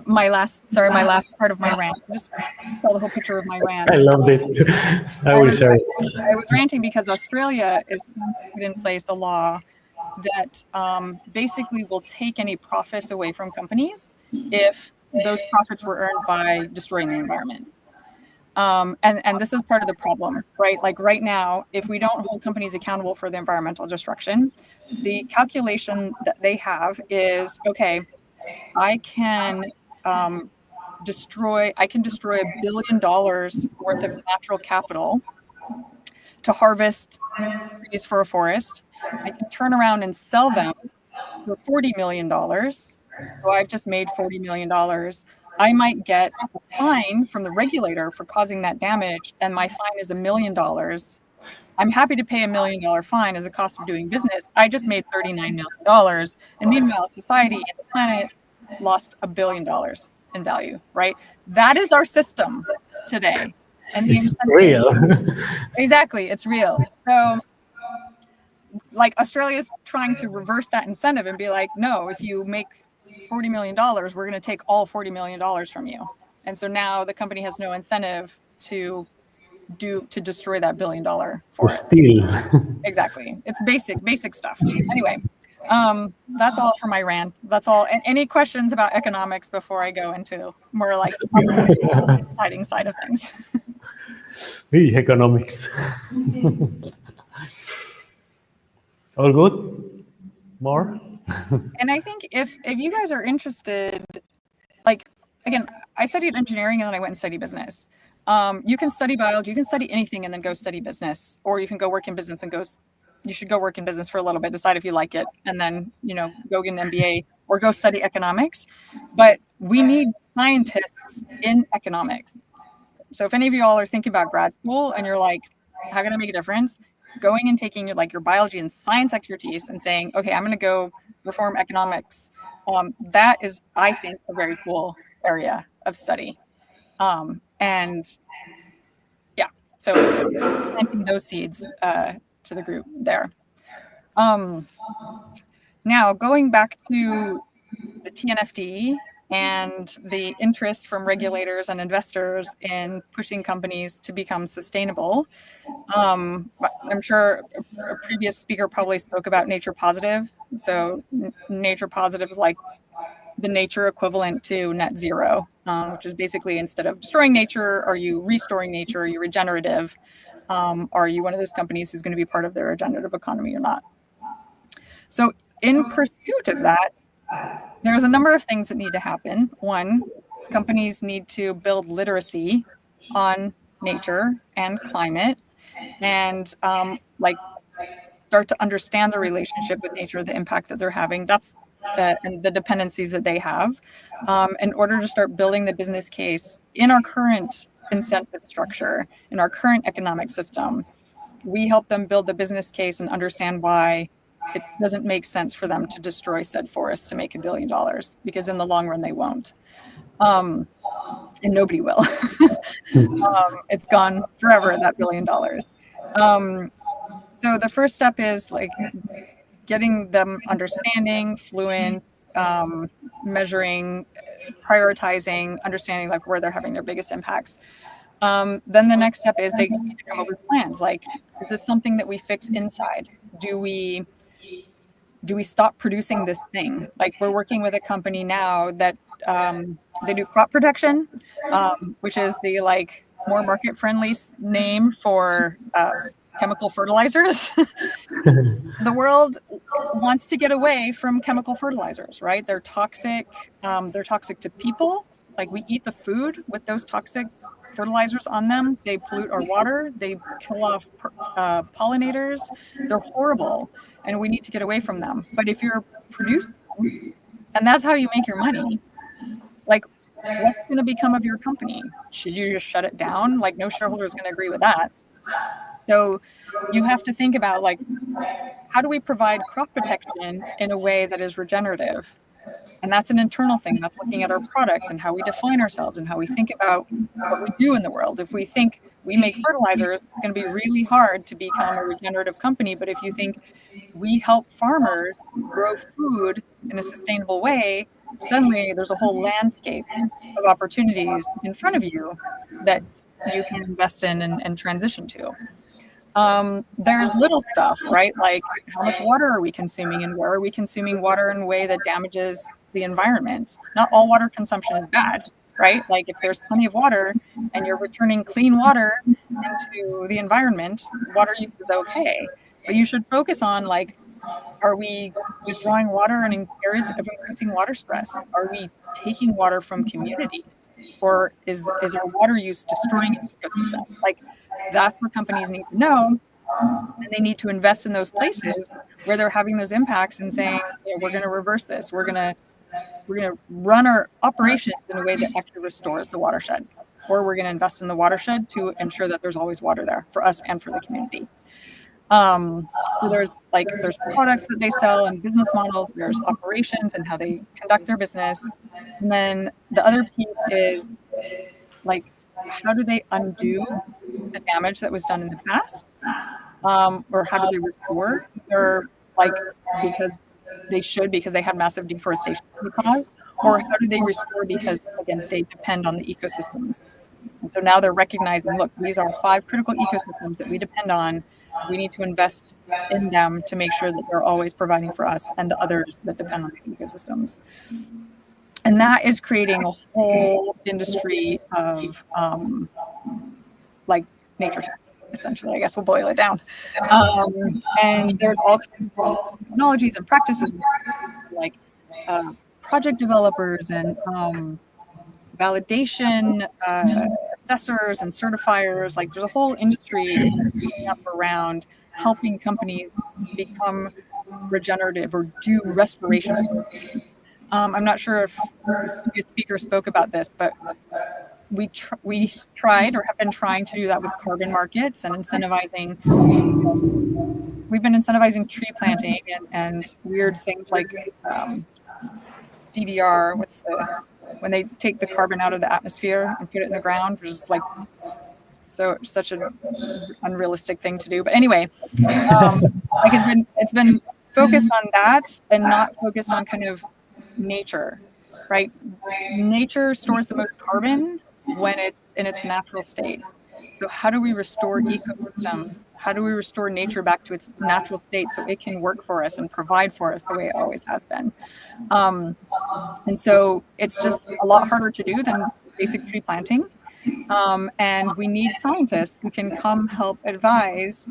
my last part of my rant. Just tell the whole picture of my rant. I loved it. I will share it. I was ranting because Australia is put in place a law that basically will take any profits away from companies if those profits were earned by destroying the environment. And this is part of the problem, right? Like right now, if we don't hold companies accountable for the environmental destruction, the calculation that they have is, okay, I can destroy $1 billion worth of natural capital to harvest trees for a forest. I can turn around and sell them for $40 million. So I've just made $40 million. I might get a fine from the regulator for causing that damage, and my fine is $1 million. I'm happy to pay $1 million fine as a cost of doing business. I just made $39 million. And meanwhile, society and the planet lost $1 billion in value, right? That is our system today. And it's real. Exactly, it's real. So like Australia is trying to reverse that incentive and be like, no, if you make $40 million, we're going to take all $40 million from you. And so now the company has no incentive to destroy that $1 billion for steal. Exactly. It's basic stuff. Anyway, that's all for my rant. That's all. And any questions about economics before I go into more like exciting side of things? Economics. All good? More? And I think if you guys are interested, like, again, I studied engineering and then I went and studied business. You can study biology, you can study anything and then go study business, or you can go work in business and you should go work in business for a little bit, decide if you like it, and then, go get an MBA or go study economics. But we need scientists in economics. So if any of you all are thinking about grad school and you're like, how can I make a difference? Going and taking your biology and science expertise and saying, okay, I'm going to go reform economics. That is, I think, a very cool area of study. And yeah, so planting those seeds to the group there. Now, going back to the TNFD and the interest from regulators and investors in pushing companies to become sustainable. I'm sure a previous speaker probably spoke about nature positive. So nature positive is like the nature equivalent to net zero, which is basically instead of destroying nature, are you restoring nature? Are you regenerative? Are you one of those companies who's going to be part of their regenerative economy or not? So in pursuit of that, there's a number of things that need to happen. One, companies need to build literacy on nature and climate and start to understand the relationship with nature, the impact that they're having. That's and the dependencies that they have in order to start building the business case in our current incentive structure, in our current economic system. We help them build the business case and understand why it doesn't make sense for them to destroy said forest to make $1 billion, because in the long run they won't. And nobody will. It's gone forever, that $1 billion. So the first step is getting them understanding, fluent, measuring, prioritizing, understanding where they're having their biggest impacts. Then the next step is they need to come up with plans. Is this something that we fix inside? Do we stop producing this thing? We're working with a company now that they do crop protection, which is the more market-friendly name for chemical fertilizers. The world wants to get away from chemical fertilizers, right? They're toxic. They're toxic to people. We eat the food with those toxic fertilizers on them. They pollute our water. They kill off pollinators. They're horrible, and we need to get away from them. But if you're producing them, and that's how you make your money, what's going to become of your company? Should you just shut it down? No shareholder is going to agree with that. So you have to think about how do we provide crop protection in a way that is regenerative? And that's an internal thing. That's looking at our products and how we define ourselves and how we think about what we do in the world. If we think we make fertilizers, it's going to be really hard to become a regenerative company. But if you think we help farmers grow food in a sustainable way, suddenly there's a whole landscape of opportunities in front of you that you can invest in and transition to. There's little stuff, right? Like how much water are we consuming and where are we consuming water in a way that damages the environment? Not all water consumption is bad, right? Like if there's plenty of water and you're returning clean water into the environment, water use is okay. But you should focus on like, are we withdrawing water in areas of increasing water stress? Are we taking water from communities? Or is our water use destroying ecosystems? Like that's what companies need to know. And they need to invest in those places where they're having those impacts and saying, yeah, we're going to reverse this. We're going to run our operations in a way that actually restores the watershed. Or we're going to invest in the watershed to ensure that there's always water there for us and for the community. So there's products that they sell and business models, there's operations and how they conduct their business. And then the other piece is like, how do they undo the damage that was done in the past? Or how do they restore? Or like, because they had massive deforestation caused, or how do they restore because, again, they depend on the ecosystems. And so now they're recognizing, look, these are 5 critical ecosystems that we depend on. We need to invest in them to make sure that they're always providing for us and the others that depend on these ecosystems. And that is creating a whole industry of like nature tech, essentially. I guess we'll boil it down. And there's all kinds of technologies and practices like project developers and validation assessors and certifiers. Like there's a whole industry up around helping companies become regenerative or do restoration. I'm not sure if the speaker spoke about this, but we tried or have been trying to do that with carbon markets and incentivizing. We've been incentivizing tree planting and weird things like CDR. When they take the carbon out of the atmosphere and put it in the ground, which is like such an unrealistic thing to do. But anyway, like it's been focused on that and not focused on kind of nature, right? Nature stores the most carbon when it's in its natural state. So how do we restore ecosystems? How do we restore nature back to its natural state so it can work for us and provide for us the way it always has been? And so it's just a lot harder to do than basic tree planting. And we need scientists who can come help advise.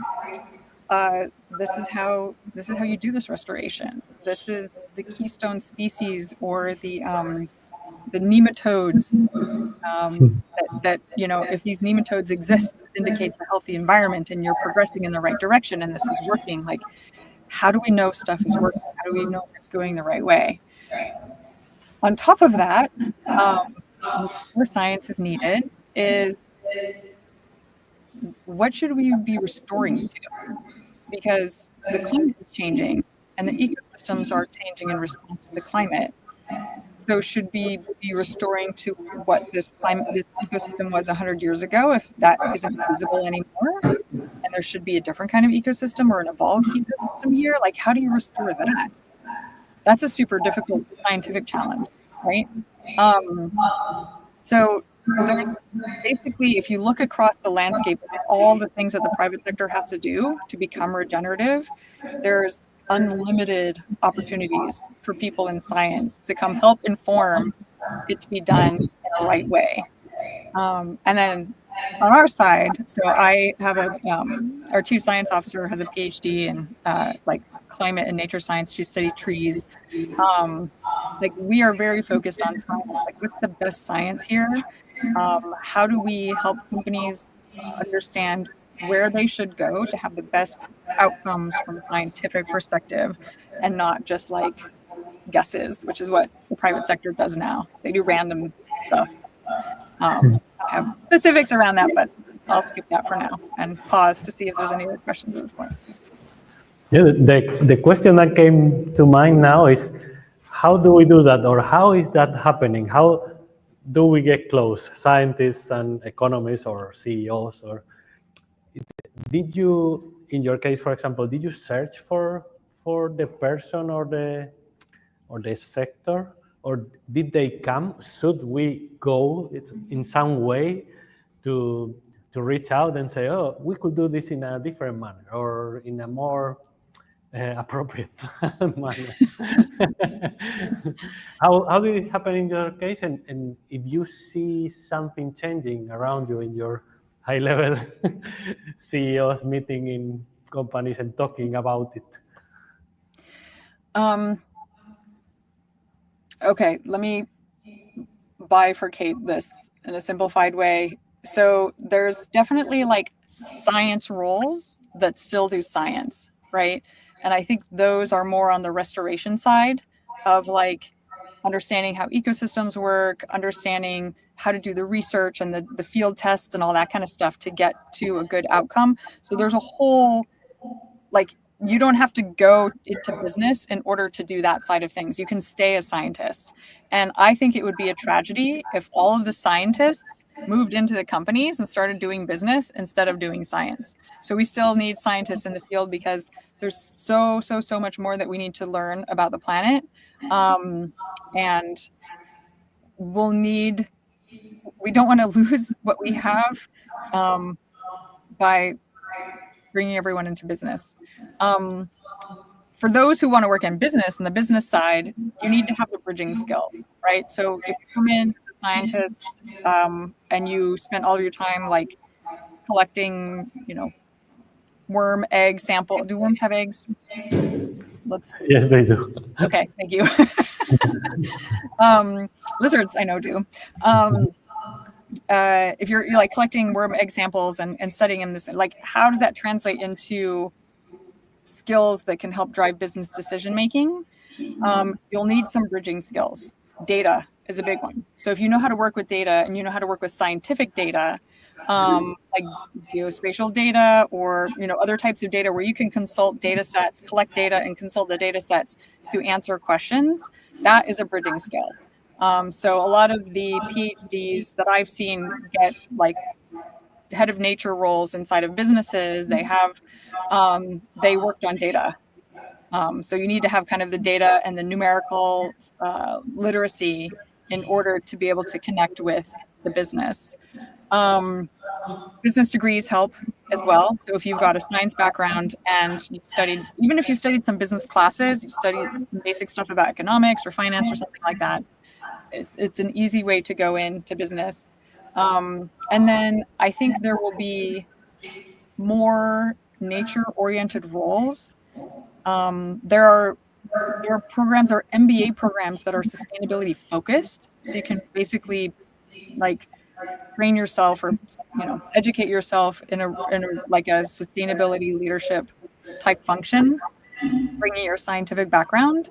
This is how you do this restoration. This is the keystone species or the nematodes that if these nematodes exist, it indicates a healthy environment and you're progressing in the right direction and this is working. Like, how do we know stuff is working? How do we know it's going the right way? On top of that, where science is needed is what should we be restoring to? Because the climate is changing and the ecosystems are changing in response to the climate. So should we be restoring to what this ecosystem was 100 years ago if that isn't visible anymore? And there should be a different kind of ecosystem or an evolved ecosystem here? Like, how do you restore that? That's a super difficult scientific challenge, right? So basically, if you look across the landscape of all the things that the private sector has to do to become regenerative, there's unlimited opportunities for people in science to come help inform it to be done in the right way. And then on our side, so I have our chief science officer has a PhD in like climate and nature science. She studied trees. Like we are very focused on science. Like what's the best science here? How do we help companies understand where they should go to have the best outcomes from a scientific perspective and not just like guesses, which is what the private sector does now. They do random stuff. I have specifics around that, but I'll skip that for now and pause to see if there's any other questions at this point. Yeah, the question that came to mind now is, how do we do that, or how is that happening? How do we get close, scientists and economists or CEOs? Or did you, in your case, for example, did you search for the person or the sector, or did they come? Should we go in some way to reach out and say, oh, we could do this in a different manner or in a more appropriate manner? How did it happen in your case? And if you see something changing around you in your high-level CEOs meeting in companies and talking about it? Okay, let me bifurcate this in a simplified way. So there's definitely like science roles that still do science, right? And I think those are more on the restoration side of like understanding how ecosystems work, understanding how to do the research and the field tests and all that kind of stuff to get to a good outcome. So there's a whole, like, you don't have to go into business in order to do that side of things. You can stay a scientist. And I think it would be a tragedy if all of the scientists moved into the companies and started doing business instead of doing science. So we still need scientists in the field because there's so much more that we need to learn about the planet. And we don't want to lose what we have by bringing everyone into business. For those who want to work in business, on the business side, you need to have the bridging skills, right? So if you come in as a scientist and you spend all of your time like collecting, worm, egg sample. Do worms have eggs? Yes, they do. Okay, thank you. Lizards, I know, do. If you're like collecting worm egg samples and studying them, like how does that translate into skills that can help drive business decision making? You'll need some bridging skills. Data is a big one. So if you know how to work with data and you know how to work with scientific data, like geospatial data or other types of data where you can consult data sets, collect data and consult the data sets to answer questions, that is a bridging skill. So a lot of the PhDs that I've seen get like head of nature roles inside of businesses, they worked on data. So you need to have kind of the data and the numerical literacy in order to be able to connect with the business. Business degrees help as well. So if you've got a science background and even if you studied some business classes, you studied some basic stuff about economics or finance or something like that, it's an easy way to go into business. And then I think there will be more nature-oriented roles. There are programs or MBA programs that are sustainability focused. So you can basically like train yourself or educate yourself in a like a sustainability leadership type function, bringing your scientific background.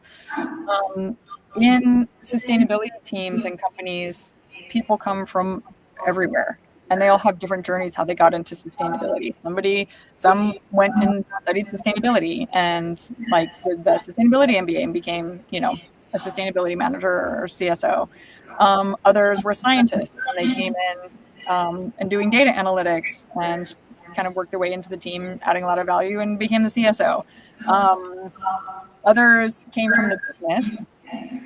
In sustainability teams and companies, people come from everywhere. And they all have different journeys how they got into sustainability. Some went and studied sustainability and like did the sustainability MBA and became, a sustainability manager or CSO. Others were scientists and they came in and doing data analytics and kind of worked their way into the team, adding a lot of value and became the CSO. Others came from the business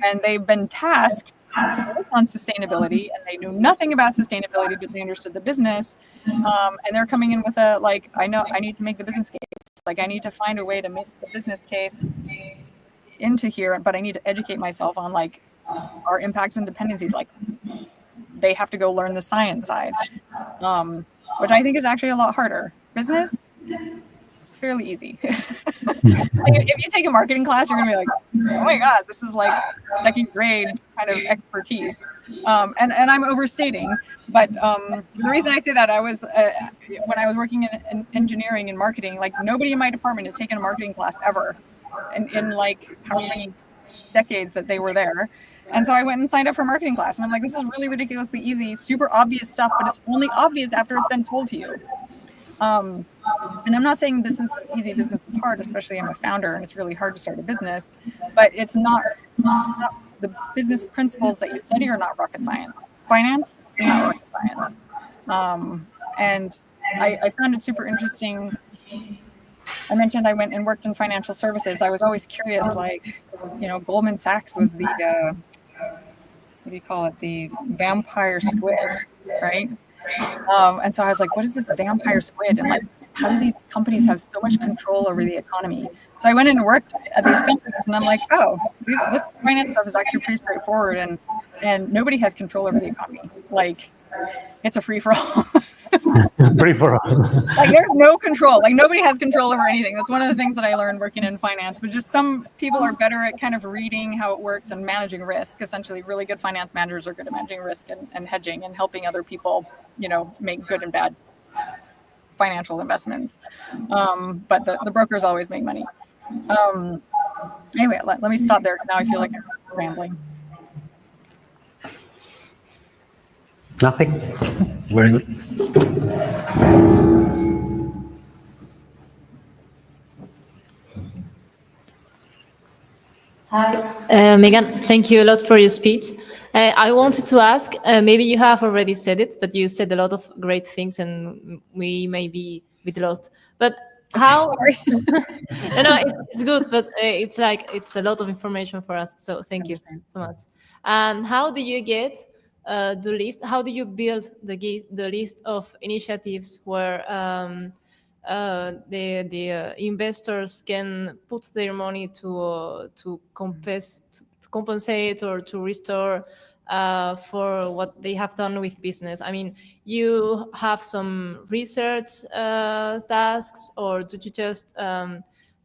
and they've been tasked on sustainability and they knew nothing about sustainability, but they understood the business. And they're coming in with I know I need to make the business case. Like I need to find a way to make the business case into here, but I need to educate myself on like our impacts and dependencies. Like they have to go learn the science side, which I think is actually a lot harder. Business, it's fairly easy. If you take a marketing class, you're gonna be like, oh my God, this is like second grade kind of expertise. And I'm overstating, but the reason I say that, I was, when I was working in engineering and marketing, like nobody in my department had taken a marketing class ever in like how many decades that they were there. And so I went and signed up for a marketing class and I'm like, this is really ridiculously easy, super obvious stuff, but it's only obvious after it's been told to you. And I'm not saying business is easy, business is hard, especially I'm a founder and it's really hard to start a business, but it's not the business principles that you study are not rocket science. Finance is not rocket science. And I found it super interesting. I mentioned I went and worked in financial services. I was always curious, like, Goldman Sachs was the what do you call it? The vampire squid, right? And so I was like, what is this vampire squid? And like, how do these companies have so much control over the economy? So I went in and worked at these companies, and I'm like, oh, this finance stuff is actually pretty straightforward, and nobody has control over the economy. Like, it's a free for all. Free for all. Like, there's no control. Like, nobody has control over anything. That's one of the things that I learned working in finance. But just some people are better at kind of reading how it works and managing risk. Essentially, really good finance managers are good at managing risk and hedging and helping other people, you know, make good and bad financial investments. But the brokers always make money. Anyway, let me stop there. Now I feel like I'm rambling. Nothing? Very good. Hi. Megan, thank you a lot for your speech. I wanted to ask, maybe you have already said it, but you said a lot of great things and we may be a bit lost. But how? Sorry. No, it's good, but it's a lot of information for us. So thank you so much. And how do you get the list? How do you build the list of initiatives where the investors can put their money to compensate or to restore for what they have done with business? I mean, you have some research tasks, or do you just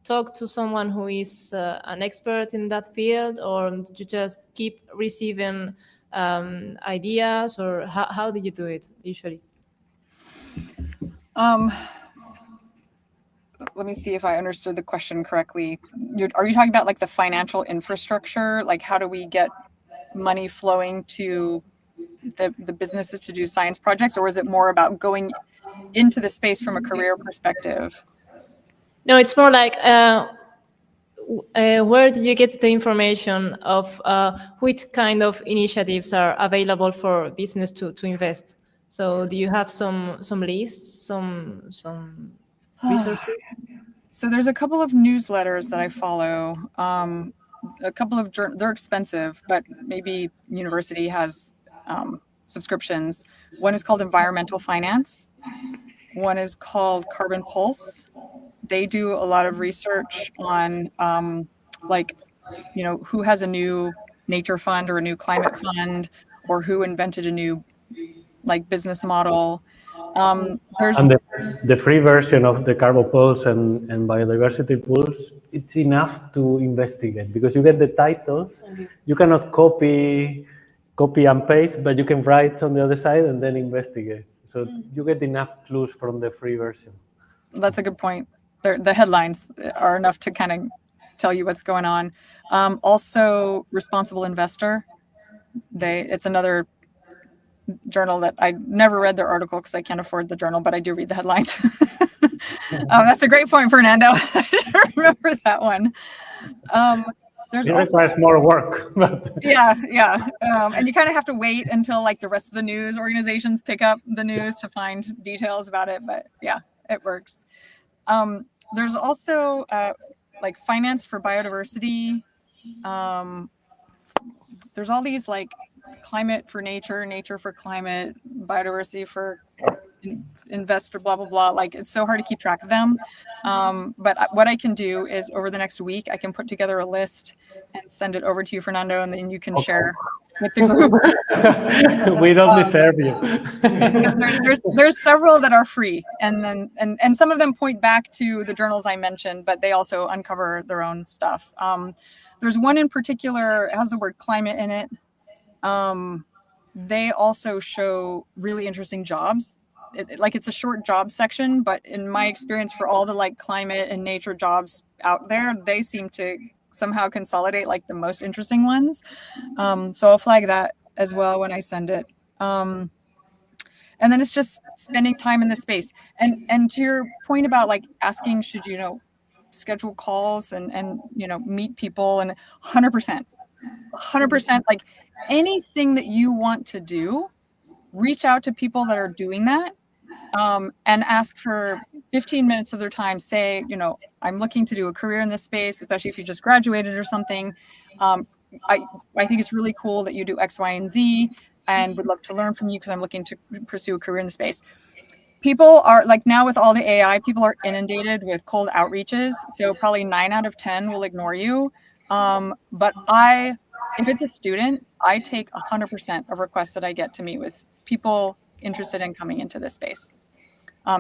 talk to someone who is an expert in that field, or do you just keep receiving ideas, or how do you do it usually? Let me see if I understood the question correctly. Are you talking about like the financial infrastructure? Like, how do we get money flowing to the businesses to do science projects, or is it more about going into the space from a career perspective? No, it's more like where do you get the information of which kind of initiatives are available for business to invest? So do you have some lists, some resources? So there's a couple of newsletters that I follow. A couple of they're expensive, but maybe university has subscriptions. One is called Environmental Finance. One is called Carbon Pulse. They do a lot of research on like, you know, who has a new nature fund or a new climate fund, or who invented a new like business model. There's And the free version of the Carbon Pulse and Biodiversity Pulse, it's enough to investigate, because you get the titles. You cannot copy and paste, but you can write on the other side and then investigate. So you get enough clues from the free version. That's a good point. The headlines are enough to kind of tell you what's going on. Also, Responsible Investor. It's another journal that I never read their article because I can't afford the journal, but I do read the headlines. That's a great point, Fernando. I don't remember that one. It requires more work. Yeah. And you kind of have to wait until like the rest of the news organizations pick up the news to find details about it. But yeah, it works. There's also like Finance for Biodiversity. There's all these like Climate for Nature, Nature for Climate, Biodiversity for Investor, blah, blah, blah. Like, it's so hard to keep track of them. But what I can do is over the next week, I can put together a list and send it over to you, Fernando, and then you can share with the group. We don't deserve you. There's several that are free, and then and some of them point back to the journals I mentioned, but they also uncover their own stuff. There's one in particular, it has the word climate in it. They also show really interesting jobs. It's a short job section, but in my experience, for all the like climate and nature jobs out there, they seem to somehow consolidate like the most interesting ones. So I'll flag that as well when I send it. And then it's just spending time in the space. And to your point about like asking, should you schedule calls and meet people, and 100%, like anything that you want to do, reach out to people that are doing that. And ask for 15 minutes of their time. Say, I'm looking to do a career in this space, especially if you just graduated or something. I think it's really cool that you do X, Y, and Z, and would love to learn from you because I'm looking to pursue a career in the space. People are like, now with all the AI, people are inundated with cold outreaches. So probably 9 out of 10 will ignore you. But if it's a student, I take 100% of requests that I get to meet with people interested in coming into this space.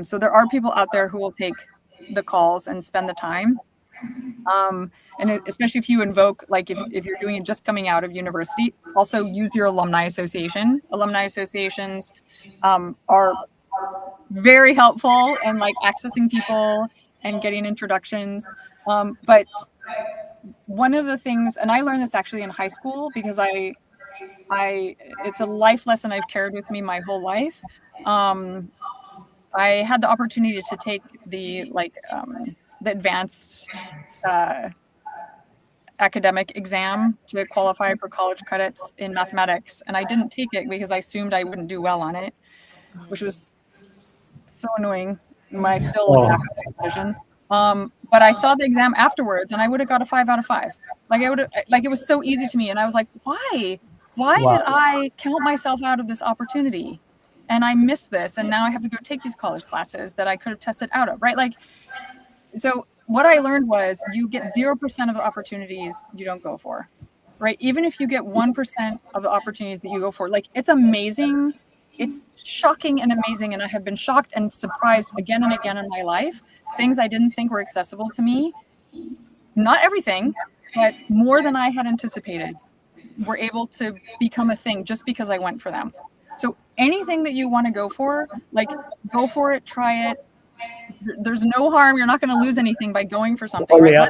So there are people out there who will take the calls and spend the time. And especially if you invoke, like if you're doing it just coming out of university, also use your alumni association. Alumni associations are very helpful in like accessing people and getting introductions. But one of the things, and I learned this actually in high school because it's a life lesson I've carried with me my whole life. I had the opportunity to take the advanced academic exam to qualify for college credits in mathematics, and I didn't take it because I assumed I wouldn't do well on it, which was so annoying when I still look back at that decision. But I saw the exam afterwards, and I would have got a 5 out of 5. It was so easy to me, and I was like, why did I count myself out of this opportunity? And I missed this, and now I have to go take these college classes that I could have tested out of, right? So what I learned was you get 0% of the opportunities you don't go for, right? Even if you get 1% of the opportunities that you go for, it's amazing. It's shocking and amazing. And I have been shocked and surprised again and again in my life. Things I didn't think were accessible to me. Not everything, but more than I had anticipated were able to become a thing just because I went for them. So anything that you want to go for, go for it, try it. There's no harm. You're not going to lose anything by going for something. Right?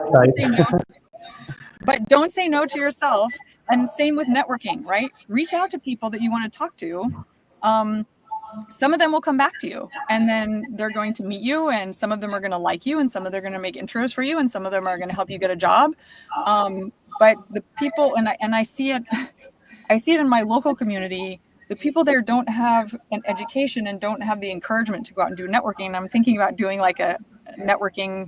But don't say no to yourself. And same with networking, right? Reach out to people that you want to talk to. Some of them will come back to you, and then they're going to meet you, and some of them are going to like you, and some of them are going to make intros for you, and some of them are going to help you get a job. But the people, and I see it in my local community. The people there don't have an education and don't have the encouragement to go out and do networking. And I'm thinking about doing a networking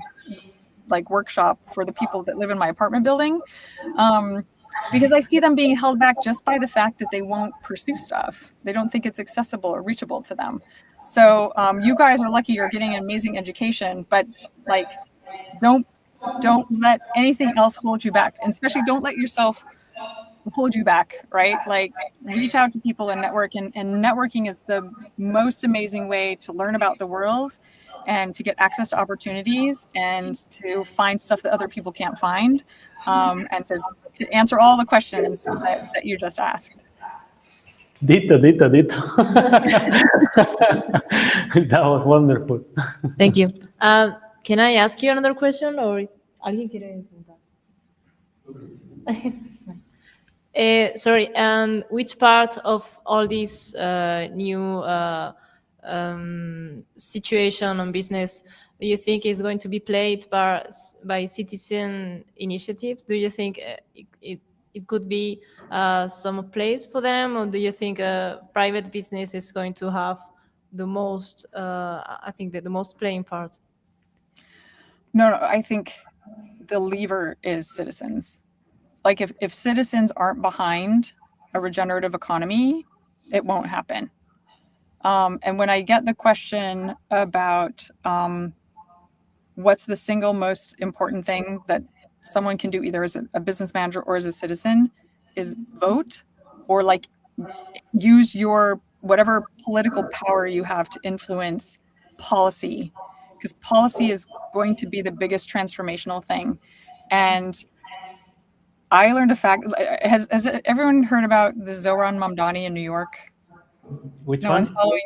workshop for the people that live in my apartment building, because I see them being held back just by the fact that they won't pursue stuff. They don't think it's accessible or reachable to them. So you guys are lucky you're getting an amazing education, but don't let anything else hold you back, and especially don't let yourself hold you back, right? Reach out to people and network, and networking is the most amazing way to learn about the world and to get access to opportunities and to find stuff that other people can't find, and to answer all the questions that you just asked. Dito. That was wonderful. Thank you. Can I ask you another question, or is alguien quiere preguntar? Sorry, which part of all this new situation on business do you think is going to be played by citizen initiatives? Do you think it could be some place for them, or do you think private business is going to have the most, the most playing part? No, I think the lever is citizens. If citizens aren't behind a regenerative economy, it won't happen. And when I get the question about what's the single most important thing that someone can do either as a business manager or as a citizen, is vote, or use your whatever political power you have to influence policy, because policy is going to be the biggest transformational thing. And I learned a fact. Has everyone heard about the Zohran Mamdani in New York? Which no one? One's following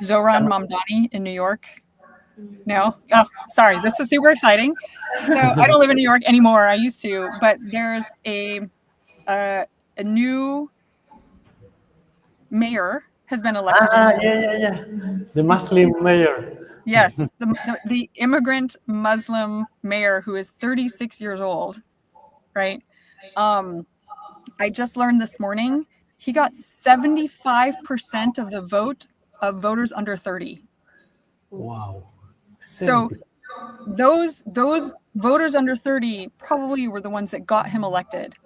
Zohran Mamdani in New York? No? Oh, sorry. This is super exciting. So I don't live in New York anymore. I used to, but there's a new mayor has been elected. Yeah. The Muslim mayor. Yes, the immigrant Muslim mayor who is 36 years old, right? I just learned this morning he got 75% of the vote of voters under 30. Wow. So those voters under 30 probably were the ones that got him elected.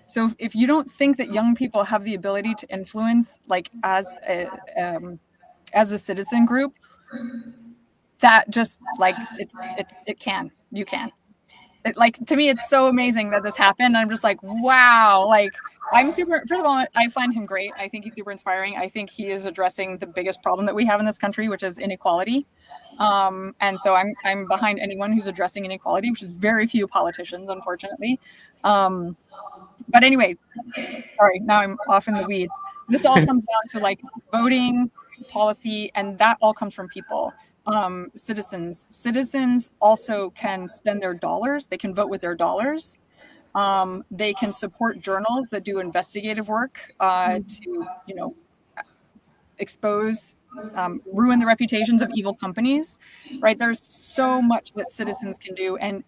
So if you don't think that young people have the ability to influence, like as a citizen group, that just like you can. Like, to me, it's so amazing that this happened. I'm just like, wow. Like, first of all, I find him great. I think he's super inspiring. I think he is addressing the biggest problem that we have in this country, which is inequality. And so I'm behind anyone who's addressing inequality, which is very few politicians, unfortunately. But anyway, sorry, now I'm off in the weeds. This all comes down to like voting, policy, and that all comes from people. Citizens also can spend their dollars. They can vote with their dollars. They can support journals that do investigative work to, expose, ruin the reputations of evil companies, right? There's so much that citizens can do. And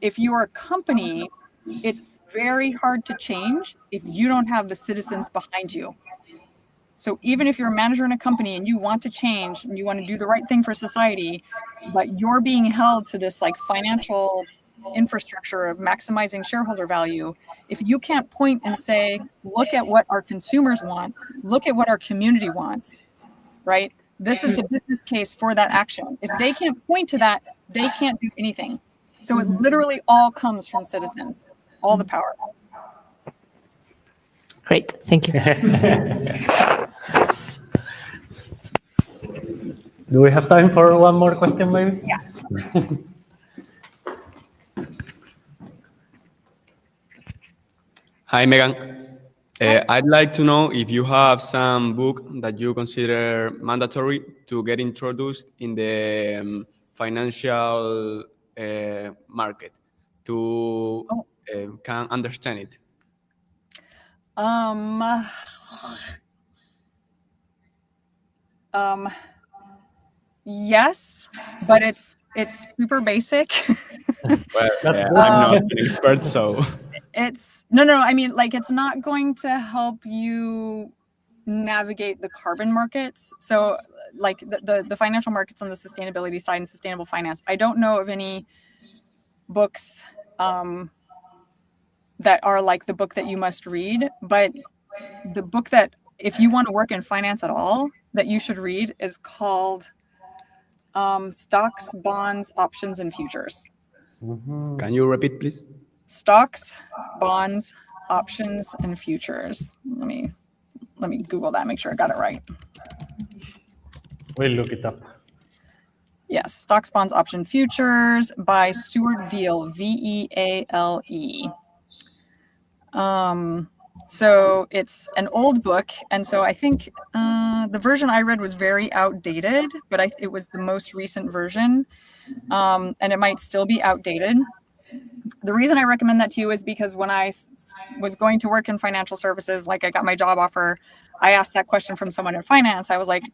if you are a company, it's very hard to change if you don't have the citizens behind you. So even if you're a manager in a company and you want to change and you want to do the right thing for society, but you're being held to this like financial infrastructure of maximizing shareholder value, if you can't point and say, look at what our consumers want, look at what our community wants, right? This is the business case for that action. If they can't point to that, they can't do anything. So it literally all comes from citizens, all the power. Great, thank you. Do we have time for one more question, maybe? Yeah. Hi, Megan. I'd like to know if you have some book that you consider mandatory to get introduced in the financial market to can understand it. Yes, but it's super basic. Well, I'm not an expert, so it's no. I mean, like, it's not going to help you navigate the carbon markets. So, like the financial markets on the sustainability side and sustainable finance. I don't know of any books that are like the book that you must read, but the book that, if you want to work in finance at all, that you should read is called Stocks, Bonds, Options, and Futures. Can you repeat, please? Stocks, Bonds, Options, and Futures. Let me Google that, make sure I got it right. We'll look it up. Yes, Stocks, Bonds, Option, Futures by Stuart Veale, V-E-A-L-E. So it's an old book, and so I think the version I read was very outdated, but it was the most recent version, and it might still be outdated. The reason I recommend that to you is because when I was going to work in financial services, like I got my job offer, I asked that question from someone in finance. I was like,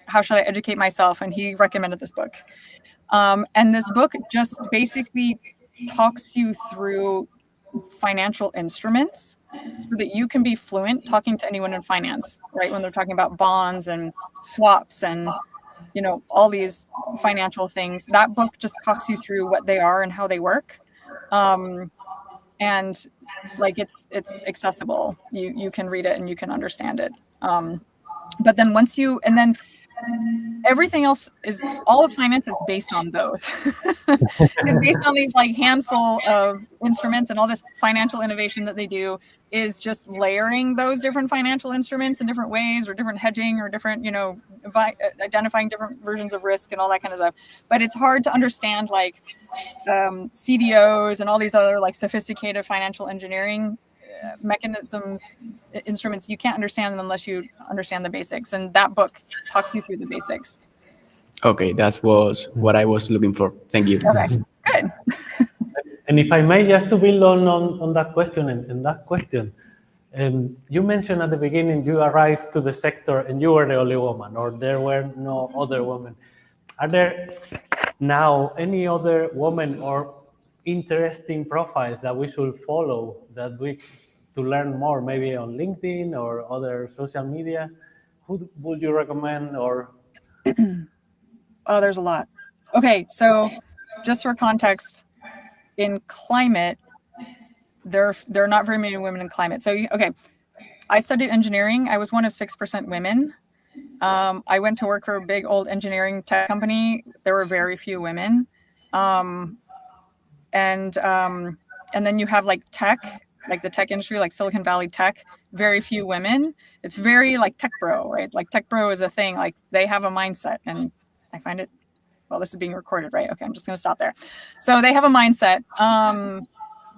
how should I educate myself? And he recommended this book. And this book just basically talks you through financial instruments so that you can be fluent talking to anyone in finance, right? When they're talking about bonds and swaps and, all these financial things, that book just talks you through what they are and how they work. And like, it's accessible. You can read it and you can understand it. But then everything else all of finance is based on those. It's based on these like handful of instruments, and all this financial innovation that they do is just layering those different financial instruments in different ways, or different hedging, or different, identifying different versions of risk and all that kind of stuff. But it's hard to understand like CDOs and all these other like sophisticated financial engineering mechanisms, instruments. You can't understand them unless you understand the basics, and that book talks you through the basics. Okay, that was what I was looking for. Thank you. Okay, good. And if I may, just to build on that question and that question, you mentioned at the beginning you arrived to the sector and you were the only woman, or there were no other women. Are there now any other women or interesting profiles that we should follow, to learn more, maybe on LinkedIn or other social media? Who would you recommend? Or Oh, there's a lot. Okay, so just for context, in climate, there are not very many women in climate. So, okay, I studied engineering. I was one of 6% women. I went to work for a big old engineering tech company. There were very few women. And then you have like tech, like the tech industry, like Silicon Valley tech, very few women. It's very like tech bro, right? Like tech bro is a thing, like they have a mindset, and I find it, well, this is being recorded, right? Okay, I'm just gonna stop there. So they have a mindset.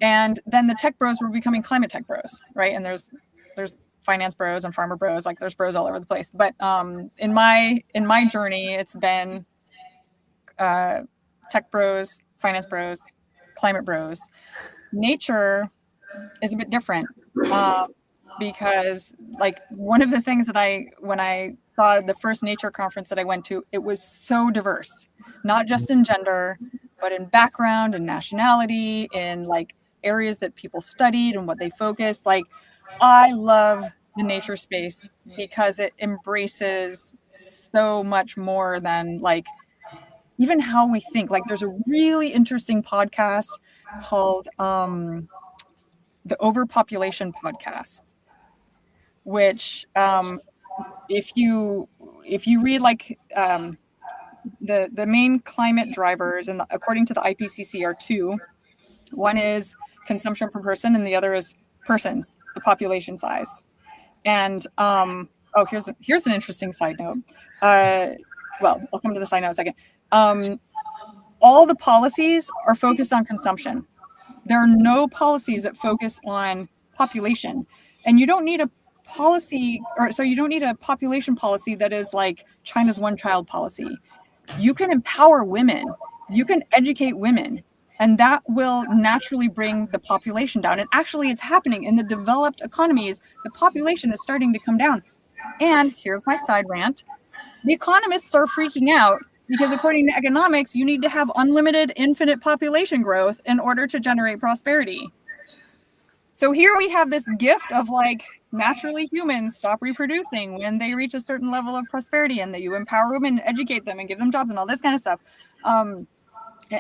And then the tech bros were becoming climate tech bros, right? And there's finance bros and farmer bros, like there's bros all over the place. But in my journey, it's been tech bros, finance bros, climate bros. Nature is a bit different because like one of the things that when I saw the first nature conference that I went to, it was so diverse, not just in gender, but in background and nationality, in like areas that people studied and what they focused. Like I love the nature space because it embraces so much more than like even how we think. Like there's a really interesting podcast called the Overpopulation Podcast, which if you read like the main climate drivers, and according to the IPCC are two. One is consumption per person, and the other is persons, the population size. And here's an interesting side note. Well, I'll come to the side note in a second. All the policies are focused on consumption. There are no policies that focus on population, and you don't need a policy, you don't need a population policy that is like China's one-child policy. You can empower women, you can educate women, and that will naturally bring the population down. And actually, it's happening in the developed economies. The population is starting to come down. And here's my side rant: the economists are freaking out because according to economics, you need to have unlimited, infinite population growth in order to generate prosperity. So here we have this gift of like, naturally humans stop reproducing when they reach a certain level of prosperity, and that you empower women, educate them, and give them jobs and all this kind of stuff.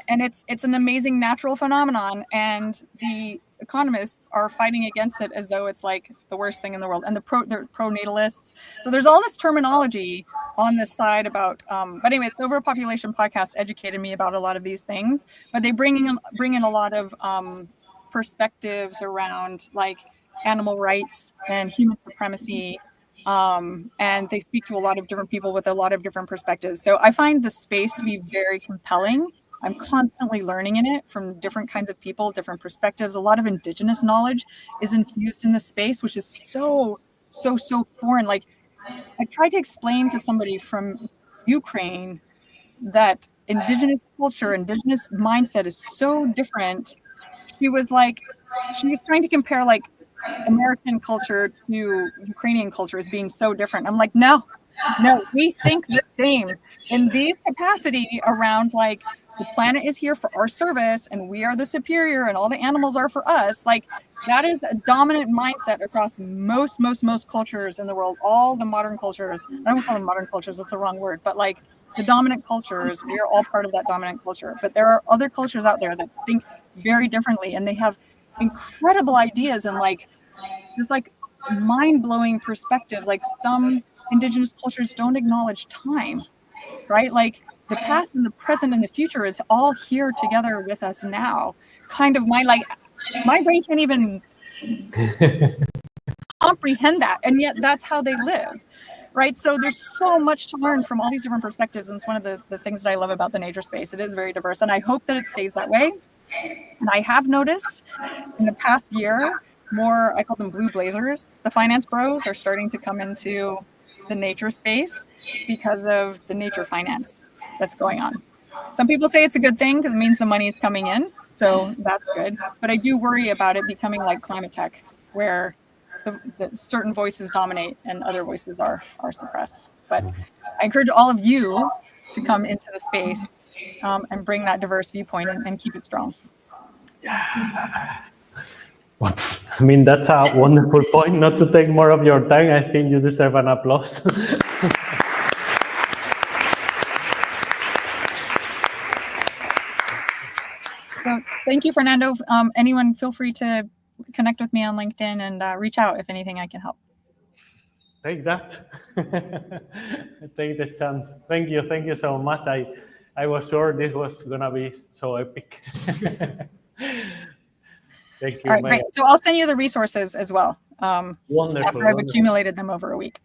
And it's an amazing natural phenomenon, and the economists are fighting against it as though it's like the worst thing in the world. And they're pronatalists. So there's all this terminology on this side about, but anyway, the Overpopulation Podcast educated me about a lot of these things, but they bring in a lot of perspectives around like animal rights and human supremacy. And they speak to a lot of different people with a lot of different perspectives. So I find the space to be very compelling. I'm constantly learning in it from different kinds of people, different perspectives. A lot of indigenous knowledge is infused in the space, which is so foreign. Like I tried to explain to somebody from Ukraine that indigenous culture, indigenous mindset is so different. She was trying to compare like American culture to Ukrainian culture as being so different. I'm like, no, we think the same in these capacity around like the planet is here for our service and we are the superior and all the animals are for us. Like that is a dominant mindset across most cultures in the world. All the modern cultures, I don't call them modern cultures, that's the wrong word, but like the dominant cultures, we are all part of that dominant culture. But there are other cultures out there that think very differently, and they have incredible ideas and like just like mind-blowing perspectives. Like some indigenous cultures don't acknowledge time, right? Like the past and the present and the future is all here together with us now. Kind of my brain can't even comprehend that, and yet that's how they live, right? So there's so much to learn from all these different perspectives, and it's one of the things that I love about the nature space. It is very diverse, and I hope that it stays that way. And I have noticed in the past year, more, I call them blue blazers. The finance bros are starting to come into the nature space because of the nature finance that's going on. Some people say it's a good thing because it means the money is coming in. So that's good. But I do worry about it becoming like climate tech, where the certain voices dominate and other voices are suppressed. But I encourage all of you to come into the space and bring that diverse viewpoint and keep it strong. Well, I mean, that's a wonderful point. Not to take more of your time, I think you deserve an applause. So thank you, Fernando. Anyone, feel free to connect with me on LinkedIn and reach out if anything I can help. Take that. Take the chance. Thank you so much. I was sure this was gonna be so epic. Thank you. All right, great. So I'll send you the resources as well. Wonderful. After I've accumulated them over a week.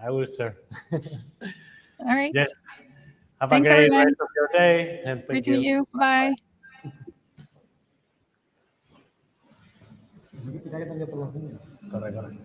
I will share. All right. Yes. Have Thanks, a great everyone. rest of your day. And Great to meet you. Bye. Correcto.